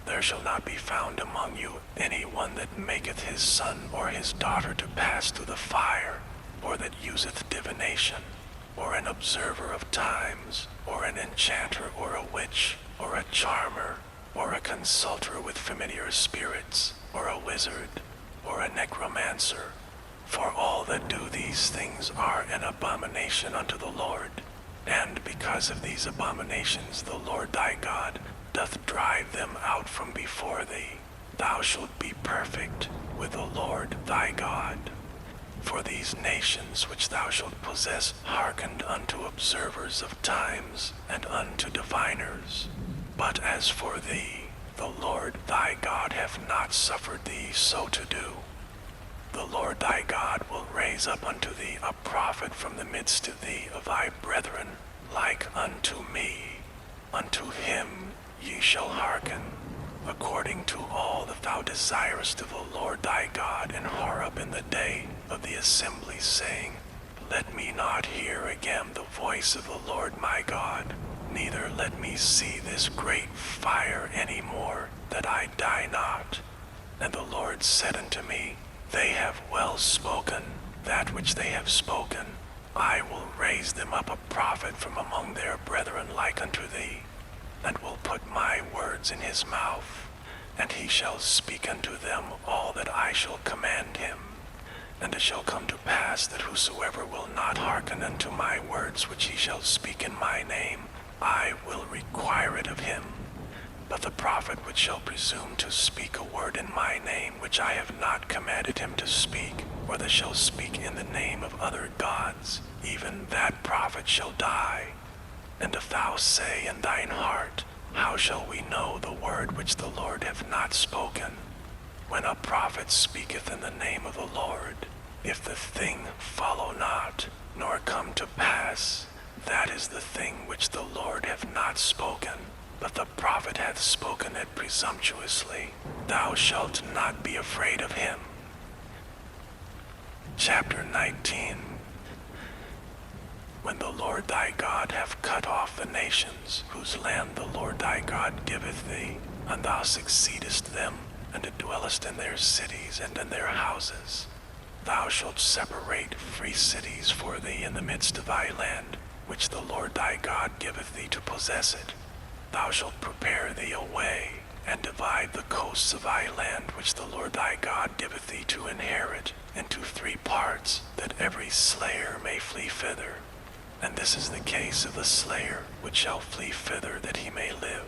There shall not be found among you any one that maketh his son or his daughter to pass through the fire, or that useth divination, or an observer of times, or an enchanter, or a witch, or a charmer, or a consulter with familiar spirits, or a wizard, or a necromancer. For all that do these things are an abomination unto the Lord. And because of these abominations the Lord thy God doth drive them out from before thee. Thou shalt be perfect with the Lord thy God. For these nations which thou shalt possess hearkened unto observers of times, and unto diviners. But as for thee, the Lord thy God hath not suffered thee so to do. The Lord thy God will raise up unto thee a prophet from the midst of thee of thy brethren, like unto me. Unto him ye shall hearken, according to all that thou desirest of the Lord thy God in Horeb in the day of the assembly, saying, Let me not hear again the voice of the Lord my God, neither let me see this great fire any more, that I die not. And the Lord said unto me, They have well spoken that which they have spoken. I will raise them up a prophet from among their brethren like unto thee, and will put my words in his mouth, and he shall speak unto them all that I shall command him. And it shall come to pass that whosoever will not hearken unto my words which he shall speak in my name, I will require it of him. But the prophet which shall presume to speak a word in my name which I have not commanded him to speak, or that shall speak in the name of other gods, even that prophet shall die. And if thou say in thine heart, How shall we know the word which the Lord hath not spoken? When a prophet speaketh in the name of the Lord, if the thing follow not, nor come to pass, that is the thing which the Lord hath not spoken, but the prophet hath spoken it presumptuously. Thou shalt not be afraid of him. Chapter 19. When the Lord thy God hath cut off the nations, whose land the Lord thy God giveth thee, and thou succeedest them, and dwellest in their cities and in their houses, thou shalt separate free cities for thee in the midst of thy land, which the Lord thy God giveth thee to possess it. Thou shalt prepare thee a way, and divide the coasts of thy land which the Lord thy God giveth thee to inherit into 3 parts, that every slayer may flee thither. And this is the case of the slayer which shall flee thither that he may live.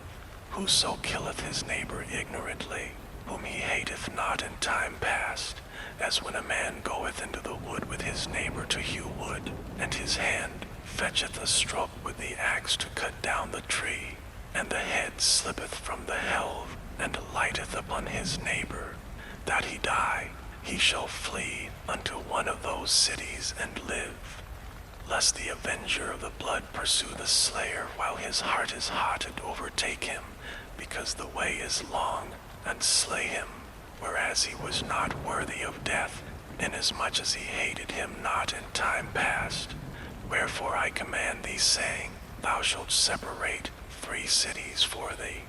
Whoso killeth his neighbor ignorantly, whom he hateth not in time past, as when a man goeth into the wood with his neighbor to hew wood, and his hand fetcheth a stroke with the axe to cut down the tree, and the head slippeth from the helve, and lighteth upon his neighbor, that he die, he shall flee unto one of those cities and live. lest the avenger of the blood pursue the slayer while his heart is hot and overtake him, because the way is long, and slay him, whereas he was not worthy of death, inasmuch as he hated him not in time past. Wherefore I command thee, saying, Thou shalt separate 3 cities for thee.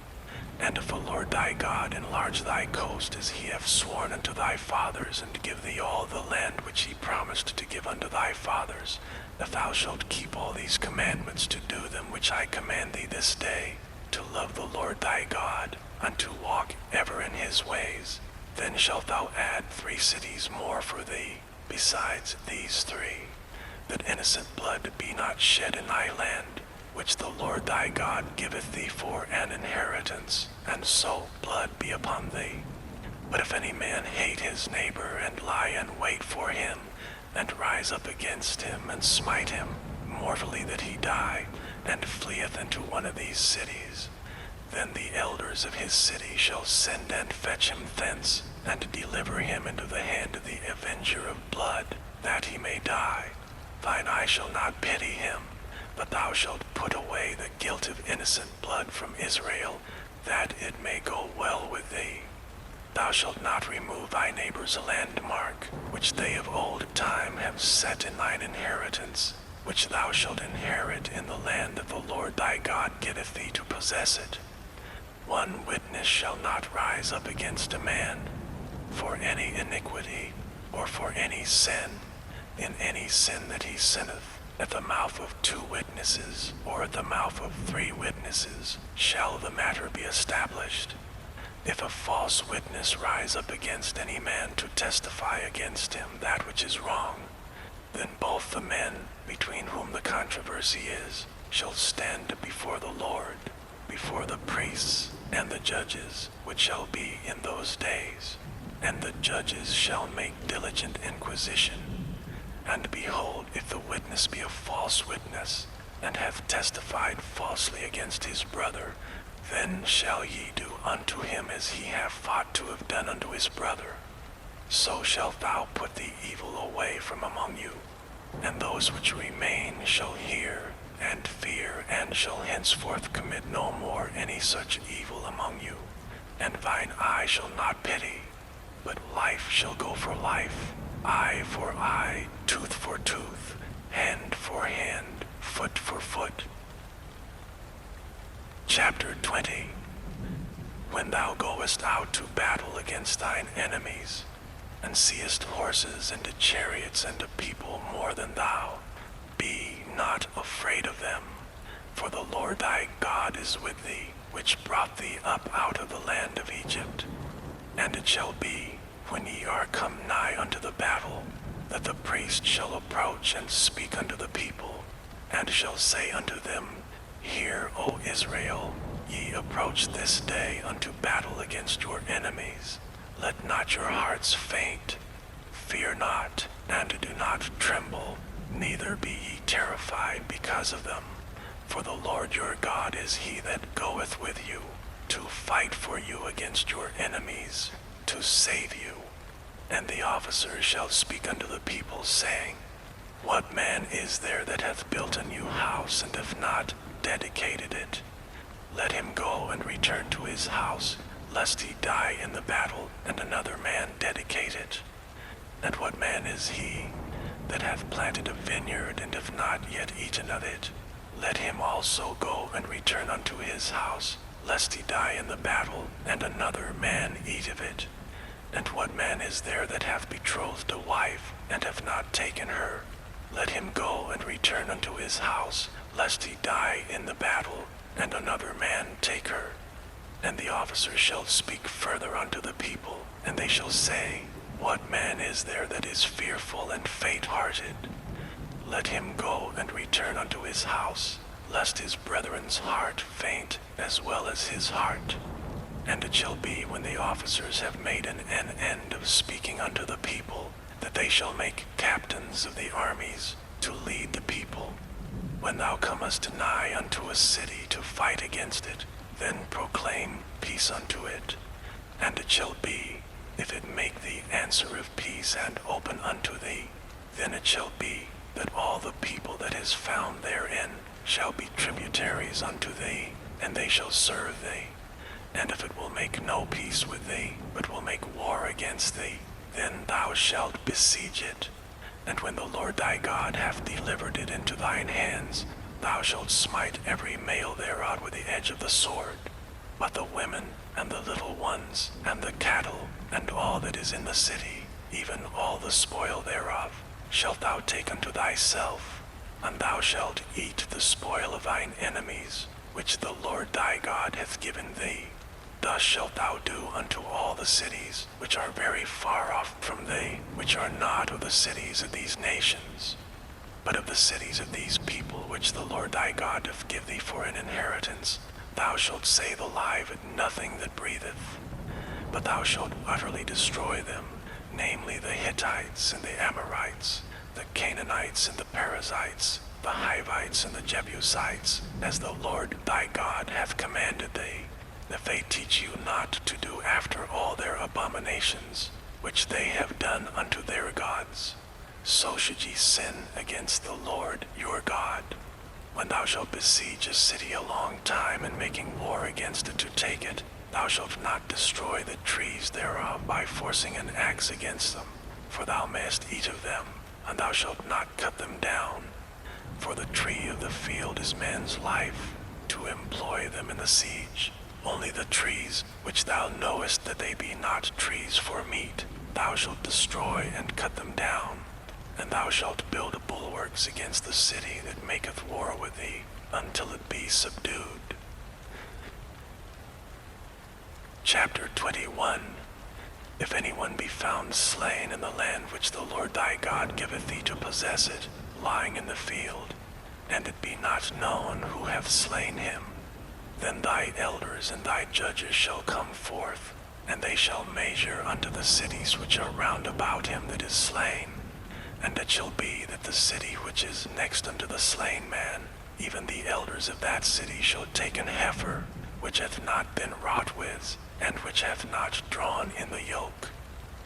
And if the Lord thy God enlarge thy coast as he hath sworn unto thy fathers, and give thee all the land which he promised to give unto thy fathers, if thou shalt keep all these commandments to do them which I command thee this day, to love the Lord thy God, and to walk ever in his ways, then shalt thou add 3 cities more for thee, besides these 3, that innocent blood be not shed in thy land, which the Lord thy God giveth thee for an inheritance, and so blood be upon thee. But if any man hate his neighbor, and lie in wait for him, and rise up against him, and smite him, mortally that he die, and fleeth into one of these cities, then the elders of his city shall send and fetch him thence, and deliver him into the hand of the avenger of blood, that he may die. Thine eye shall not pity him, but thou shalt put away the guilt of innocent blood from Israel, that it may go well with thee. Thou shalt not remove thy neighbor's landmark, which they of old time have set in thine inheritance, which thou shalt inherit in the land that the Lord thy God giveth thee to possess it. 1 witness shall not rise up against a man, for any iniquity, or for any sin, in any sin that he sinneth. At the mouth of 2 witnesses, or at the mouth of 3 witnesses, shall the matter be established. If a false witness rise up against any man to testify against him that which is wrong, then both the men between whom the controversy is shall stand before the Lord, before the priests and the judges, which shall be in those days. And the judges shall make diligent inquisition. And behold, if the witness be a false witness, and hath testified falsely against his brother, then shall ye do unto him as he hath thought to have done unto his brother. So shalt thou put the evil away from among you, and those which remain shall hear and fear, and shall henceforth commit no more any such evil among you. And thine eye shall not pity, but life shall go for life, eye for eye, tooth for tooth, hand for hand, foot for foot. Chapter 20. When thou goest out to battle against thine enemies, and seest horses and chariots and a people more than thou, be not afraid of them, for the Lord thy God is with thee, which brought thee up out of the land of Egypt. And it shall be, when ye are come nigh unto the battle, that the priest shall approach and speak unto the people, and shall say unto them, Hear, O Israel, ye approach this day unto battle against your enemies. Let not your hearts faint. Fear not, and do not tremble, neither be ye terrified because of them. For the Lord your God is he that goeth with you, to fight for you against your enemies, to save you. And the officers shall speak unto the people, saying, What man is there that hath built a new house, and hath not dedicated it? Let him go and return to his house, lest he die in the battle, and another man dedicate it. And what man is he that hath planted a vineyard, and hath not yet eaten of it? Let him also go and return unto his house, lest he die in the battle, and another man eat of it. And what man is there that hath betrothed a wife, and hath not taken her? Let him go and return unto his house, lest he die in the battle, and another man take her. And the officers shall speak further unto the people, and they shall say, What man is there that is fearful and faint-hearted? Let him go and return unto his house, lest his brethren's heart faint as well as his heart. And it shall be, when the officers have made an end of speaking unto the people, that they shall make captains of the armies to lead the people. When thou comest nigh unto a city to fight against it, then proclaim peace unto it. And it shall be, if it make thee answer of peace and open unto thee, then it shall be that all the people that is found therein shall be tributaries unto thee, and they shall serve thee. And if it will make no peace with thee, but will make war against thee, then thou shalt besiege it. And when the Lord thy God hath delivered it into thine hands, thou shalt smite every male thereof with the edge of the sword. But the women, and the little ones, and the cattle, and all that is in the city, even all the spoil thereof, shalt thou take unto thyself, and thou shalt eat the spoil of thine enemies, which the Lord thy God hath given thee. Thus shalt thou do unto all the cities which are very far off from thee, which are not of the cities of these nations, but of the cities of these people which the Lord thy God doth give thee for an inheritance. Thou shalt save alive nothing that breatheth, but thou shalt utterly destroy them, namely the Hittites and the Amorites, the Canaanites and the Perizzites, the Hivites and the Jebusites, as the Lord thy God hath commanded thee. If they teach you not to do after all their abominations, which they have done unto their gods, so should ye sin against the Lord your God. When thou shalt besiege a city a long time, and making war against it to take it, thou shalt not destroy the trees thereof by forcing an axe against them, for thou mayest eat of them, and thou shalt not cut them down. For the tree of the field is man's life, to employ them in the siege. Only the trees which thou knowest that they be not trees for meat, thou shalt destroy and cut them down. And thou shalt build bulwarks against the city that maketh war with thee, until it be subdued. Chapter 21. If anyone be found slain in the land which the Lord thy God giveth thee to possess it, lying in the field, and it be not known who hath slain him, then thy elders and thy judges shall come forth, and they shall measure unto the cities which are round about him that is slain. And it shall be that the city which is next unto the slain man, even the elders of that city shall take an heifer, which hath not been wrought with, and which hath not drawn in the yoke.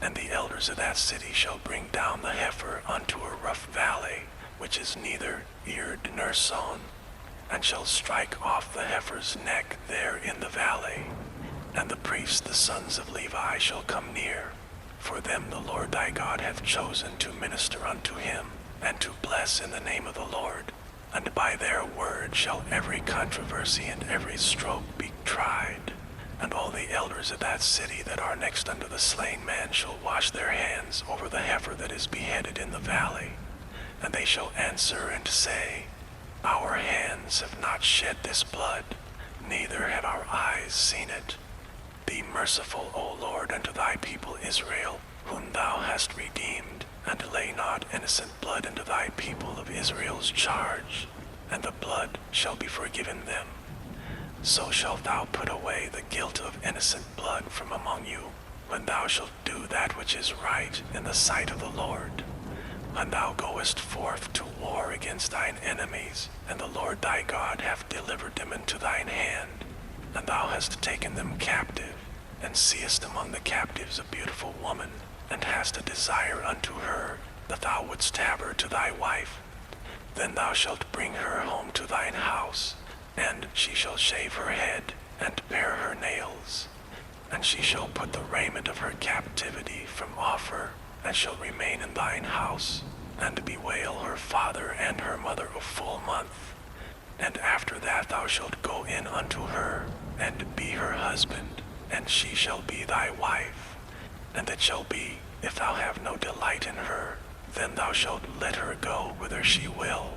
And the elders of that city shall bring down the heifer unto a rough valley, which is neither eared nor sown, and shall strike off the heifer's neck there in the valley. And the priests, the sons of Levi, shall come near, for them the Lord thy God hath chosen to minister unto him, and to bless in the name of the Lord. And by their word shall every controversy and every stroke be tried. And all the elders of that city that are next unto the slain man shall wash their hands over the heifer that is beheaded in the valley. And they shall answer and say, Our hands have not shed this blood, neither have our eyes seen it. Be merciful, O Lord, unto thy people Israel, whom thou hast redeemed, and lay not innocent blood into thy people of Israel's charge, and the blood shall be forgiven them. So shalt thou put away the guilt of innocent blood from among you, when thou shalt do that which is right in the sight of the Lord. When thou goest forth to war against thine enemies, and the Lord thy God hath delivered them into thine hand, and thou hast taken them captive, and seest among the captives a beautiful woman, and hast a desire unto her, that thou wouldst have her to thy wife, then thou shalt bring her home to thine house, and she shall shave her head, and pare her nails, and she shall put the raiment of her captivity from off her, and shall remain in thine house, and bewail her father and her mother a full month. And after that thou shalt go in unto her, and be her husband, and she shall be thy wife. And it shall be, if thou have no delight in her, then thou shalt let her go whither she will,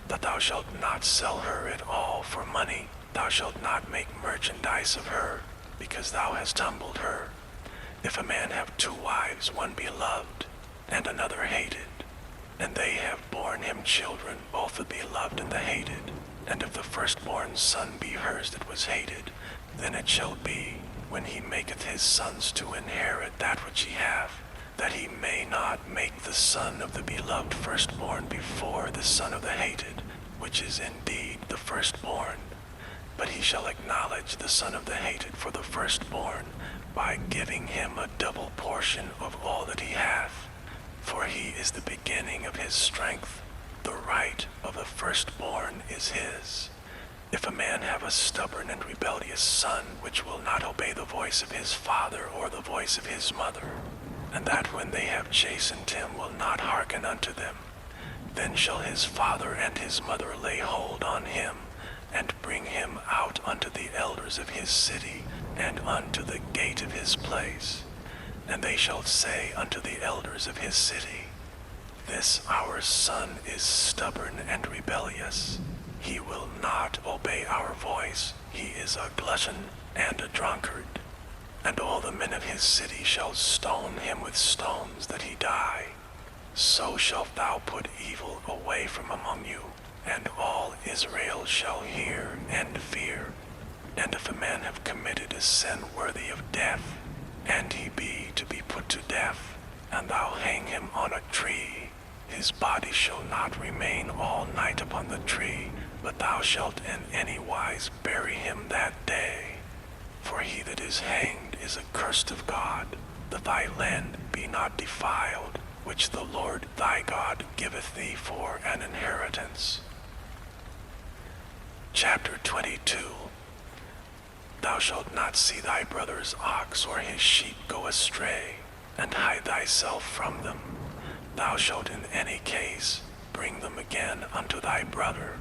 that thou shalt not sell her at all for money. Thou shalt not make merchandise of her, because thou hast humbled her. If a man have 2 wives, one beloved, and another hated, and they have borne him children, both the beloved and the hated, and if the firstborn son be hers that was hated, then it shall be, when he maketh his sons to inherit that which he hath, that he may not make the son of the beloved firstborn before the son of the hated, which is indeed the firstborn. But he shall acknowledge the son of the hated for the firstborn, by giving him a double portion of all that he hath. For he is the beginning of his strength, the right of the first is his. If a man have a stubborn and rebellious son, which will not obey the voice of his father or the voice of his mother, and that when they have chastened him will not hearken unto them, then shall his father and his mother lay hold on him, and bring him out unto the elders of his city, and unto the gate of his place. And they shall say unto the elders of his city, This our son is stubborn and rebellious. He will not obey our voice. He is a glutton and a drunkard. And all the men of his city shall stone him with stones that he die. So shalt thou put evil away from among you, and all Israel shall hear and fear. And if a man have committed a sin worthy of death, and he be to be put to death, and thou hang him on a tree, his body shall not remain all night upon the tree, but thou shalt in any wise bury him that day. For he that is hanged is accursed of God, that thy land be not defiled, which the Lord thy God giveth thee for an inheritance. Chapter 22. Thou shalt not see thy brother's ox or his sheep go astray, and hide thyself from them. Thou shalt in any case bring them again unto thy brother.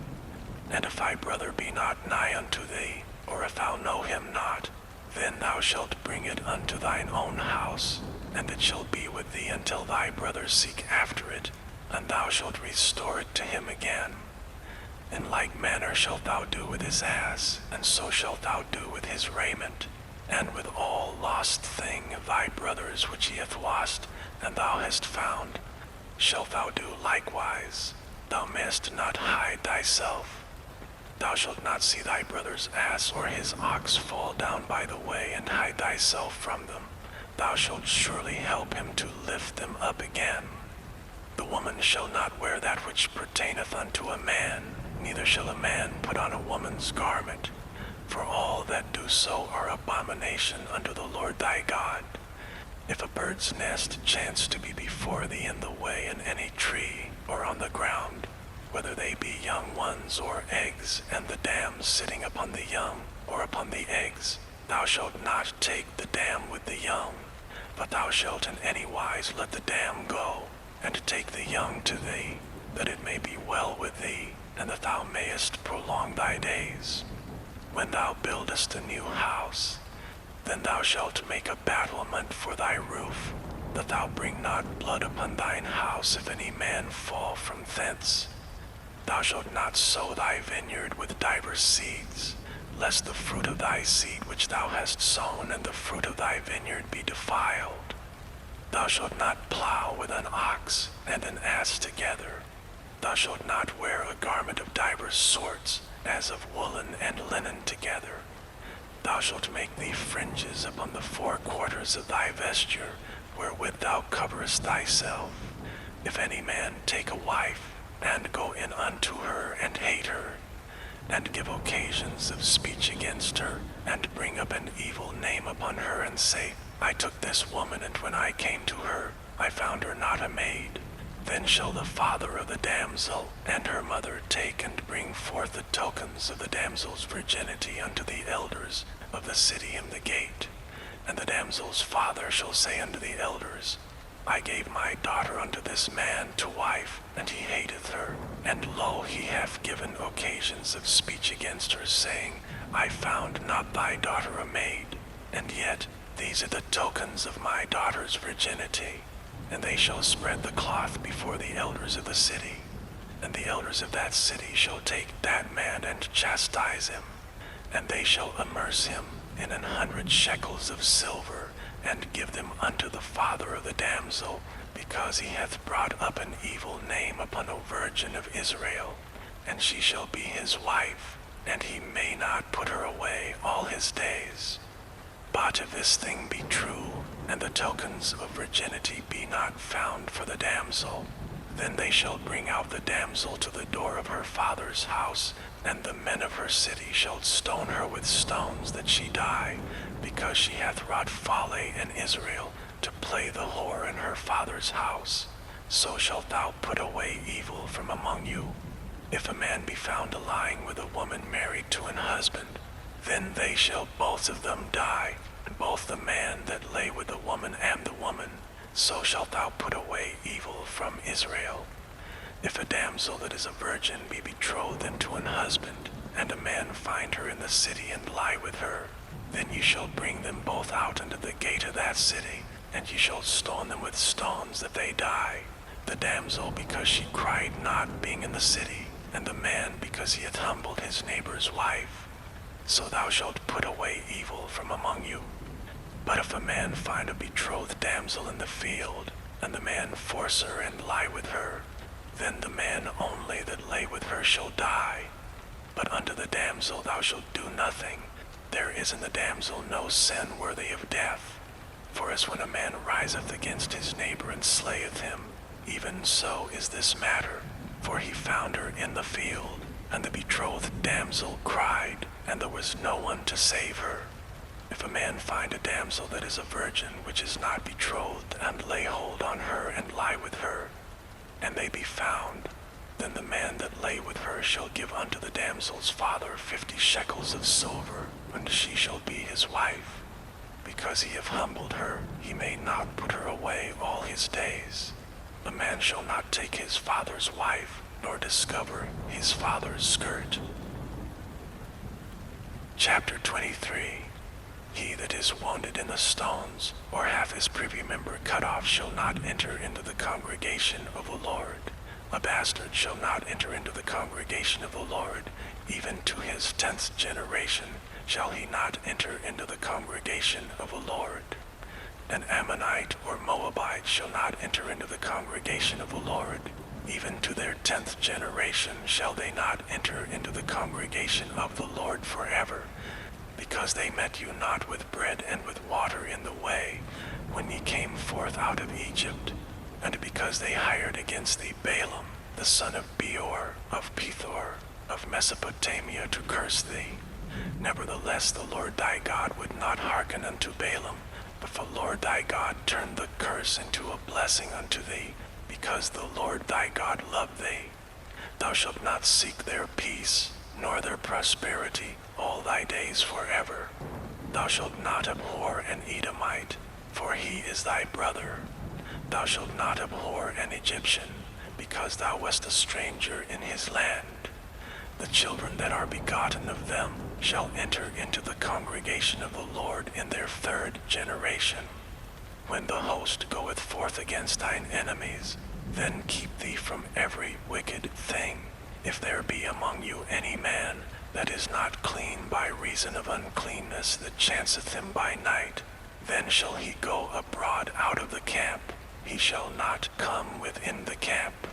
And if thy brother be not nigh unto thee, or if thou know him not, then thou shalt bring it unto thine own house, and it shall be with thee until thy brother seek after it, and thou shalt restore it to him again. In like manner shalt thou do with his ass, and so shalt thou do with his raiment, and with all lost thing of thy brother's which he hath lost, and thou hast found, shalt thou do likewise. Thou mayest not hide thyself. Thou shalt not see thy brother's ass or his ox fall down by the way, and hide thyself from them. Thou shalt surely help him to lift them up again. The woman shall not wear that which pertaineth unto a man, neither shall a man put on a woman's garment, for all that do so are abomination unto the Lord thy God. If a bird's nest chance to be before thee in the way in any tree, or on the ground, whether they be young ones or eggs, and the dam sitting upon the young, or upon the eggs, thou shalt not take the dam with the young, but thou shalt in any wise let the dam go, and take the young to thee, that it may be well with thee, and that thou mayest prolong thy days. When thou buildest a new house, then thou shalt make a battlement for thy roof, that thou bring not blood upon thine house if any man fall from thence. Thou shalt not sow thy vineyard with divers seeds, lest the fruit of thy seed which thou hast sown and the fruit of thy vineyard be defiled. Thou shalt not plow with an ox and an ass together. Thou shalt not wear a garment of divers sorts, as of woolen and linen together. Thou shalt make thee fringes upon the four quarters of thy vesture, wherewith thou coverest thyself. If any man take a wife, and go in unto her, and hate her, and give occasions of speech against her, and bring up an evil name upon her, and say, I took this woman, and when I came to her, I found her not a maid, then shall the father of the damsel and her mother take and bring forth the tokens of the damsel's virginity unto the elders of the city in the gate. And the damsel's father shall say unto the elders, I gave my daughter unto this man to wife, and he hateth her. And lo, he hath given occasions of speech against her, saying, I found not thy daughter a maid. And yet these are the tokens of my daughter's virginity. And they shall spread the cloth before the elders of the city. And the elders of that city shall take that man and chastise him. And they shall immerse him in 100 shekels of silver, and give them unto the father of the damsel, because he hath brought up an evil name upon a virgin of Israel, and she shall be his wife, and he may not put her away all his days. But if this thing be true, and the tokens of virginity be not found for the damsel, then they shall bring out the damsel to the door of her father's house, and the men of her city shall stone her with stones that she die, because she hath wrought folly in Israel, to play the whore in her father's house. So shalt thou put away evil from among you. If a man be found lying with a woman married to an husband, then they shall both of them die, both the man that lay with the woman and the woman. So shalt thou put away evil from Israel. If a damsel that is a virgin be betrothed unto an husband, and a man find her in the city and lie with her, then ye shall bring them both out unto the gate of that city, and ye shall stone them with stones that they die. The damsel because she cried not, being in the city, and the man because he hath humbled his neighbor's wife. So thou shalt put away evil from among you. But if a man find a betrothed damsel in the field, and the man force her and lie with her, then the man only that lay with her shall die. But unto the damsel thou shalt do nothing. There is in the damsel no sin worthy of death. For as when a man riseth against his neighbor and slayeth him, even so is this matter. For he found her in the field, and the betrothed damsel cried, and there was no one to save her. If a man find a damsel that is a virgin, which is not betrothed, and lay hold on her and lie with her, and they be found, then the man that lay with her shall give unto the damsel's father 50 shekels of silver, and she shall be his wife. Because he have humbled her, he may not put her away all his days. A man shall not take his father's wife, nor discover his father's skirt. Chapter 23. He that is wounded in the stones, or hath his privy member cut off, shall not enter into the congregation of the Lord. A bastard shall not enter into the congregation of the Lord. Even to his 10th generation shall he not enter into the congregation of the Lord. An Ammonite or Moabite shall not enter into the congregation of the Lord. Even to their 10th generation shall they not enter into the congregation of the Lord forever. Because they met you not with bread and with water in the way, when ye came forth out of Egypt, and because they hired against thee Balaam, the son of Beor, of Pethor, of Mesopotamia, to curse thee. Nevertheless the Lord thy God would not hearken unto Balaam, but the Lord thy God turned the curse into a blessing unto thee, because the Lord thy God loved thee. Thou shalt not seek their peace, nor their prosperity, all thy days forever. Thou shalt not abhor an Edomite, for he is thy brother. Thou shalt not abhor an Egyptian, because thou wast a stranger in his land. The children that are begotten of them shall enter into the congregation of the Lord in their 3rd generation. When the host goeth forth against thine enemies, then keep thee from every wicked thing. If there be among you any man that is not clean by reason of uncleanness that chanceth him by night, then shall he go abroad out of the camp. He shall not come within the camp.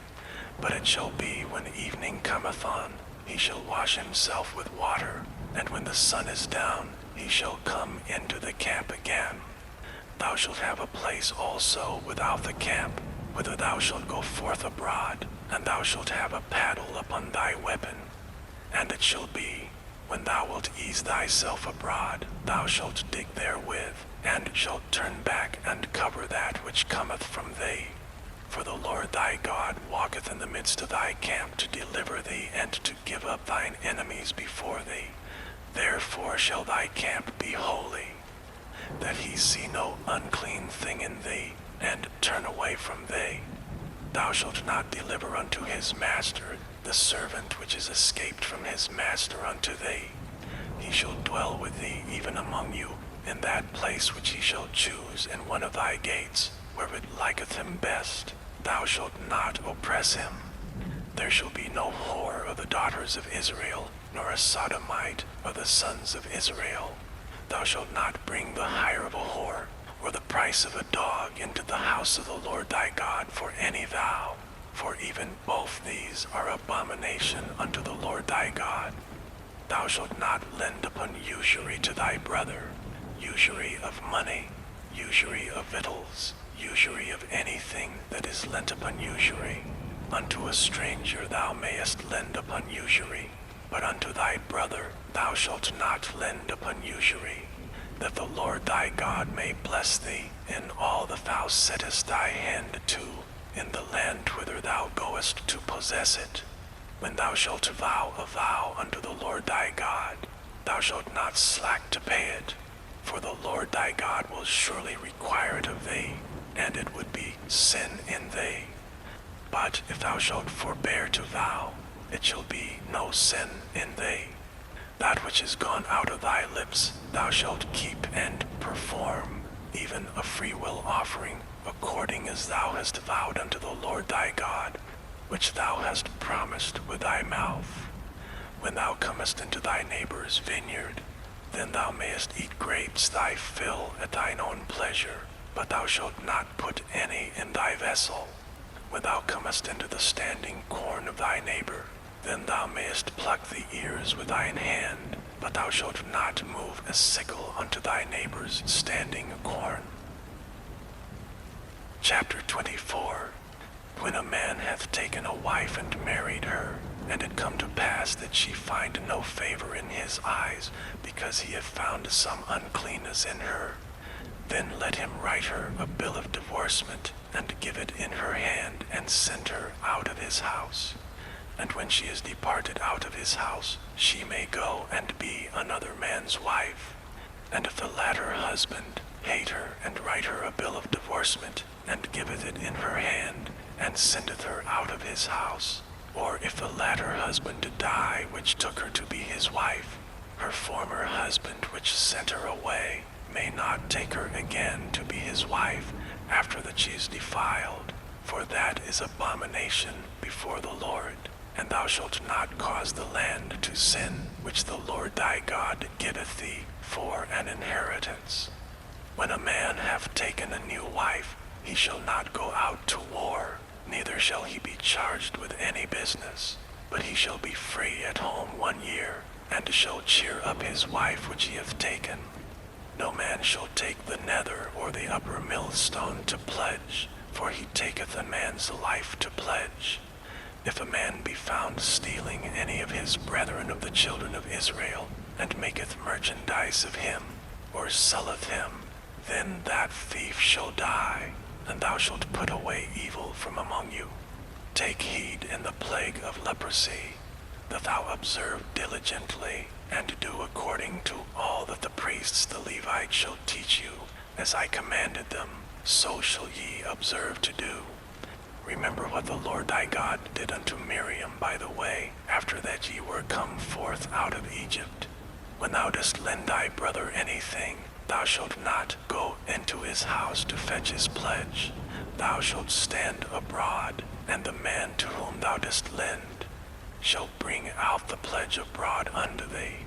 But it shall be when evening cometh on, he shall wash himself with water, and when the sun is down, he shall come into the camp again. Thou shalt have a place also without the camp, whither thou shalt go forth abroad, and thou shalt have a paddle upon thy weapon. And it shall be, when thou wilt ease thyself abroad, thou shalt dig therewith, and shalt turn back and cover that which cometh from thee. For the Lord thy God walketh in the midst of thy camp to deliver thee, and to give up thine enemies before thee. Therefore shall thy camp be holy, that he see no unclean thing in thee, and turn away from thee. Thou shalt not deliver unto his master the servant which is escaped from his master unto thee. He shall dwell with thee even among you, in that place which he shall choose in one of thy gates, where it liketh him best. Thou shalt not oppress him. There shall be no whore of the daughters of Israel, nor a sodomite of the sons of Israel. Thou shalt not bring the hire of a whore, or the price of a dog into the house of the Lord thy God for any vow, for even both these are abomination unto the Lord thy God. Thou shalt not lend upon usury to thy brother, usury of money, usury of victuals, usury of anything that is lent upon usury. Unto a stranger thou mayest lend upon usury, but unto thy brother thou shalt not lend upon usury, that the Lord thy God may bless thee in all that thou settest thy hand to, in the land whither thou goest to possess it. When thou shalt vow a vow unto the Lord thy God, thou shalt not slack to pay it, for the Lord thy God will surely require it of thee, and it would be sin in thee. But if thou shalt forbear to vow, it shall be no sin in thee. That which is gone out of thy lips thou shalt keep and perform, even a freewill offering, according as thou hast vowed unto the Lord thy God, which thou hast promised with thy mouth. When thou comest into thy neighbor's vineyard, then thou mayest eat grapes thy fill at thine own pleasure, but thou shalt not put any in thy vessel. When thou comest into the standing corn of thy neighbor, then thou mayest pluck the ears with thine hand, but thou shalt not move a sickle unto thy neighbor's standing corn. Chapter 24. When a man hath taken a wife and married her, and it come to pass that she find no favor in his eyes, because he hath found some uncleanness in her, then let him write her a bill of divorcement, and give it in her hand, and send her out of his house. And when she is departed out of his house, she may go and be another man's wife. And if the latter husband hate her, and write her a bill of divorcement, and giveth it in her hand, and sendeth her out of his house, or if the latter husband die which took her to be his wife, her former husband which sent her away may not take her again to be his wife after that she is defiled, for that is abomination before the Lord. And thou shalt not cause the land to sin, which the Lord thy God giveth thee for an inheritance. When a man hath taken a new wife, he shall not go out to war, neither shall he be charged with any business, but he shall be free at home 1 year, and shall cheer up his wife which he hath taken. No man shall take the nether or the upper millstone to pledge, for he taketh a man's life to pledge. If a man be found stealing any of his brethren of the children of Israel, and maketh merchandise of him, or selleth him, then that thief shall die, and thou shalt put away evil from among you. Take heed in the plague of leprosy, that thou observe diligently, and do according to all that the priests the Levites shall teach you, as I commanded them, so shall ye observe to do. Remember what the Lord thy God did unto Miriam by the way, after that ye were come forth out of Egypt. When thou dost lend thy brother anything, thou shalt not go into his house to fetch his pledge. Thou shalt stand abroad, and the man to whom thou dost lend shall bring out the pledge abroad unto thee.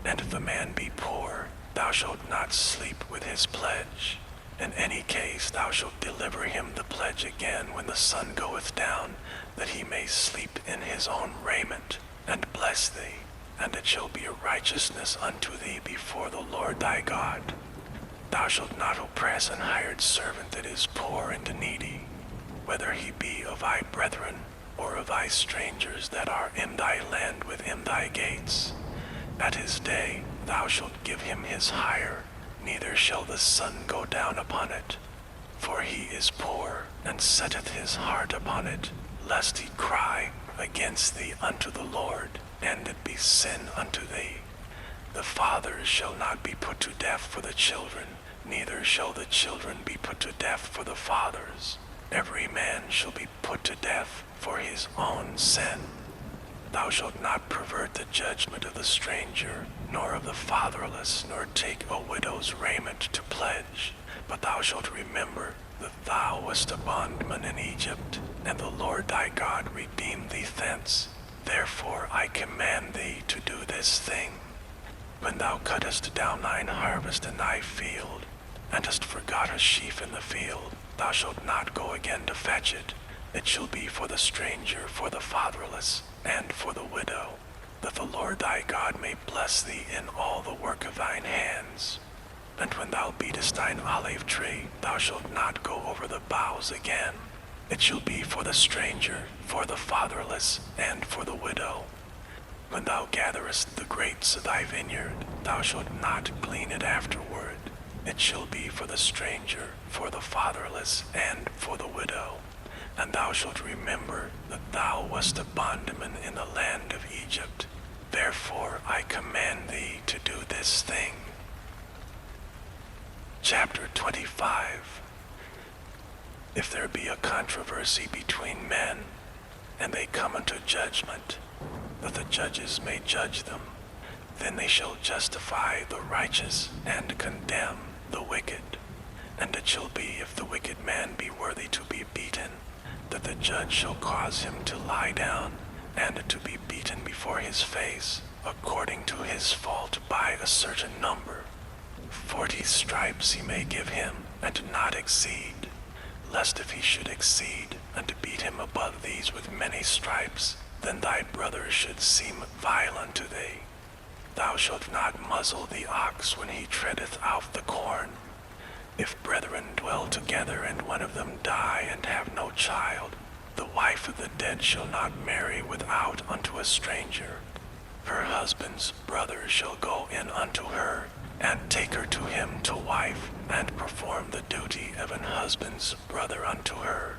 And if the man be poor, thou shalt not sleep with his pledge. In any case thou shalt deliver him the pledge again when the sun goeth down, that he may sleep in his own raiment, and bless thee, and it shall be a righteousness unto thee before the Lord thy God. Thou shalt not oppress an hired servant that is poor and needy, whether he be of thy brethren, or of thy strangers that are in thy land within thy gates. At his day thou shalt give him his hire, neither shall the sun go down upon it. For he is poor, and setteth his heart upon it, lest he cry against thee unto the Lord, and it be sin unto thee. The fathers shall not be put to death for the children, neither shall the children be put to death for the fathers. Every man shall be put to death for his own sin. Thou shalt not pervert the judgment of the stranger, nor of the fatherless, nor take a widow's raiment to pledge. But thou shalt remember that thou wast a bondman in Egypt, and the Lord thy God redeemed thee thence. Therefore I command thee to do this thing. When thou cuttest down thine harvest in thy field, and hast forgot a sheaf in the field, thou shalt not go again to fetch it. It shall be for the stranger, for the fatherless, and for the widow, that the Lord thy God may bless thee in all the work of thine hands. And when thou beatest thine olive tree, thou shalt not go over the boughs again. It shall be for the stranger, for the fatherless, and for the widow. When thou gatherest the grapes of thy vineyard, thou shalt not glean it afterward. It shall be for the stranger, for the fatherless, and for the widow. And thou shalt remember that thou wast a bondman in the land of Egypt. Therefore I command thee to do this thing. Chapter 25. If there be a controversy between men, and they come unto judgment, that the judges may judge them, then they shall justify the righteous and condemn the wicked. And it shall be, if the wicked man be worthy to be beaten, that the judge shall cause him to lie down, and to be beaten before his face, according to his fault by a certain number. 40 stripes he may give him, and not exceed, lest if he should exceed, and beat him above these with many stripes, then thy brother should seem violent to thee. Thou shalt not muzzle the ox when he treadeth out the corn. If brethren dwell together, and one of them die and have no child, the wife of the dead shall not marry without unto a stranger. Her husband's brother shall go in unto her, and take her to him to wife, and perform the duty of an husband's brother unto her.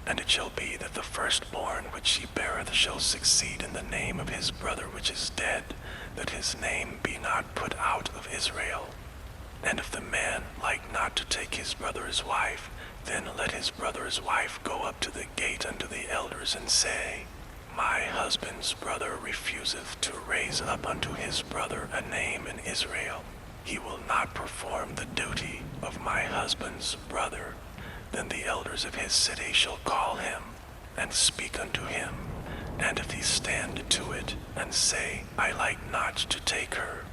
And it shall be that the firstborn which she beareth shall succeed in the name of his brother which is dead, that his name be not put out of Israel. And if the man like not to take his brother's wife, then let his brother's wife go up to the gate unto the elders, and say, My husband's brother refuseth to raise up unto his brother a name in Israel. He will not perform the duty of my husband's brother. Then the elders of his city shall call him, and speak unto him. And if he stand to it, and say, I like not to take her,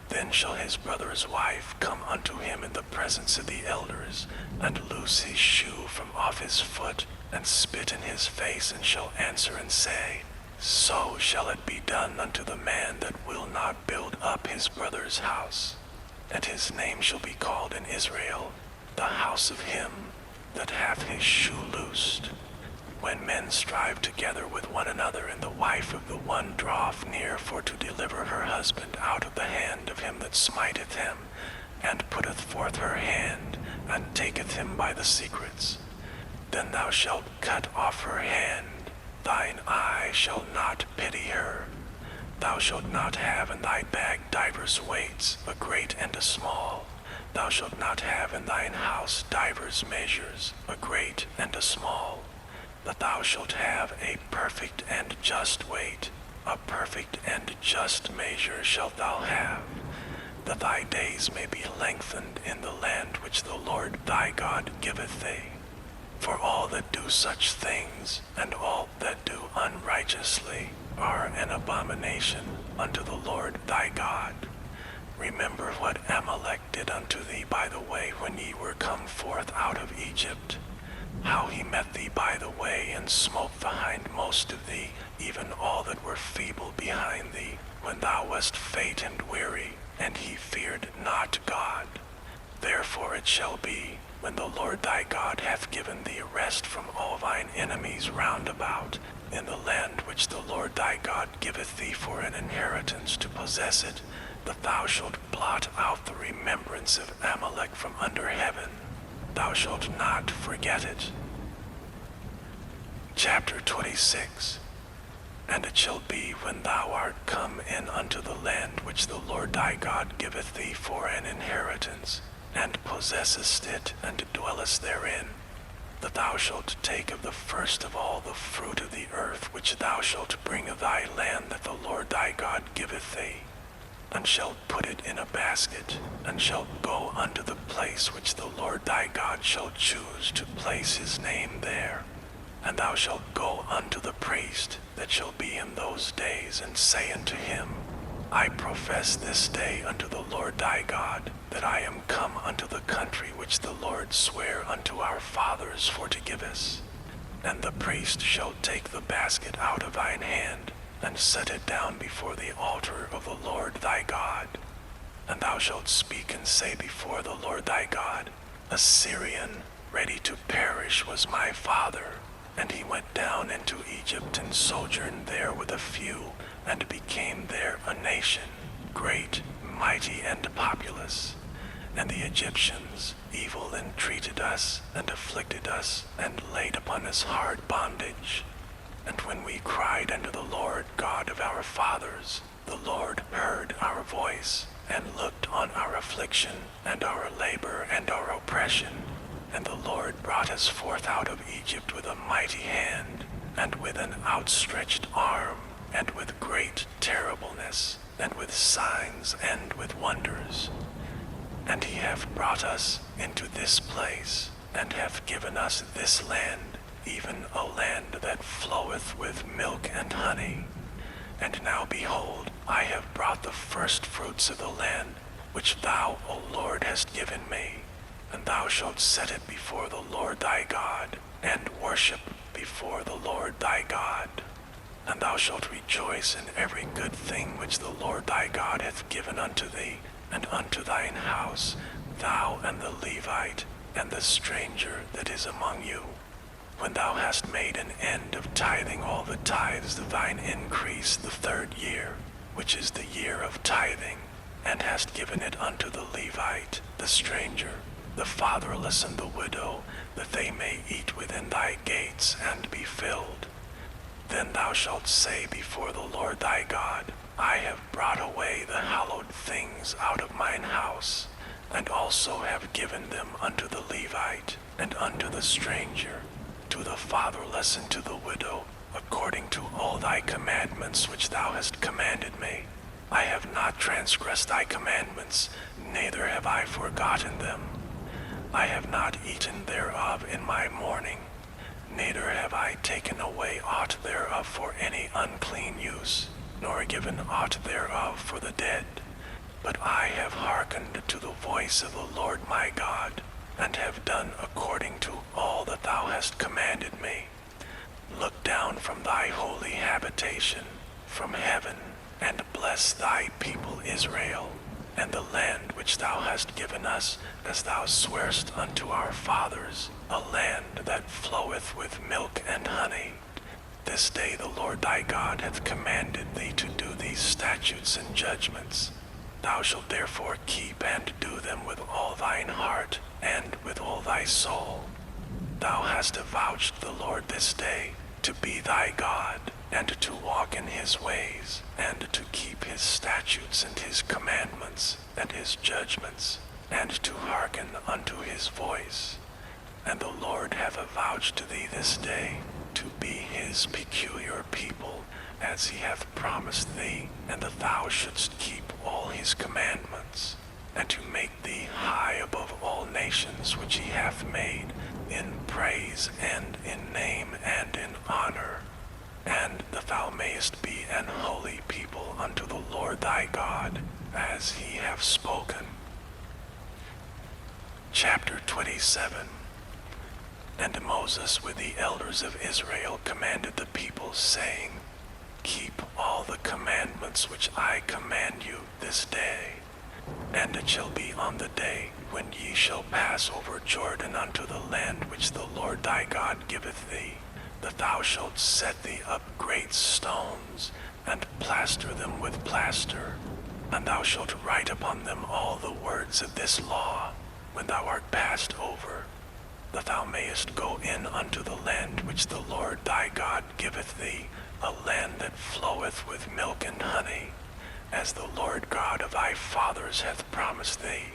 then shall his brother's wife come unto him in the presence of the elders, and loose his shoe from off his foot, and spit in his face, and shall answer and say, So shall it be done unto the man that will not build up his brother's house. And his name shall be called in Israel, the house of him that hath his shoe loosed. When men strive together with one another, and the wife of the one draweth near for to deliver her husband out of the hand of him that smiteth him, and putteth forth her hand, and taketh him by the secrets, then thou shalt cut off her hand. Thine eye shall not pity her. Thou shalt not have in thy bag divers weights, a great and a small. Thou shalt not have in thine house divers measures, a great and a small. That thou shalt have a perfect and just weight, a perfect and just measure shalt thou have, that thy days may be lengthened in the land which the Lord thy God giveth thee. For all that do such things, and all that do unrighteously, are an abomination unto the Lord thy God. Remember what Amalek did unto thee by the way when ye were come forth out of Egypt, how he met thee by the way, and smote the hindmost of thee, even all that were feeble behind thee, when thou wast faint and weary, and he feared not God. Therefore it shall be, when the Lord thy God hath given thee rest from all thine enemies round about, in the land which the Lord thy God giveth thee for an inheritance to possess it, that thou shalt blot out the remembrance of Amalek from under heaven. Thou shalt not forget it. Chapter 26. And it shall be, when thou art come in unto the land which the Lord thy God giveth thee for an inheritance, and possessest it, and dwellest therein, that thou shalt take of the first of all the fruit of the earth which thou shalt bring of thy land that the Lord thy God giveth thee, and shalt put it in a basket, and shalt go unto the place which the Lord thy God shall choose to place his name there. And thou shalt go unto the priest that shall be in those days, and say unto him, I profess this day unto the Lord thy God, that I am come unto the country which the Lord sware unto our fathers for to give us. And the priest shall take the basket out of thine hand, and set it down before the altar of the Lord thy God. And thou shalt speak and say before the Lord thy God, A Syrian ready to perish was my father, and he went down into Egypt and sojourned there with a few, and became there a nation, great, mighty, and populous. And the Egyptians evil entreated us, and afflicted us, and laid upon us hard bondage. And when we cried unto the Lord God of our fathers, the Lord heard our voice, and looked on our affliction, and our labor, and our oppression. And the Lord brought us forth out of Egypt with a mighty hand, and with an outstretched arm, and with great terribleness, and with signs, and with wonders. And he hath brought us into this place, and hath given us this land, even a land that floweth with milk and honey. And now behold, I have brought the first fruits of the land, which thou, O Lord, hast given me. And thou shalt set it before the Lord thy God, and worship before the Lord thy God. And thou shalt rejoice in every good thing which the Lord thy God hath given unto thee, and unto thine house, thou and the Levite, and the stranger that is among you. When thou hast made an end of tithing all the tithes of thine increase the 3rd year, which is the year of tithing, and hast given it unto the Levite, the stranger, the fatherless, and the widow, that they may eat within thy gates and be filled. Then thou shalt say before the Lord thy God, I have brought away the hallowed things out of mine house, and also have given them unto the Levite, and unto the stranger, to the fatherless, and to the widow, according to all thy commandments which thou hast commanded me. I have not transgressed thy commandments, neither have I forgotten them. I have not eaten thereof in my mourning, neither have I taken away aught thereof for any unclean use, nor given aught thereof for the dead. But I have hearkened to the voice of the Lord my God, and have done according to all that thou hast commanded me. Look down from thy holy habitation, from heaven, and bless thy people Israel, and the land which thou hast given us, as thou swarest unto our fathers, a land that floweth with milk and honey. This day the Lord thy God hath commanded thee to do these statutes and judgments. Thou shalt therefore keep and do them with all thine heart, and with all thy soul. Thou hast avouched the Lord this day to be thy God, and to walk in his ways, and to keep his statutes and his commandments, and his judgments, and to hearken unto his voice. And the Lord hath avouched to thee this day to be his peculiar people, as he hath promised thee, and that thou shouldst keep all his commandments, and to make thee high above all nations which he hath made, in praise, and in name, and in honor, and that thou mayest be an holy people unto the Lord thy God, as he hath spoken. Chapter 27. And Moses with the elders of Israel commanded the people, saying, Keep all the commandments which I command you this day. And it shall be on the day when ye shall pass over Jordan unto the land which the Lord thy God giveth thee, that thou shalt set thee up great stones, and plaster them with plaster, and thou shalt write upon them all the words of this law, when thou art passed over, that thou mayest go in unto the land which the Lord thy God giveth thee, a land that floweth with milk and honey, as the Lord God of thy fathers hath promised thee.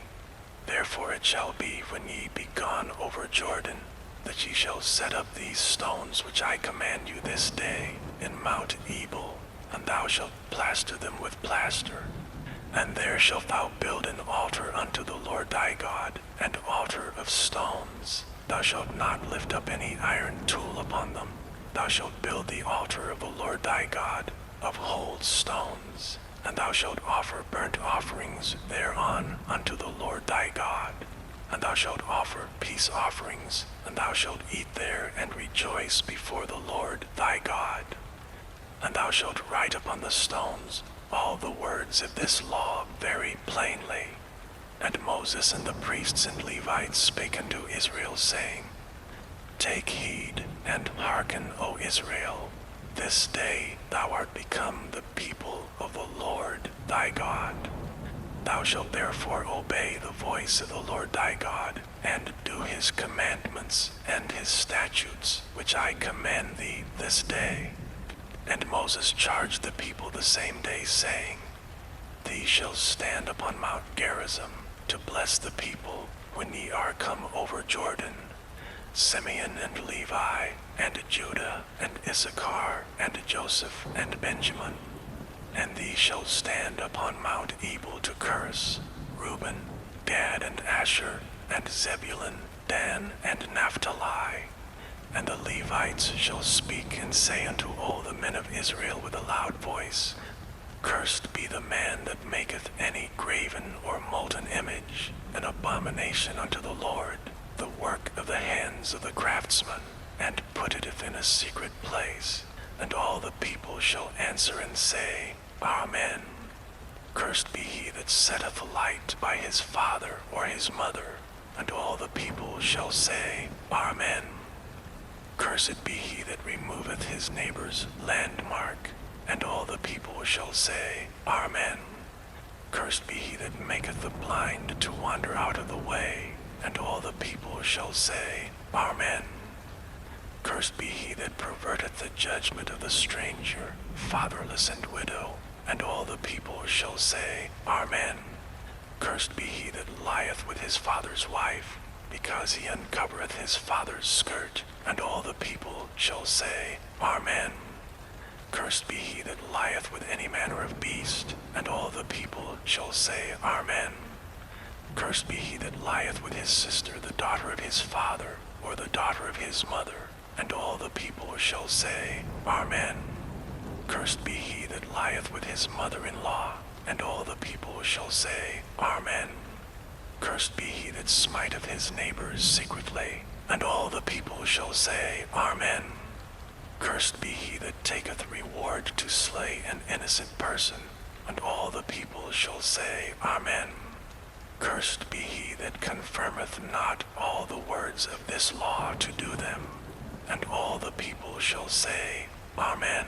Therefore it shall be, when ye be gone over Jordan, that ye shall set up these stones which I command you this day in Mount Ebal, and thou shalt plaster them with plaster. And there shalt thou build an altar unto the Lord thy God, an altar of stones. Thou shalt not lift up any iron tool upon them. Thou shalt build the altar of the Lord thy God of whole stones, and thou shalt offer burnt offerings thereon unto the Lord thy God. And thou shalt offer peace offerings, and thou shalt eat there and rejoice before the Lord thy God. And thou shalt write upon the stones all the words of this law very plainly. And Moses and the priests and Levites spake unto Israel, saying, Take heed, and hearken, O Israel. This day thou art become the people of the Lord thy God. thou shalt therefore obey the voice of the Lord thy God, and do his commandments and his statutes, which I command thee this day. And Moses charged the people the same day, saying, Thee shall stand upon Mount Gerizim to bless the people when ye are come over Jordan, Simeon and Levi, and Judah, and Issachar, and Joseph, and Benjamin. And thee shall stand upon Mount Ebal to curse Reuben, Gad, and Asher, and Zebulun, Dan, and Naphtali. And the Levites shall speak and say unto all the men of Israel with a loud voice, Cursed be the man that maketh any graven or molten image, an abomination unto the Lord, the work of the hands of the craftsman, and putteth it in a secret place. And all the people shall answer and say, Amen. Cursed be he that setteth light by his father or his mother. And all the people shall say, Amen. Cursed be he that removeth his neighbor's landmark. And all the people shall say, Amen. Cursed be he that maketh the blind to wander out of the way. And all the people shall say, Amen. Cursed be he that perverteth the judgment of the stranger, fatherless, and widow. And all the people shall say, Amen. Cursed be he that lieth with his father's wife, because he uncovereth his father's skirt. And all the people shall say, Amen. Cursed be he that lieth with any manner of beast. And all the people shall say, Amen. Cursed be he that lieth with his sister, the daughter of his father, or the daughter of his mother. And all the people shall say, Amen. Cursed be he that lieth with his mother-in-law. And all the people shall say, Amen. Cursed be he that smiteth his neighbor secretly. And all the people shall say, Amen. Cursed be he that taketh reward to slay an innocent person. And all the people shall say, Amen. Cursed be he that confirmeth not all the words of this law to do them. And all the people shall say, Amen.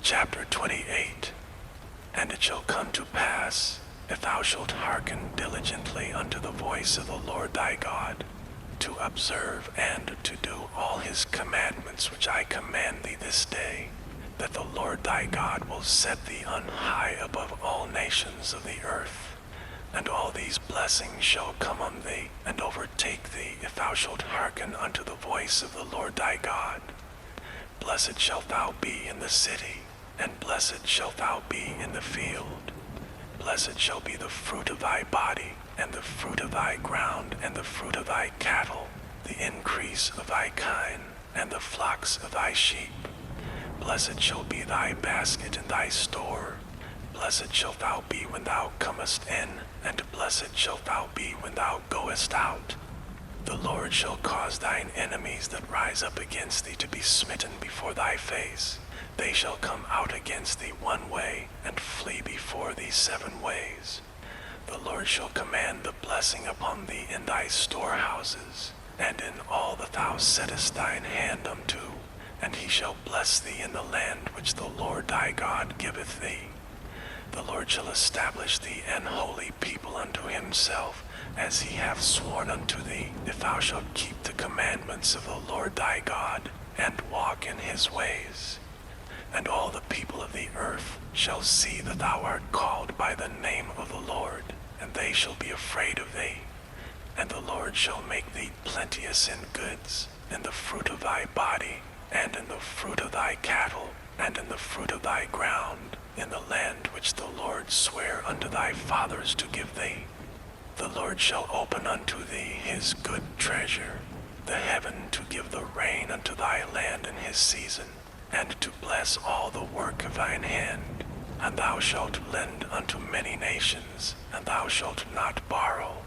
Chapter 28. And it shall come to pass, if thou shalt hearken diligently unto the voice of the Lord thy God, to observe and to do all his commandments which I command thee this day, that the Lord thy God will set thee on high above all nations of the earth. And all these blessings shall come on thee, and overtake thee, if thou shalt hearken unto the voice of the Lord thy God. Blessed shalt thou be in the city, and blessed shalt thou be in the field. Blessed shall be the fruit of thy body, and the fruit of thy ground, and the fruit of thy cattle, the increase of thy kine, and the flocks of thy sheep. Blessed shall be thy basket and thy store. Blessed shalt thou be when thou comest in, and blessed shalt thou be when thou goest out. The Lord shall cause thine enemies that rise up against thee to be smitten before thy face. They shall come out against thee one way, and flee before thee 7 ways. The Lord shall command the blessing upon thee in thy storehouses, and in all that thou settest thine hand unto. And he shall bless thee in the land which the Lord thy God giveth thee. The Lord shall establish thee an holy people unto himself, as he hath sworn unto thee, if thou shalt keep the commandments of the Lord thy God, and walk in his ways. And all the people of the earth shall see that thou art called by the name of the Lord, and they shall be afraid of thee. And the Lord shall make thee plenteous in goods, in the fruit of thy body, and in the fruit of thy cattle, and in the fruit of thy ground, in the land which the Lord sware unto thy fathers to give thee. The Lord shall open unto thee his good treasure, the heaven to give the rain unto thy land in his season, and to bless all the work of thine hand. And thou shalt lend unto many nations, and thou shalt not borrow.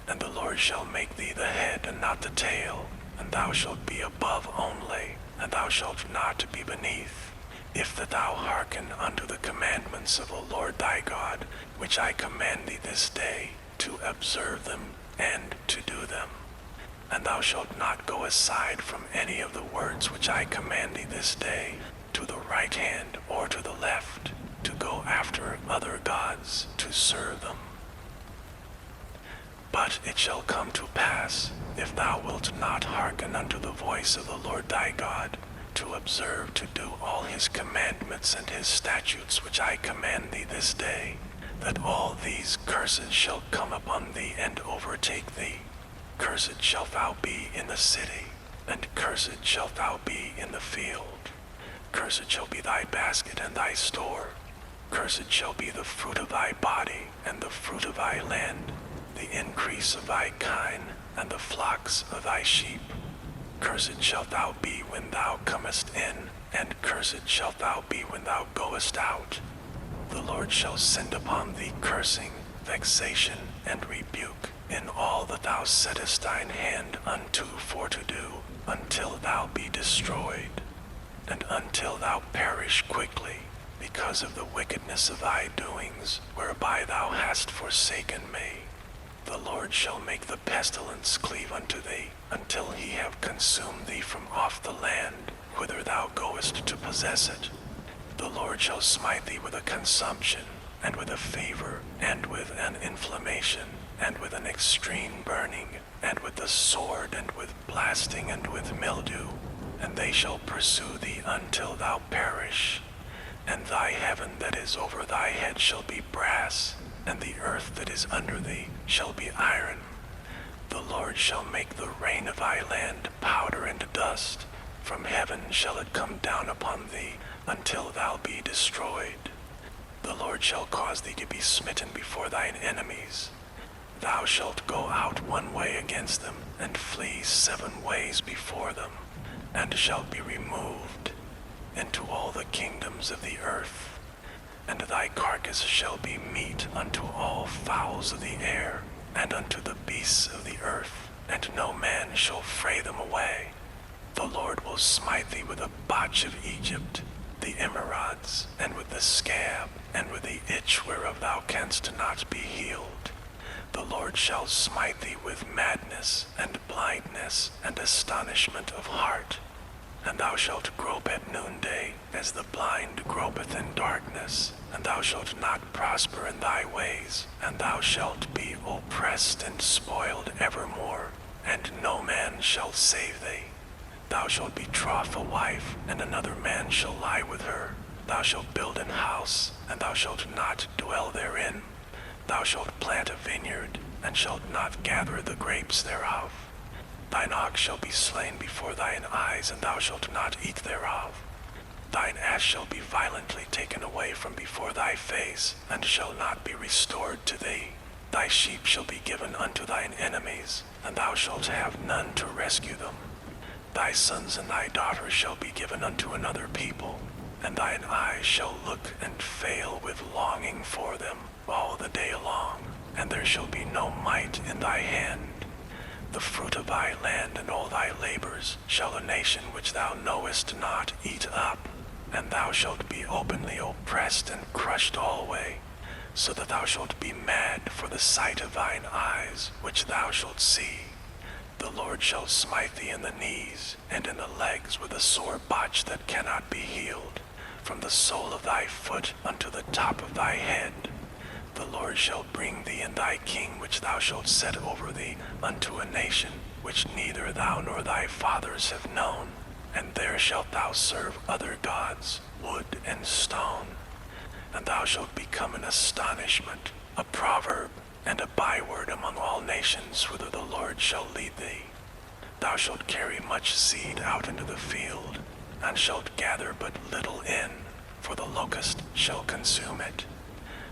And the Lord shall make thee the head and not the tail, and thou shalt be above only, and thou shalt not be beneath, if that thou hearken unto the commandments of the Lord thy God, which I command thee this day, to observe them and to do them. And thou shalt not go aside from any of the words which I command thee this day, to the right hand or to the left, to go after other gods kings to serve them. But it shall come to pass, if thou wilt not hearken unto the voice of the Lord thy God, to observe to do all his commandments and his statutes which I command thee this day, that all these curses shall come upon thee and overtake thee. Cursed shalt thou be in the city, and cursed shalt thou be in the field. Cursed shall be thy basket and thy store. Cursed shall be the fruit of thy body, and the fruit of thy land, the increase of thy kine, and the flocks of thy sheep. Cursed shalt thou be when thou comest in, and cursed shalt thou be when thou goest out. The Lord shall send upon thee cursing, vexation, and rebuke in all that thou settest thine hand unto for to do, until thou be destroyed, and until thou perish quickly, because of the wickedness of thy doings, whereby thou hast forsaken me. The Lord shall make the pestilence cleave unto thee, until he have consumed thee from off the land, whither thou goest to possess it. The Lord shall smite thee with a consumption, and with a fever, and with an inflammation, and with an extreme burning, and with the sword, and with blasting, and with mildew, and they shall pursue thee until thou perish. And thy heaven that is over thy head shall be brass, and the earth that is under thee shall be iron. The Lord shall make the rain of thy land powder and dust. From heaven shall it come down upon thee, until thou be destroyed. The Lord shall cause thee to be smitten before thine enemies. Thou shalt go out one way against them, and flee 7 ways before them, and shalt be removed into all the kingdoms of the earth. And thy carcass shall be meat unto all fowls of the air, and unto the beasts of the earth, and no man shall fray them away. The Lord will smite thee with the botch of Egypt, the emerods, and with the scab, and with the itch whereof thou canst not be healed. The Lord shall smite thee with madness, and blindness, and astonishment of heart. And thou shalt grope at noonday, as the blind gropeth in darkness, and thou shalt not prosper in thy ways, and thou shalt be oppressed and spoiled evermore, and no man shall save thee. Thou shalt betroth a wife, and another man shall lie with her. Thou shalt build an house, and thou shalt not dwell therein. Thou shalt plant a vineyard, and shalt not gather the grapes thereof. Thine ox shall be slain before thine eyes, and thou shalt not eat thereof. Thine ass shall be violently taken away from before thy face, and shall not be restored to thee. Thy sheep shall be given unto thine enemies, and thou shalt have none to rescue them. Thy sons and thy daughters shall be given unto another people, and thine eyes shall look and fail with longing for them all the day long, and there shall be no might in thy hand. The fruit of thy land and all thy labors shall a nation which thou knowest not eat up, and thou shalt be openly oppressed and crushed alway, so that thou shalt be mad for the sight of thine eyes, which thou shalt see. The Lord shall smite thee in the knees, and in the legs with a sore botch that cannot be healed, from the sole of thy foot unto the top of thy head. The Lord shall bring thee and thy king which thou shalt set over thee unto a nation which neither thou nor thy fathers have known, and there shalt thou serve other gods, wood and stone. And thou shalt become an astonishment, a proverb, and a byword among all nations whither the Lord shall lead thee. Thou shalt carry much seed out into the field, and shalt gather but little in, for the locust shall consume it.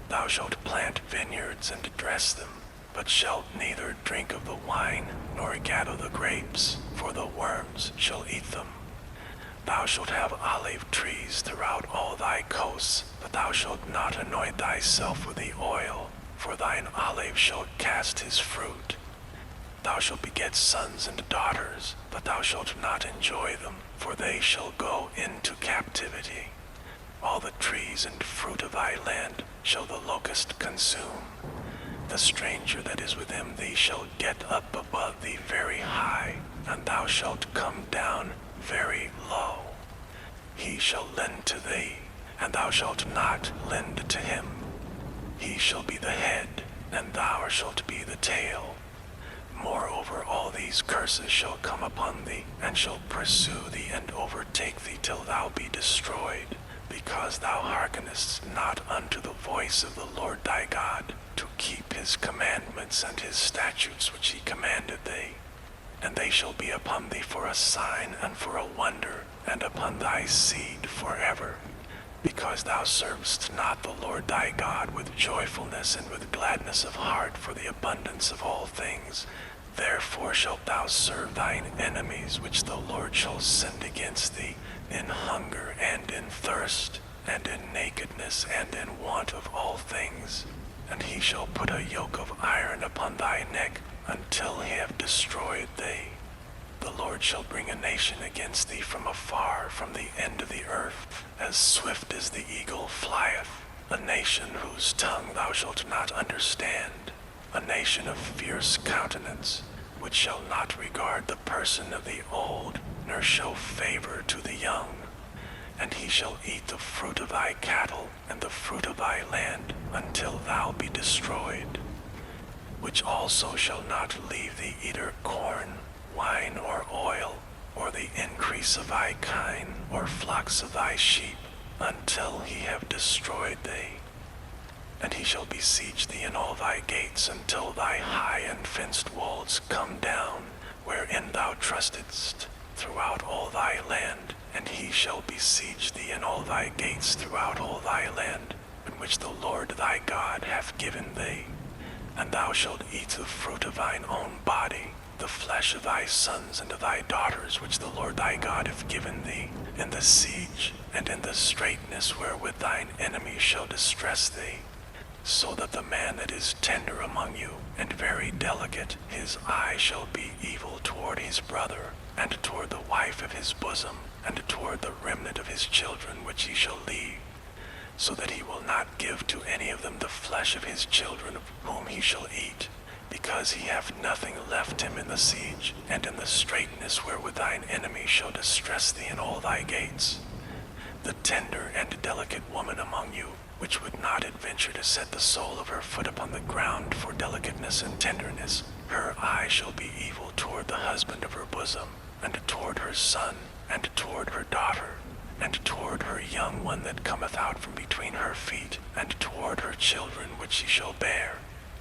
Thou shalt plant vineyards and dress them, but shalt neither drink of the wine, nor gather the grapes, for the worms shall eat them. Thou shalt have olive trees throughout all thy coasts, but thou shalt not anoint thyself with the oil, for thine olive shall cast his fruit. Thou shalt beget sons and daughters, but thou shalt not enjoy them, for they shall go into captivity. All the trees and fruit of thy land shall the locust consume. The stranger that is within thee shall get up above thee very high, and thou shalt come down very low. He shall lend to thee, and thou shalt not lend to him. he shall be the head, and thou shalt be the tail. Moreover, all these curses shall come upon thee, and shall pursue thee, and overtake thee till thou be destroyed, because thou hearkenest not unto the voice of the Lord thy God, to keep his commandments and his statutes which he commanded thee. And they shall be upon thee for a sign and for a wonder, and upon thy seed forever, because thou servest not the Lord thy God with joyfulness and with gladness of heart for the abundance of all things. Therefore shalt thou serve thine enemies, which the Lord shall send against thee, in hunger and in thirst, and in nakedness and in want of all things. And he shall put a yoke of iron upon thy neck, until he have destroyed thee. The Lord shall bring a nation against thee from afar, from the end of the earth, as swift as the eagle flieth, a nation whose tongue thou shalt not understand, a nation of fierce countenance, which shall not regard the person of the old, nor show favor to the young. And he shall eat the fruit of thy cattle, and the fruit of thy land, until thou be destroyed. Which also shall not leave thee either corn, wine, or oil, or the increase of thy kine, or flocks of thy sheep, until he have destroyed thee. And he shall besiege thee in all thy gates, until thy high and fenced walls come down, wherein thou trustedst, throughout all thy land. And he shall besiege thee in all thy gates throughout all thy land, in which the Lord thy God hath given thee. And thou shalt eat the fruit of thine own body, the flesh of thy sons and of thy daughters, which the Lord thy God hath given thee, in the siege and in the straitness wherewith thine enemies shall distress thee. So that the man that is tender among you, and very delicate, his eye shall be evil toward his brother, and toward the wife of his bosom, and toward the remnant of his children which he shall leave, so that he will not give to any of them the flesh of his children whom he shall eat, because he hath nothing left him in the siege, and in the straitness wherewith thine enemy shall distress thee in all thy gates. The tender and delicate woman among you, which would not adventure to set the sole of her foot upon the ground for delicateness and tenderness, her eye shall be evil toward the husband of her bosom, and toward her son, and toward her daughter, and toward her young one that cometh out from between her feet, and toward her children which she shall bear.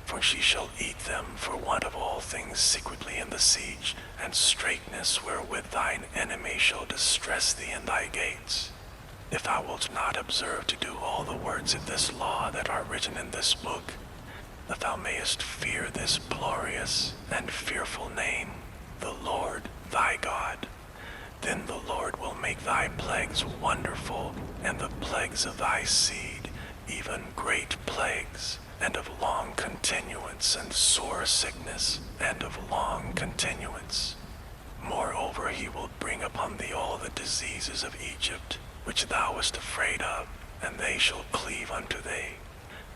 For she shall eat them for want of all things secretly in the siege, and straitness wherewith thine enemy shall distress thee in thy gates. If thou wilt not observe to do all the words of this law that are written in this book, that thou mayest fear this glorious and fearful name, the Lord thy God, then the Lord will make thy plagues wonderful, and the plagues of thy seed, even great plagues, and of long continuance, and sore sickness, and of long continuance. Moreover, he will bring upon thee all the diseases of Egypt, which thou wast afraid of, and they shall cleave unto thee.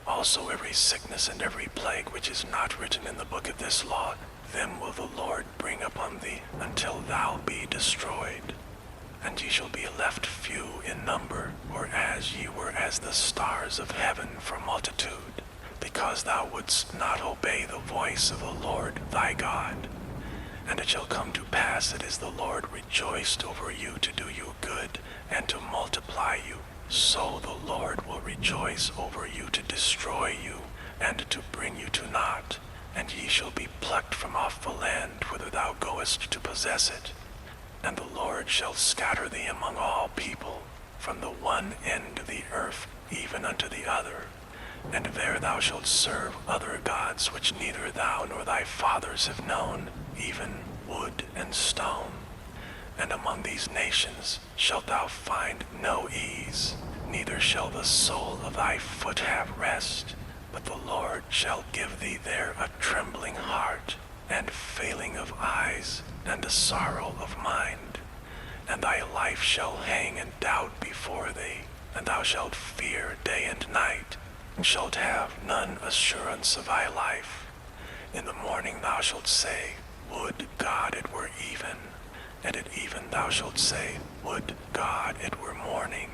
Also every sickness and every plague which is not written in the book of this law, them will the Lord bring upon thee, until thou be destroyed. And ye shall be left few in number, whereas ye were as the stars of heaven for multitude, because thou wouldst not obey the voice of the Lord thy God. And it shall come to pass that as the Lord rejoiced over you to do you good, and to multiply you, so the Lord will rejoice over you to destroy you, and to bring you to naught. And ye shall be plucked from off the land whither thou goest to possess it. And the Lord shall scatter thee among all people, from the one end of the earth even unto the other. And there thou shalt serve other gods which neither thou nor thy fathers have known, even wood and stone. And among these nations shalt thou find no ease, neither shall the sole of thy foot have rest. But the Lord shall give thee there a trembling heart, and failing of eyes, and a sorrow of mind. And thy life shall hang in doubt before thee, and thou shalt fear day and night, and shalt have none assurance of thy life. In the morning thou shalt say, Would God it were even. And at even thou shalt say, Would God it were morning.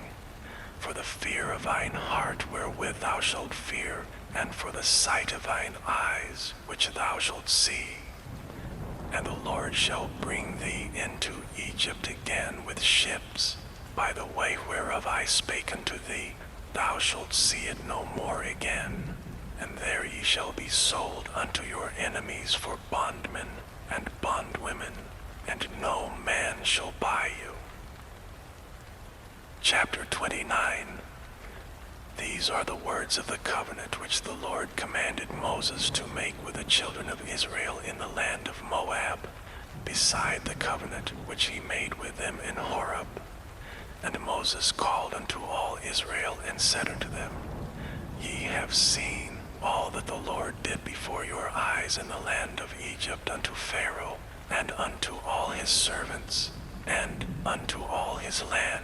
For the fear of thine heart wherewith thou shalt fear and for the sight of thine eyes, which thou shalt see. And the Lord shall bring thee into Egypt again with ships, by the way whereof I spake unto thee. Thou shalt see it no more again. And there ye shall be sold unto your enemies for bondmen and bondwomen, and no man shall buy you. Chapter 29. These are the words of the covenant which the Lord commanded Moses to make with the children of Israel in the land of Moab, beside the covenant which he made with them in Horeb. And Moses called unto all Israel and said unto them, Ye have seen all that the Lord did before your eyes in the land of Egypt unto Pharaoh, and unto all his servants, and unto all his land,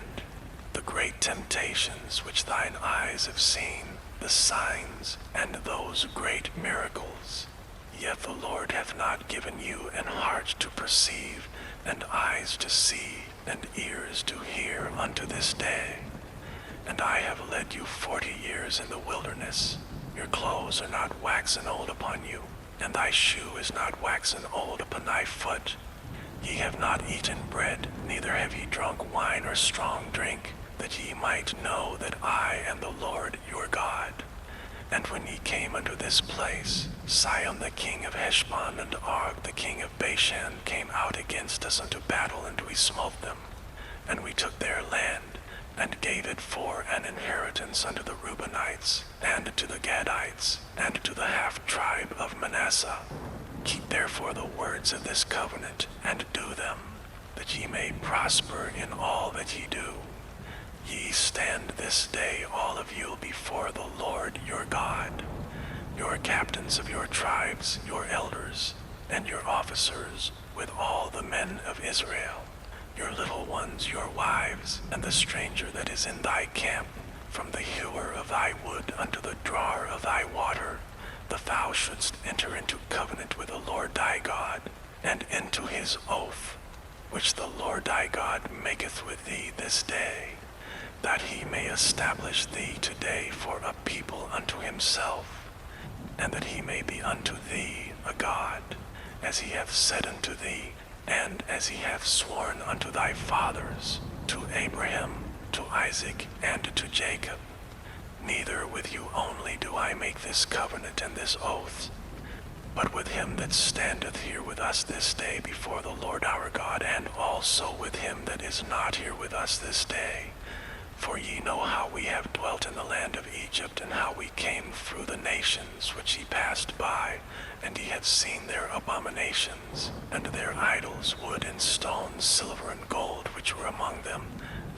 the great temptations which thine eyes have seen, the signs, and those great miracles. Yet the Lord hath not given you an heart to perceive, and eyes to see, and ears to hear unto this day. And I have led you 40 years in the wilderness. Your clothes are not waxen old upon you, and thy shoe is not waxen old upon thy foot. Ye have not eaten bread, neither have ye drunk wine or strong drink, that ye might know that I am the Lord your God. And when ye came unto this place, Sihon the king of Heshbon and Og the king of Bashan came out against us unto battle, and we smote them. And we took their land, and gave it for an inheritance unto the Reubenites, and to the Gadites, and to the half-tribe of Manasseh. Keep therefore the words of this covenant, and do them, that ye may prosper in all that ye do. Ye stand this day all of you before the Lord your God, your captains of your tribes, your elders, and your officers, with all the men of Israel, your little ones, your wives, and the stranger that is in thy camp, from the hewer of thy wood unto the drawer of thy water, that thou shouldst enter into covenant with the Lord thy God, and into his oath, which the Lord thy God maketh with thee this day, that he may establish thee today for a people unto himself, and that he may be unto thee a God, as he hath said unto thee, and as he hath sworn unto thy fathers, to Abraham, to Isaac, and to Jacob. Neither with you only do I make this covenant and this oath, but with him that standeth here with us this day before the Lord our God, and also with him that is not here with us this day. For ye know how we have dwelt in the land of Egypt, and how we came through the nations which ye passed by, and ye have seen their abominations, and their idols, wood and stone, silver and gold, which were among them,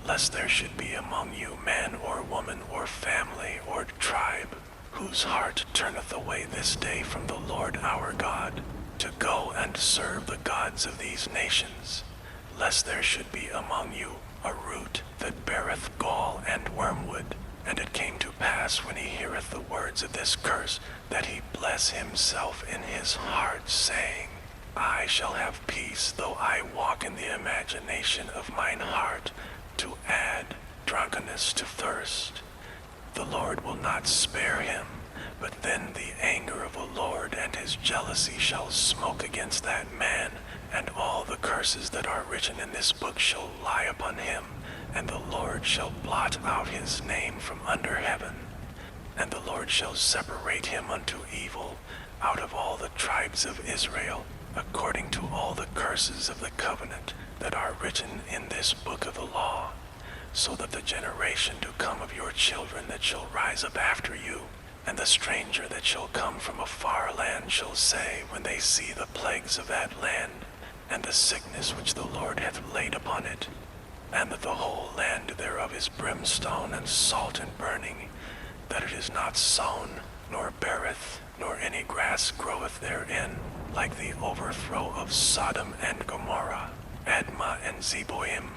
lest there should be among you man or woman or family or tribe, whose heart turneth away this day from the Lord our God, to go and serve the gods of these nations, lest there should be among you a root that beareth gall and wormwood. And it came to pass, when he heareth the words of this curse, that he bless himself in his heart, saying, I shall have peace, though I walk in the imagination of mine heart, to add drunkenness to thirst. The Lord will not spare him, but then the anger of the Lord and his jealousy shall smoke against that man, and all the curses that are written in this book shall lie upon him, and the Lord shall blot out his name from under heaven. And the Lord shall separate him unto evil out of all the tribes of Israel, according to all the curses of the covenant that are written in this book of the law, so that the generation to come of your children that shall rise up after you, and the stranger that shall come from a far land shall say, when they see the plagues of that land, and the sickness which the Lord hath laid upon it, and that the whole land thereof is brimstone and salt and burning, that it is not sown, nor beareth, nor any grass groweth therein, like the overthrow of Sodom and Gomorrah, Admah and Zeboim,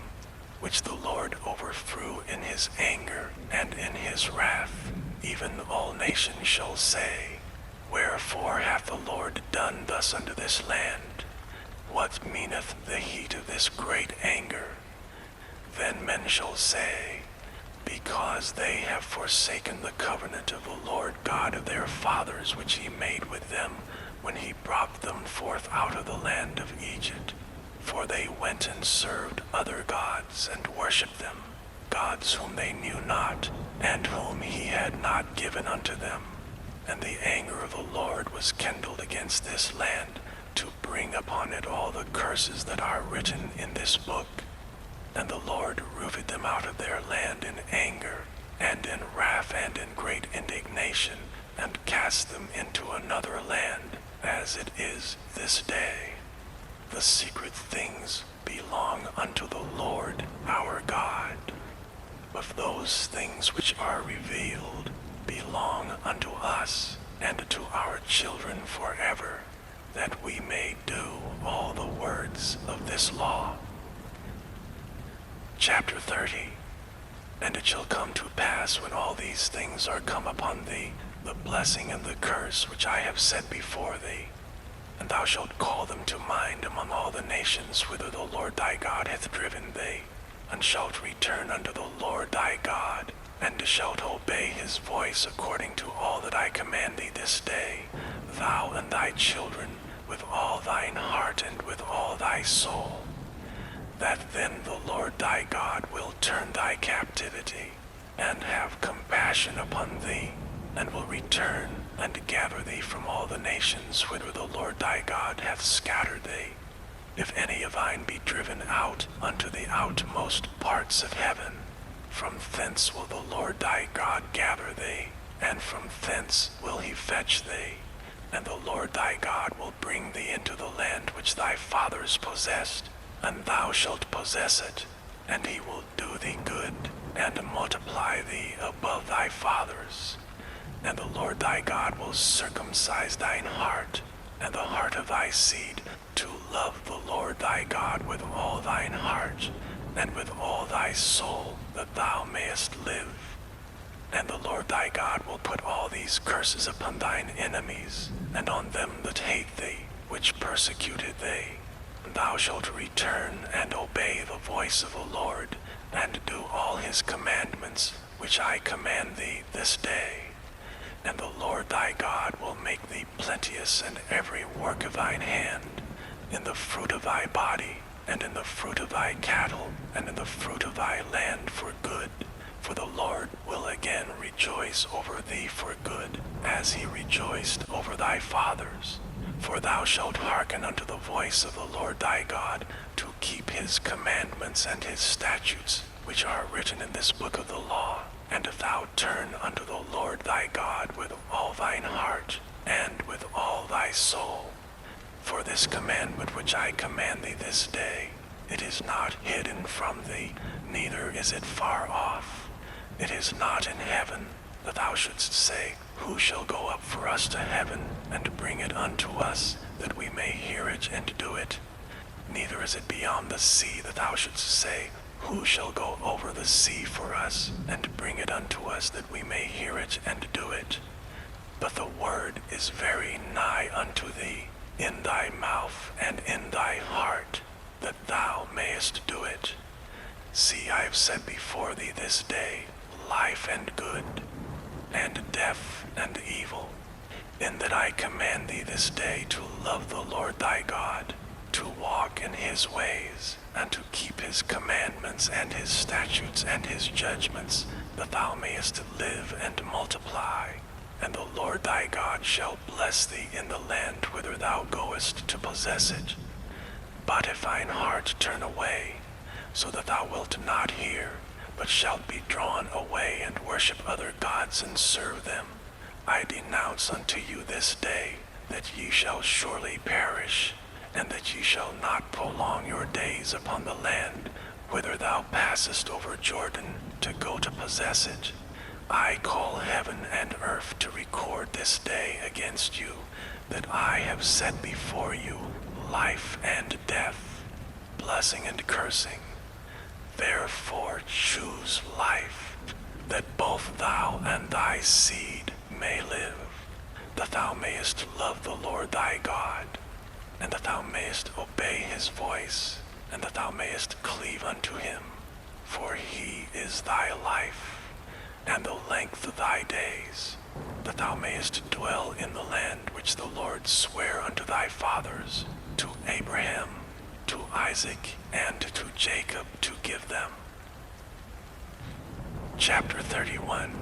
which the Lord overthrew in his anger and in his wrath. Even all nations shall say, Wherefore hath the Lord done thus unto this land? What meaneth the heat of this great anger? Then men shall say, because they have forsaken the covenant of the Lord God of their fathers which he made with them when he brought them forth out of the land of Egypt. For they went and served other gods and worshipped them, gods whom they knew not, and whom he had not given unto them. And the anger of the Lord was kindled against this land, to bring upon it all the curses that are written in this book. And the Lord rooted them out of their land in anger, and in wrath, and in great indignation, and cast them into another land, as it is this day. The secret things belong unto the Lord our God, but those things which are revealed belong unto us and to our children forever, that we may do all the words of this law. Chapter 30. And it shall come to pass, when all these things are come upon thee, the blessing and the curse which I have set before thee, and thou shalt call them to mind among all the nations whither the Lord thy God hath driven thee, and shalt return unto the Lord thy God, and shalt obey his voice according to all that I command thee this day, thou and thy children, with all thine heart and with all thy soul. That then the Lord thy God will turn thy captivity, and have compassion upon thee, and will return and gather thee from all the nations whither the Lord thy God hath scattered thee. If any of thine be driven out unto the outmost parts of heaven, from thence will the Lord thy God gather thee, and from thence will he fetch thee. And the Lord thy God will bring thee into the land which thy fathers possessed, and thou shalt possess it, and he will do thee good, and multiply thee above thy fathers. And the Lord thy God will circumcise thine heart, and the heart of thy seed, to love the Lord thy God with all thine heart, and with all thy soul, that thou mayest live. And the Lord thy God will put all these curses upon thine enemies, and on them that hate thee, which persecuted thee. And thou shalt return and obey the voice of the Lord, and do all his commandments, which I command thee this day. And the Lord thy God will make thee plenteous in every work of thine hand, in the fruit of thy body, and in the fruit of thy cattle, and in the fruit of thy land for good. For the Lord will again rejoice over thee for good, as he rejoiced over thy fathers. For thou shalt hearken unto the voice of the Lord thy God, to keep his commandments and his statutes, which are written in this book of the law. And if thou turn unto the Lord thy God with all thine heart, and with all thy soul. For this commandment which I command thee this day, it is not hidden from thee, neither is it far off. It is not in heaven, that thou shouldst say, Who shall go up for us to heaven, and bring it unto us, that we may hear it and do it? Neither is it beyond the sea, that thou shouldst say, Who shall go over the sea for us, and bring it unto us, that we may hear it and do it? But the word is very nigh unto thee, in thy mouth and in thy heart, that thou mayest do it. See, I have set before thee this day life and good, and death and evil, in that I command thee this day to love the Lord thy God, to walk in his ways, and to keep his commandments and his statutes and his judgments, that thou mayest live and multiply. And the Lord thy God shall bless thee in the land whither thou goest to possess it. But if thine heart turn away, so that thou wilt not hear, but shalt be drawn away and worship other gods and serve them, I denounce unto you this day that ye shall surely perish, and that ye shall not prolong your days upon the land whither thou passest over Jordan to go to possess it. I call heaven and earth to record this day against you, that I have set before you life and death, blessing and cursing. Therefore choose life, that both thou and thy seed may live, that thou mayest love the Lord thy God, and that thou mayest obey his voice, and that thou mayest cleave unto him, for he is thy life. and the length of thy days, that thou mayest dwell in the land which the Lord sware unto thy fathers, to Abraham, to Isaac, and to Jacob, to give them. Chapter 31.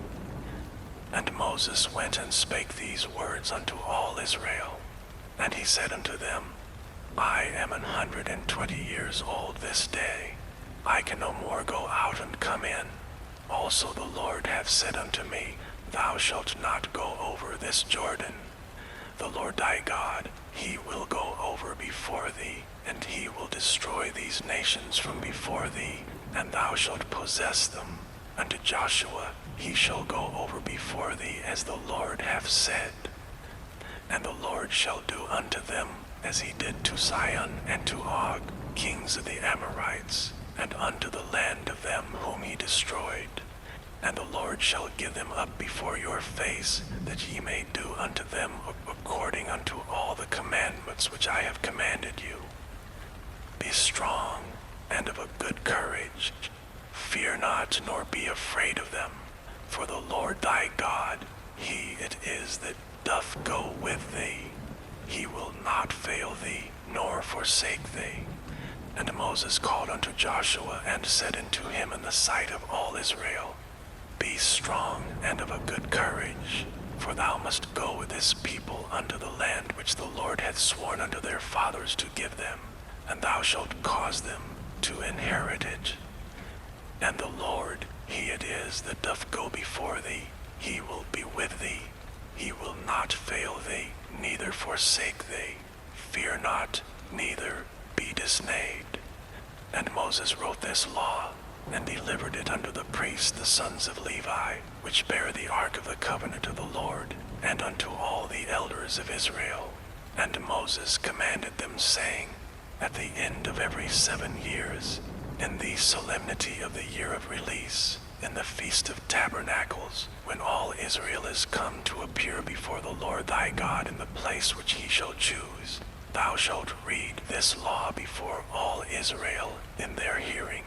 And Moses went and spake these words unto all Israel. And he said unto them, I am 120 years old this day. I can no more go out and come in. Also the Lord hath said unto me, Thou shalt not go over this Jordan. The Lord thy God, he will go over before thee, and he will destroy these nations from before thee, and thou shalt possess them. Unto Joshua he shall go over before thee as the Lord hath said. And the Lord shall do unto them as he did to Sihon and to Og, kings of the Amorites, and unto the land of them whom he destroyed. And the Lord shall give them up before your face, that ye may do unto them according unto all the commandments which I have commanded you. Be strong and of a good courage. Fear not, nor be afraid of them. For the Lord thy God, he it is that doth go with thee. He will not fail thee, nor forsake thee. And Moses called unto Joshua, and said unto him in the sight of all Israel, Be strong and of a good courage, for thou must go with this people unto the land which the Lord hath sworn unto their fathers to give them, and thou shalt cause them to inherit it. And the Lord, he it is that doth go before thee, he will be with thee. He will not fail thee, neither forsake thee. Fear not, neither be dismayed. And Moses wrote this law, and delivered it unto the priests the sons of Levi, which bear the ark of the covenant of the Lord, and unto all the elders of Israel. And Moses commanded them, saying, At the end of every 7 years, in the solemnity of the year of release, in the feast of tabernacles, when all Israel is come to appear before the Lord thy God in the place which he shall choose, thou shalt read this law before all Israel in their hearing.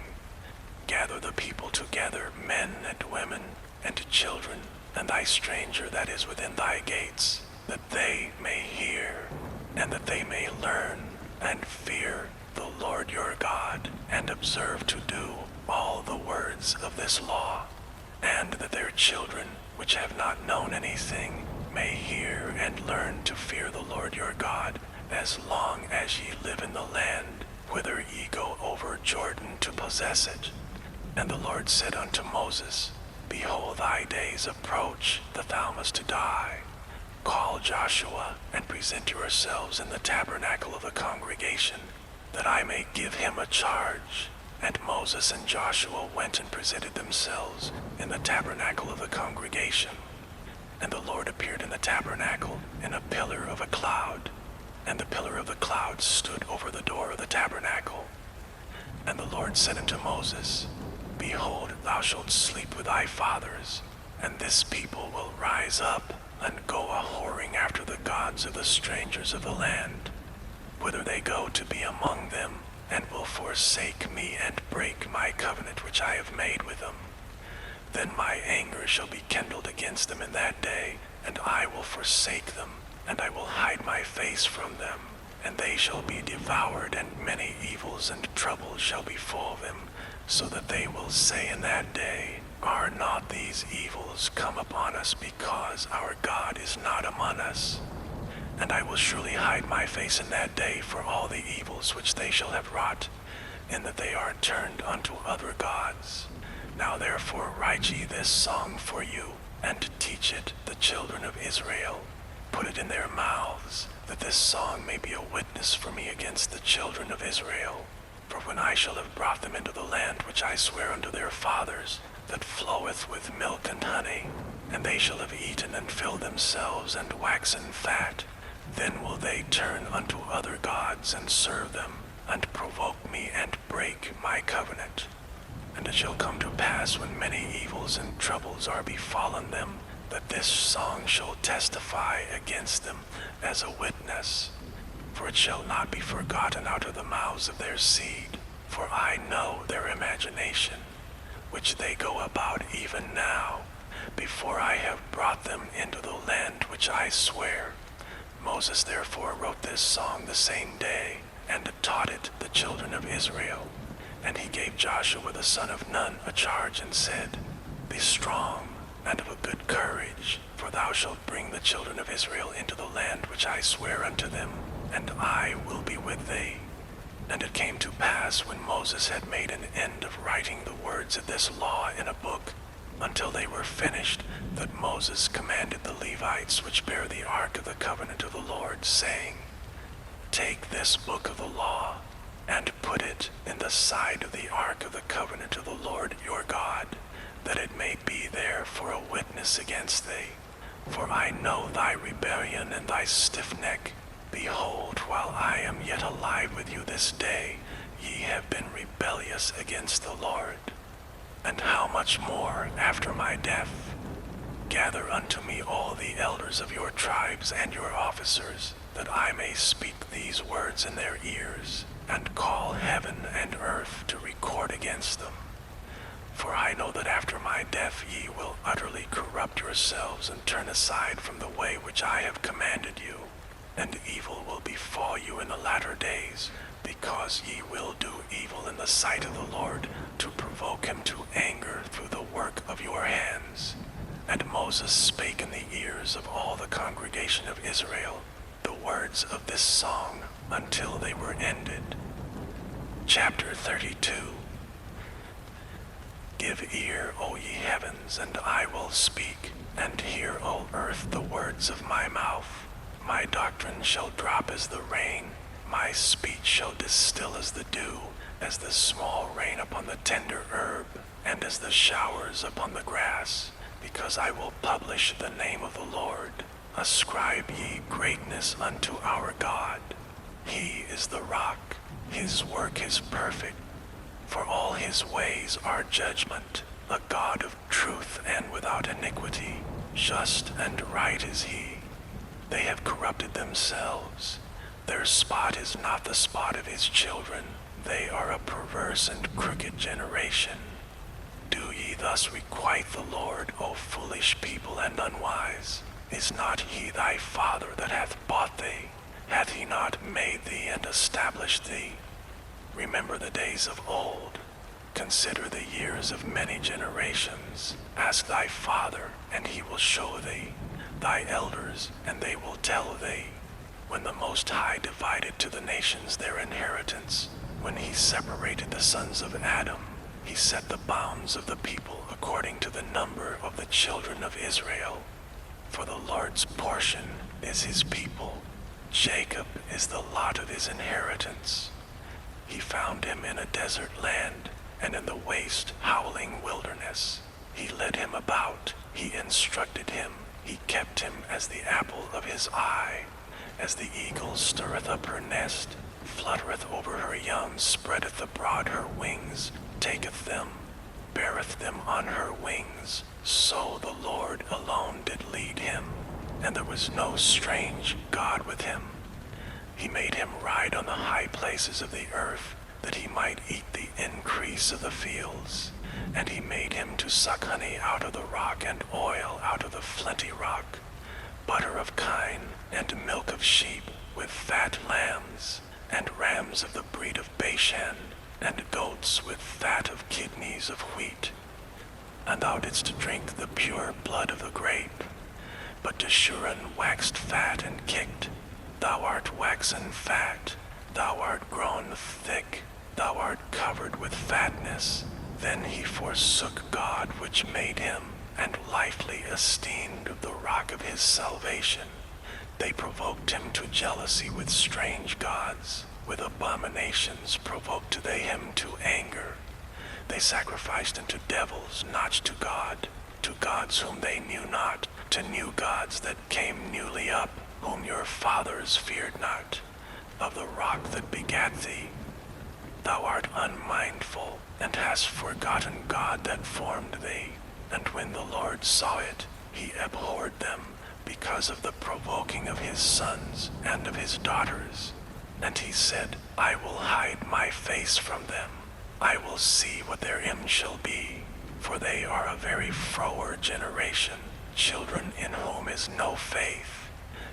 Gather the people together, men and women, and children, and thy stranger that is within thy gates, that they may hear, and that they may learn, and fear the Lord your God, and observe to do all the words of this law, and that their children, which have not known anything, may hear and learn to fear the Lord your God, as long as ye live in the land, whither ye go over Jordan to possess it. And the Lord said unto Moses, Behold, thy days approach, that thou must die. Call Joshua, and present yourselves in the tabernacle of the congregation, that I may give him a charge. And Moses and Joshua went and presented themselves in the tabernacle of the congregation. And the Lord appeared in the tabernacle in a pillar of a cloud, and the pillar of the cloud stood over the door of the tabernacle. And the Lord said unto Moses, Behold, thou shalt sleep with thy fathers, and this people will rise up and go a-whoring after the gods of the strangers of the land, whither they go to be among them, and will forsake me and break my covenant which I have made with them. Then my anger shall be kindled against them in that day, and I will forsake them, and I will hide my face from them, and they shall be devoured, and many evils and troubles shall befall them, so that they will say in that day, Are not these evils come upon us because our God is not among us? And I will surely hide my face in that day for all the evils which they shall have wrought, in that they are turned unto other gods. Now therefore write ye this song for you, and teach it the children of Israel. Put it in their mouths, that this song may be a witness for me against the children of Israel. For when I shall have brought them into the land which I swear unto their fathers, that floweth with milk and honey, and they shall have eaten and filled themselves and waxen fat, then will they turn unto other gods and serve them, and provoke me and break my covenant. And it shall come to pass when many evils and troubles are befallen them, that this song shall testify against them as a witness. For it shall not be forgotten out of the mouths of their seed, for I know their imagination, which they go about even now, before I have brought them into the land which I swear. Moses therefore wrote this song the same day, and taught it the children of Israel. And he gave Joshua the son of Nun a charge, and said, Be strong and of a good courage, for thou shalt bring the children of Israel into the land which I swear unto them, and I will be with thee. And it came to pass, when Moses had made an end of writing the words of this law in a book, until they were finished, that Moses commanded the Levites which bear the ark of the covenant of the Lord, saying, Take this book of the law, and put it in the side of the ark of the covenant of the Lord your God, that it may be there for a witness against thee. For I know thy rebellion and thy stiff neck. Behold, while I am yet alive with you this day, ye have been rebellious against the Lord. And how much more after my death? Gather unto me all the elders of your tribes and your officers, that I may speak these words in their ears, and call heaven and earth to record against them. For I know that after my death ye will utterly corrupt yourselves, and turn aside from the way which I have commanded you, and evil will befall you in the latter days, because ye will do evil in the sight of the Lord, to provoke him to anger through the work of your hands. And Moses spake in the ears of all the congregation of Israel the words of this song until they were ended. Chapter 32. Give ear, O ye heavens, and I will speak, and hear, O earth, the words of my mouth. My doctrine shall drop as the rain, my speech shall distill as the dew, as the small rain upon the tender herb, and as the showers upon the grass, because I will publish the name of the Lord. Ascribe ye greatness unto our God. He is the rock, his work is perfect, for all his ways are judgment, a God of truth and without iniquity. Just and right is he. They have corrupted themselves. Their spot is not the spot of his children. They are a perverse and crooked generation. Do ye thus requite the Lord, O foolish people and unwise? Is not he thy father that hath bought thee? Hath he not made thee and established thee? Remember the days of old. Consider the years of many generations. Ask thy father, and he will show thee, thy elders, and they will tell thee. When the Most High divided to the nations their inheritance, when he separated the sons of Adam, he set the bounds of the people according to the number of the children of Israel. For the Lord's portion is his people. Jacob is the lot of his inheritance. He found him in a desert land, and in the waste, howling wilderness. He led him about, he instructed him, he kept him as the apple of his eye. As the eagle stirreth up her nest, fluttereth over her young, spreadeth abroad her wings, taketh them, beareth them on her wings, so the Lord alone did lead him, and there was no strange God with him. He made him ride on the high places of the earth, that he might eat the increase of the fields. And he made him to suck honey out of the rock, and oil out of the flinty rock, butter of kine, and milk of sheep, with fat lambs, and rams of the breed of Bashan, and goats with fat of kidneys of wheat. And thou didst drink the pure blood of the grape. But Jeshurun waxed fat and kicked. Thou art waxen fat, thou art grown thick, thou art covered with fatness. Then he forsook God which made him, and lightly esteemed the rock of his salvation. They provoked him to jealousy with strange gods. With abominations provoked they him to anger. They sacrificed unto devils, not to gods whom they knew not, to new gods that came newly up, whom your fathers feared not. Of the rock that begat thee, thou art unmindful, and hast forgotten God that formed thee. And when the Lord saw it, he abhorred them, because of the provoking of his sons and of his daughters. And he said, I will hide my face from them. I will see what their end shall be. For they are a very froward generation, children in whom is no faith.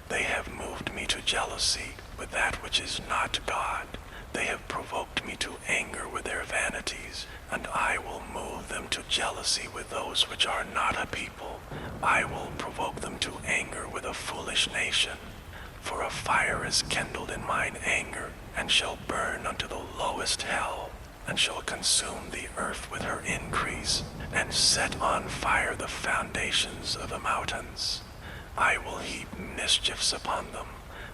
They have moved me to jealousy with that which is not God. They have provoked me to anger with their vanities, and I will move them to jealousy with those which are not a people. I will provoke them to anger with a foolish nation. For a fire is kindled in mine anger, and shall burn unto the lowest hell, and shall consume the earth with her increase, and set on fire the foundations of the mountains. I will heap mischiefs upon them.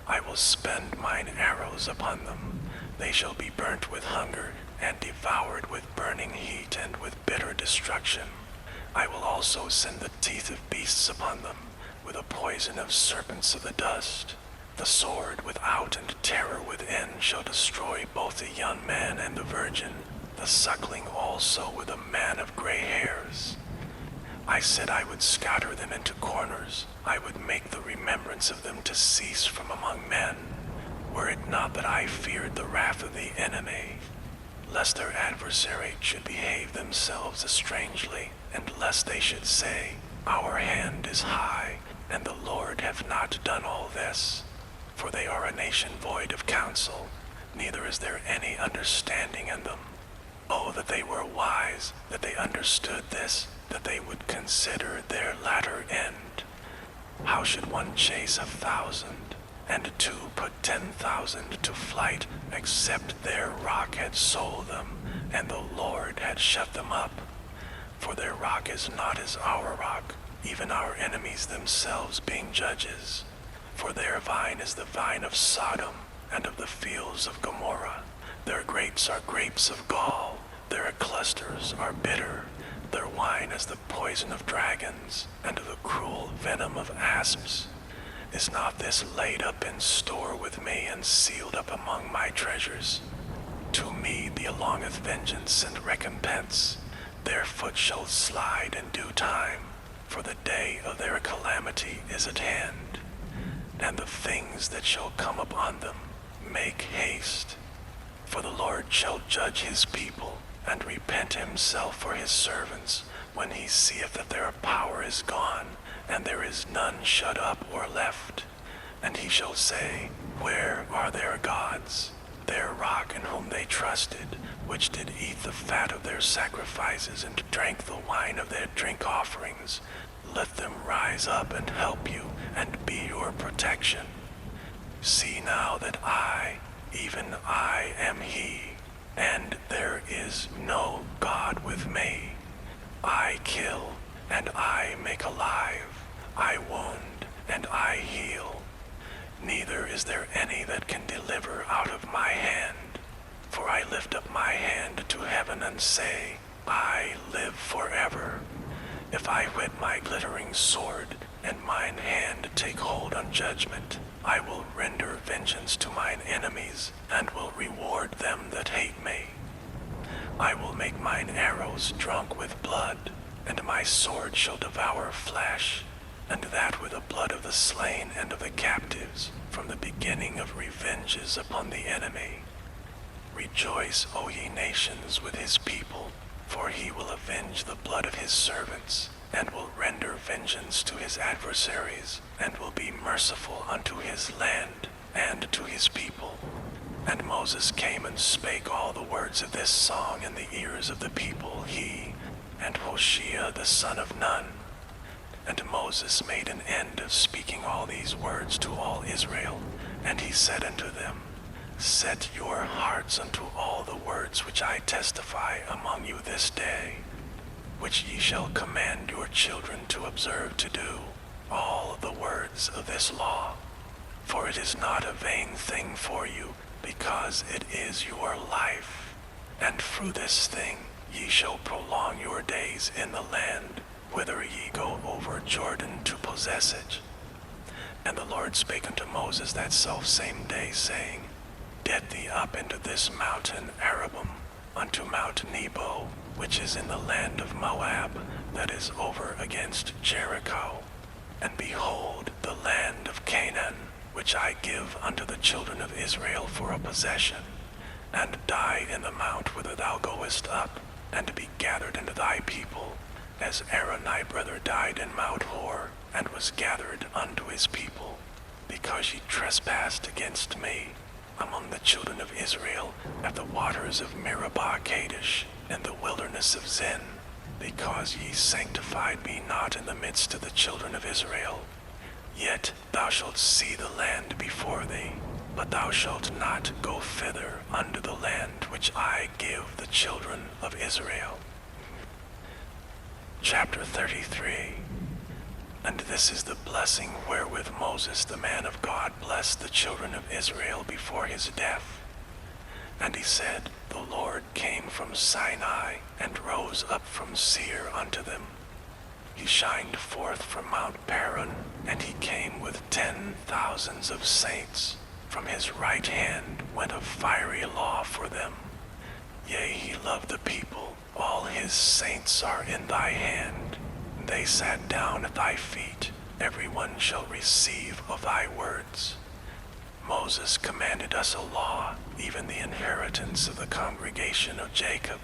I will spend mine arrows upon them. They shall be burnt with hunger, and devoured with burning heat and with bitter destruction. I will also send the teeth of beasts upon them, with a poison of serpents of the dust. The sword without and terror within shall destroy both the young man and the virgin, the suckling also with a man of gray hairs. I said I would scatter them into corners. I would make the remembrance of them to cease from among men, were it not that I feared the wrath of the enemy, lest their adversary should behave themselves strangely, and lest they should say, Our hand is high, and the Lord hath not done all this. For they are a nation void of counsel, neither is there any understanding in them. Oh, that they were wise, that they understood this, that they would consider their latter end. How should one chase 1,000, and two put 10,000 to flight, except their rock had sold them, and the Lord had shut them up? For their rock is not as our rock, even our enemies themselves being judges. For their vine is the vine of Sodom, and of the fields of Gomorrah. Their grapes are grapes of gall, their clusters are bitter. Their wine is the poison of dragons, and the cruel venom of asps. Is not this laid up in store with me, and sealed up among my treasures? To me belongeth vengeance and recompense. Their foot shall slide in due time, for the day of their calamity is at hand. And the things that shall come upon them, make haste. For the Lord shall judge his people, and repent himself for his servants, when he seeth that their power is gone, and there is none shut up or left. And he shall say, Where are their gods, their rock in whom they trusted, which did eat the fat of their sacrifices, and drank the wine of their drink offerings? Let them rise up and help you, and be your protection. See now that I, even I, am he, and there is no God with me. I kill, and I make alive. I wound, and I heal. Neither is there any that can deliver out of my hand. For I lift up my hand to heaven and say, I live forever. If I whet my glittering sword, and mine hand take hold on judgment, I will render vengeance to mine enemies, and will reward them that hate me. I will make mine arrows drunk with blood, and my sword shall devour flesh, and that with the blood of the slain and of the captives, from the beginning of revenges upon the enemy. Rejoice, O ye nations, with his people, for he will avenge the blood of his servants, and will render vengeance to his adversaries, and will be merciful unto his land, and to his people. And Moses came and spake all the words of this song in the ears of the people, he, and Hoshea the son of Nun. And Moses made an end of speaking all these words to all Israel, and he said unto them, Set your hearts unto all the words which I testify among you this day, which ye shall command your children to observe to do, all the words of this law. For it is not a vain thing for you, because it is your life. And through this thing ye shall prolong your days in the land, whither ye go over Jordan to possess it. And the Lord spake unto Moses that selfsame day, saying, Get thee up into this mountain Arabim, unto Mount Nebo, which is in the land of Moab, that is over against Jericho. And behold, the land of Canaan, which I give unto the children of Israel for a possession. And die in the mount whither thou goest up, and to be gathered into thy people, as Aaron thy brother died in Mount Hor, and was gathered unto his people, because ye trespassed against me among the children of Israel at the waters of Meribah Kadesh, in the wilderness of Zin, because ye sanctified me not in the midst of the children of Israel. Yet thou shalt see the land before thee, but thou shalt not go thither unto the land which I give the children of Israel. Chapter 33. And this is the blessing wherewith Moses the man of God blessed the children of Israel before his death. And he said, The Lord came from Sinai, and rose up from Seir unto them. He shined forth from Mount Paran, and he came with 10,000s of saints. From his right hand went a fiery law for them. Yea, he loved the people, all his saints are in thy hand. They sat down at thy feet, every one shall receive of thy words. Moses commanded us a law, even the inheritance of the congregation of Jacob.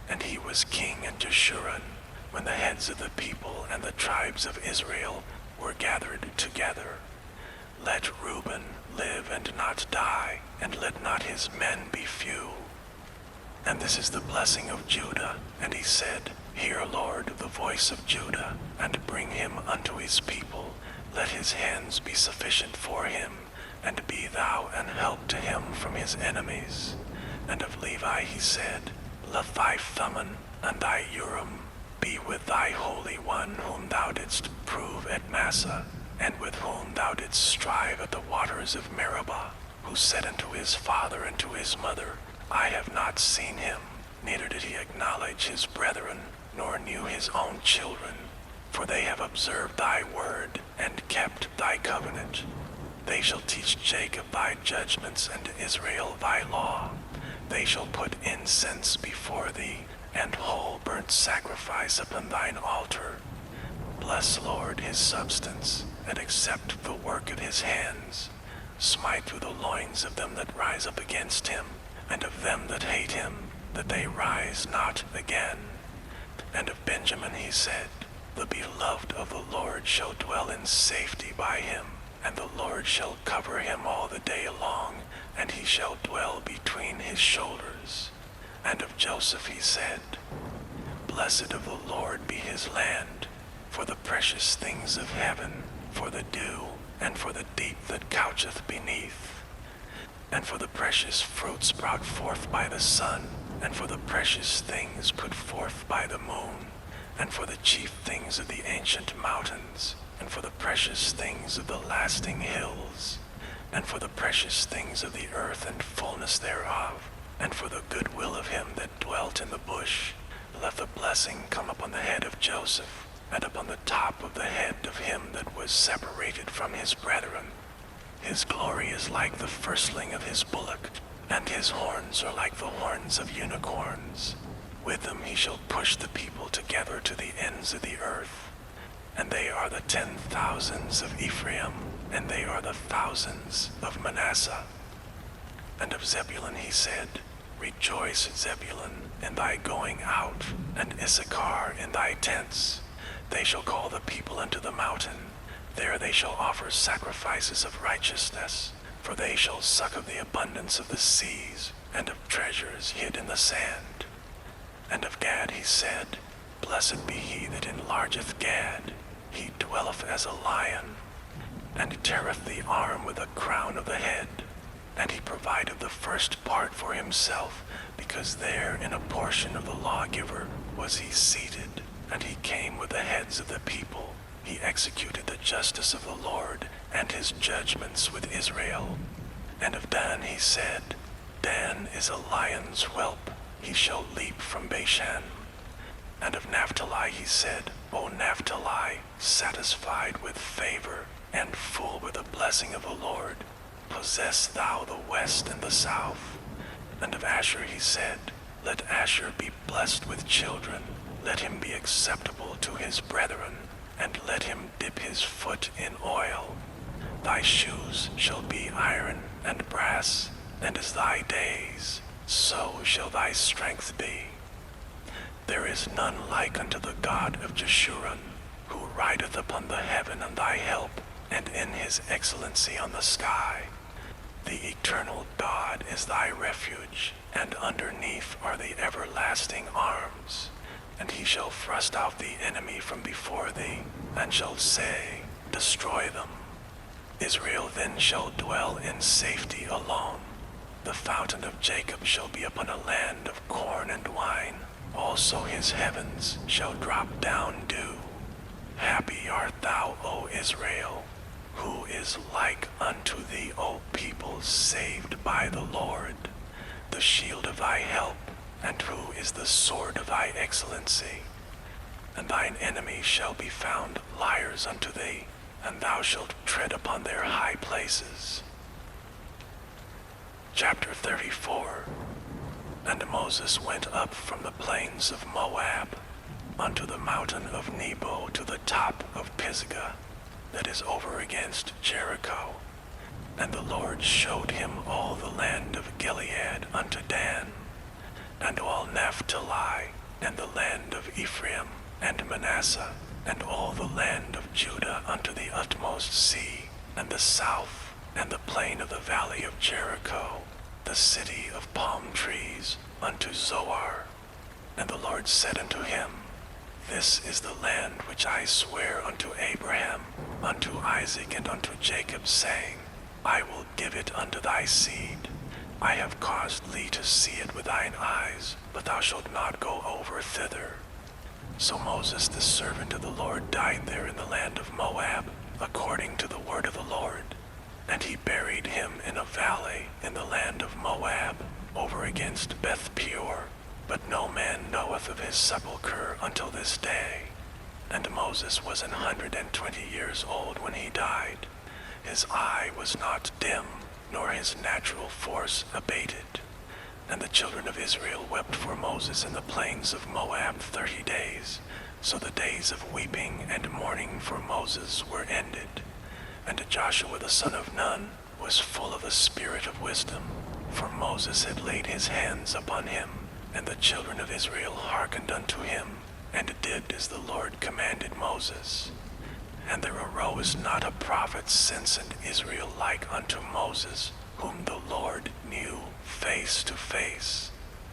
And he was king in Jeshurun, when the heads of the people and the tribes of Israel were gathered together. Let Reuben live and not die, and let not his men be few. And this is the blessing of Judah. And he said, Hear, Lord, the voice of Judah, and bring him unto his people. Let his hands be sufficient for him, and be thou an help to him from his enemies. And of Levi he said, Let thy Thummim and thy Urim be with thy Holy One whom thou didst prove at Massa, and with whom thou didst strive at the waters of Meribah, who said unto his father and to his mother, I have not seen him, neither did he acknowledge his brethren, nor knew his own children, for they have observed thy word, and kept thy covenant. They shall teach Jacob thy judgments, and Israel thy law. They shall put incense before thee, and whole burnt sacrifice upon thine altar. Bless, Lord, his substance, and accept the work of his hands. Smite through the loins of them that rise up against him, and of them that hate him, that they rise not again. And of Benjamin he said, The beloved of the Lord shall dwell in safety by him, and the Lord shall cover him all the day long, and he shall dwell between his shoulders. And of Joseph he said, Blessed of the Lord be his land, for the precious things of heaven, for the dew, and for the deep that coucheth beneath, and for the precious fruits brought forth by the sun, and for the precious things put forth by the moon, and for the chief things of the ancient mountains, and for the precious things of the lasting hills, and for the precious things of the earth and fullness thereof, and for the good will of him that dwelt in the bush. Let the blessing come upon the head of Joseph, and upon the top of the head of him that was separated from his brethren. His glory is like the firstling of his bullock, and his horns are like the horns of unicorns. With them he shall push the people together to the ends of the earth. And they are the 10,000s of Ephraim, and they are the thousands of Manasseh. And of Zebulun he said, Rejoice, Zebulun, in thy going out, and Issachar in thy tents. They shall call the people unto the mountain. There they shall offer sacrifices of righteousness, for they shall suck of the abundance of the seas, and of treasures hid in the sand. And of Gad he said, Blessed be he that enlargeth Gad. He dwelleth as a lion, and teareth the arm with a crown of the head. And he provided the first part for himself, because there in a portion of the lawgiver was he seated, and he came with the heads of the people. He executed the justice of the Lord, and his judgments with Israel. And of Dan he said, Dan is a lion's whelp, he shall leap from Bashan. And of Naphtali he said, O Naphtali, satisfied with favor, and full with the blessing of the Lord, possess thou the west and the south. And of Asher he said, Let Asher be blessed with children, let him be acceptable to his brethren, and let him dip his foot in oil. Thy shoes shall be iron and brass, and as thy days, so shall thy strength be. there is none like unto the God of Jeshurun, who rideth upon the heaven on thy help, and in his excellency on the sky. The eternal God is thy refuge, and underneath are the everlasting arms. And he shall thrust out the enemy from before thee, and shall say, Destroy them. Israel then shall dwell in safety alone. The fountain of Jacob shall be upon a land of corn and wine. Also his heavens shall drop down dew. Happy art thou, O Israel. Who is like unto thee, O people saved by the Lord, the shield of thy help, and who is the sword of thy excellency? And thine enemies shall be found liars unto thee, and thou shalt tread upon their high places. Chapter 34. And Moses went up from the plains of Moab unto the mountain of Nebo to the top of Pisgah, that is over against Jericho. And the Lord showed him all the land of Gilead unto Dan, and all Naphtali, and the land of Ephraim, and Manasseh, and all the land of Judah unto the utmost sea, and the south, and the plain of the valley of Jericho, the city of palm trees, unto Zoar. And the Lord said unto him, This is the land which I swear unto Abraham, unto Isaac, and unto Jacob, saying, I will give it unto thy seed. I have caused thee to see it with thine eyes, but thou shalt not go over thither. So Moses the servant of the Lord died there in the land of Moab, according to the word of the Lord. And he buried him in a valley in the land of Moab, over against Beth Peor. But no man knoweth of his sepulchre until this day. And Moses was 120 years old when he died. His eye was not dim, nor his natural force abated. And the children of Israel wept for Moses in the plains of Moab 30 days. So the days of weeping and mourning for Moses were ended. And Joshua the son of Nun was full of the spirit of wisdom, for Moses had laid his hands upon him. And the children of Israel hearkened unto him, and did as the Lord commanded Moses. And there arose not a prophet since in Israel like unto Moses, whom the Lord knew face to face,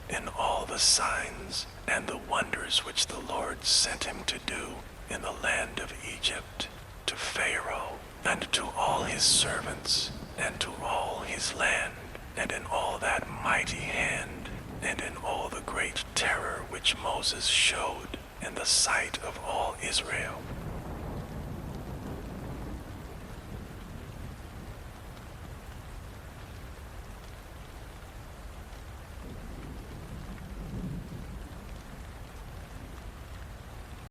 in all the signs and the wonders which the Lord sent him to do in the land of Egypt, to Pharaoh, and to all his servants, and to all his land, and in all that mighty hand, and in all the great terror which Moses showed in the sight of all Israel.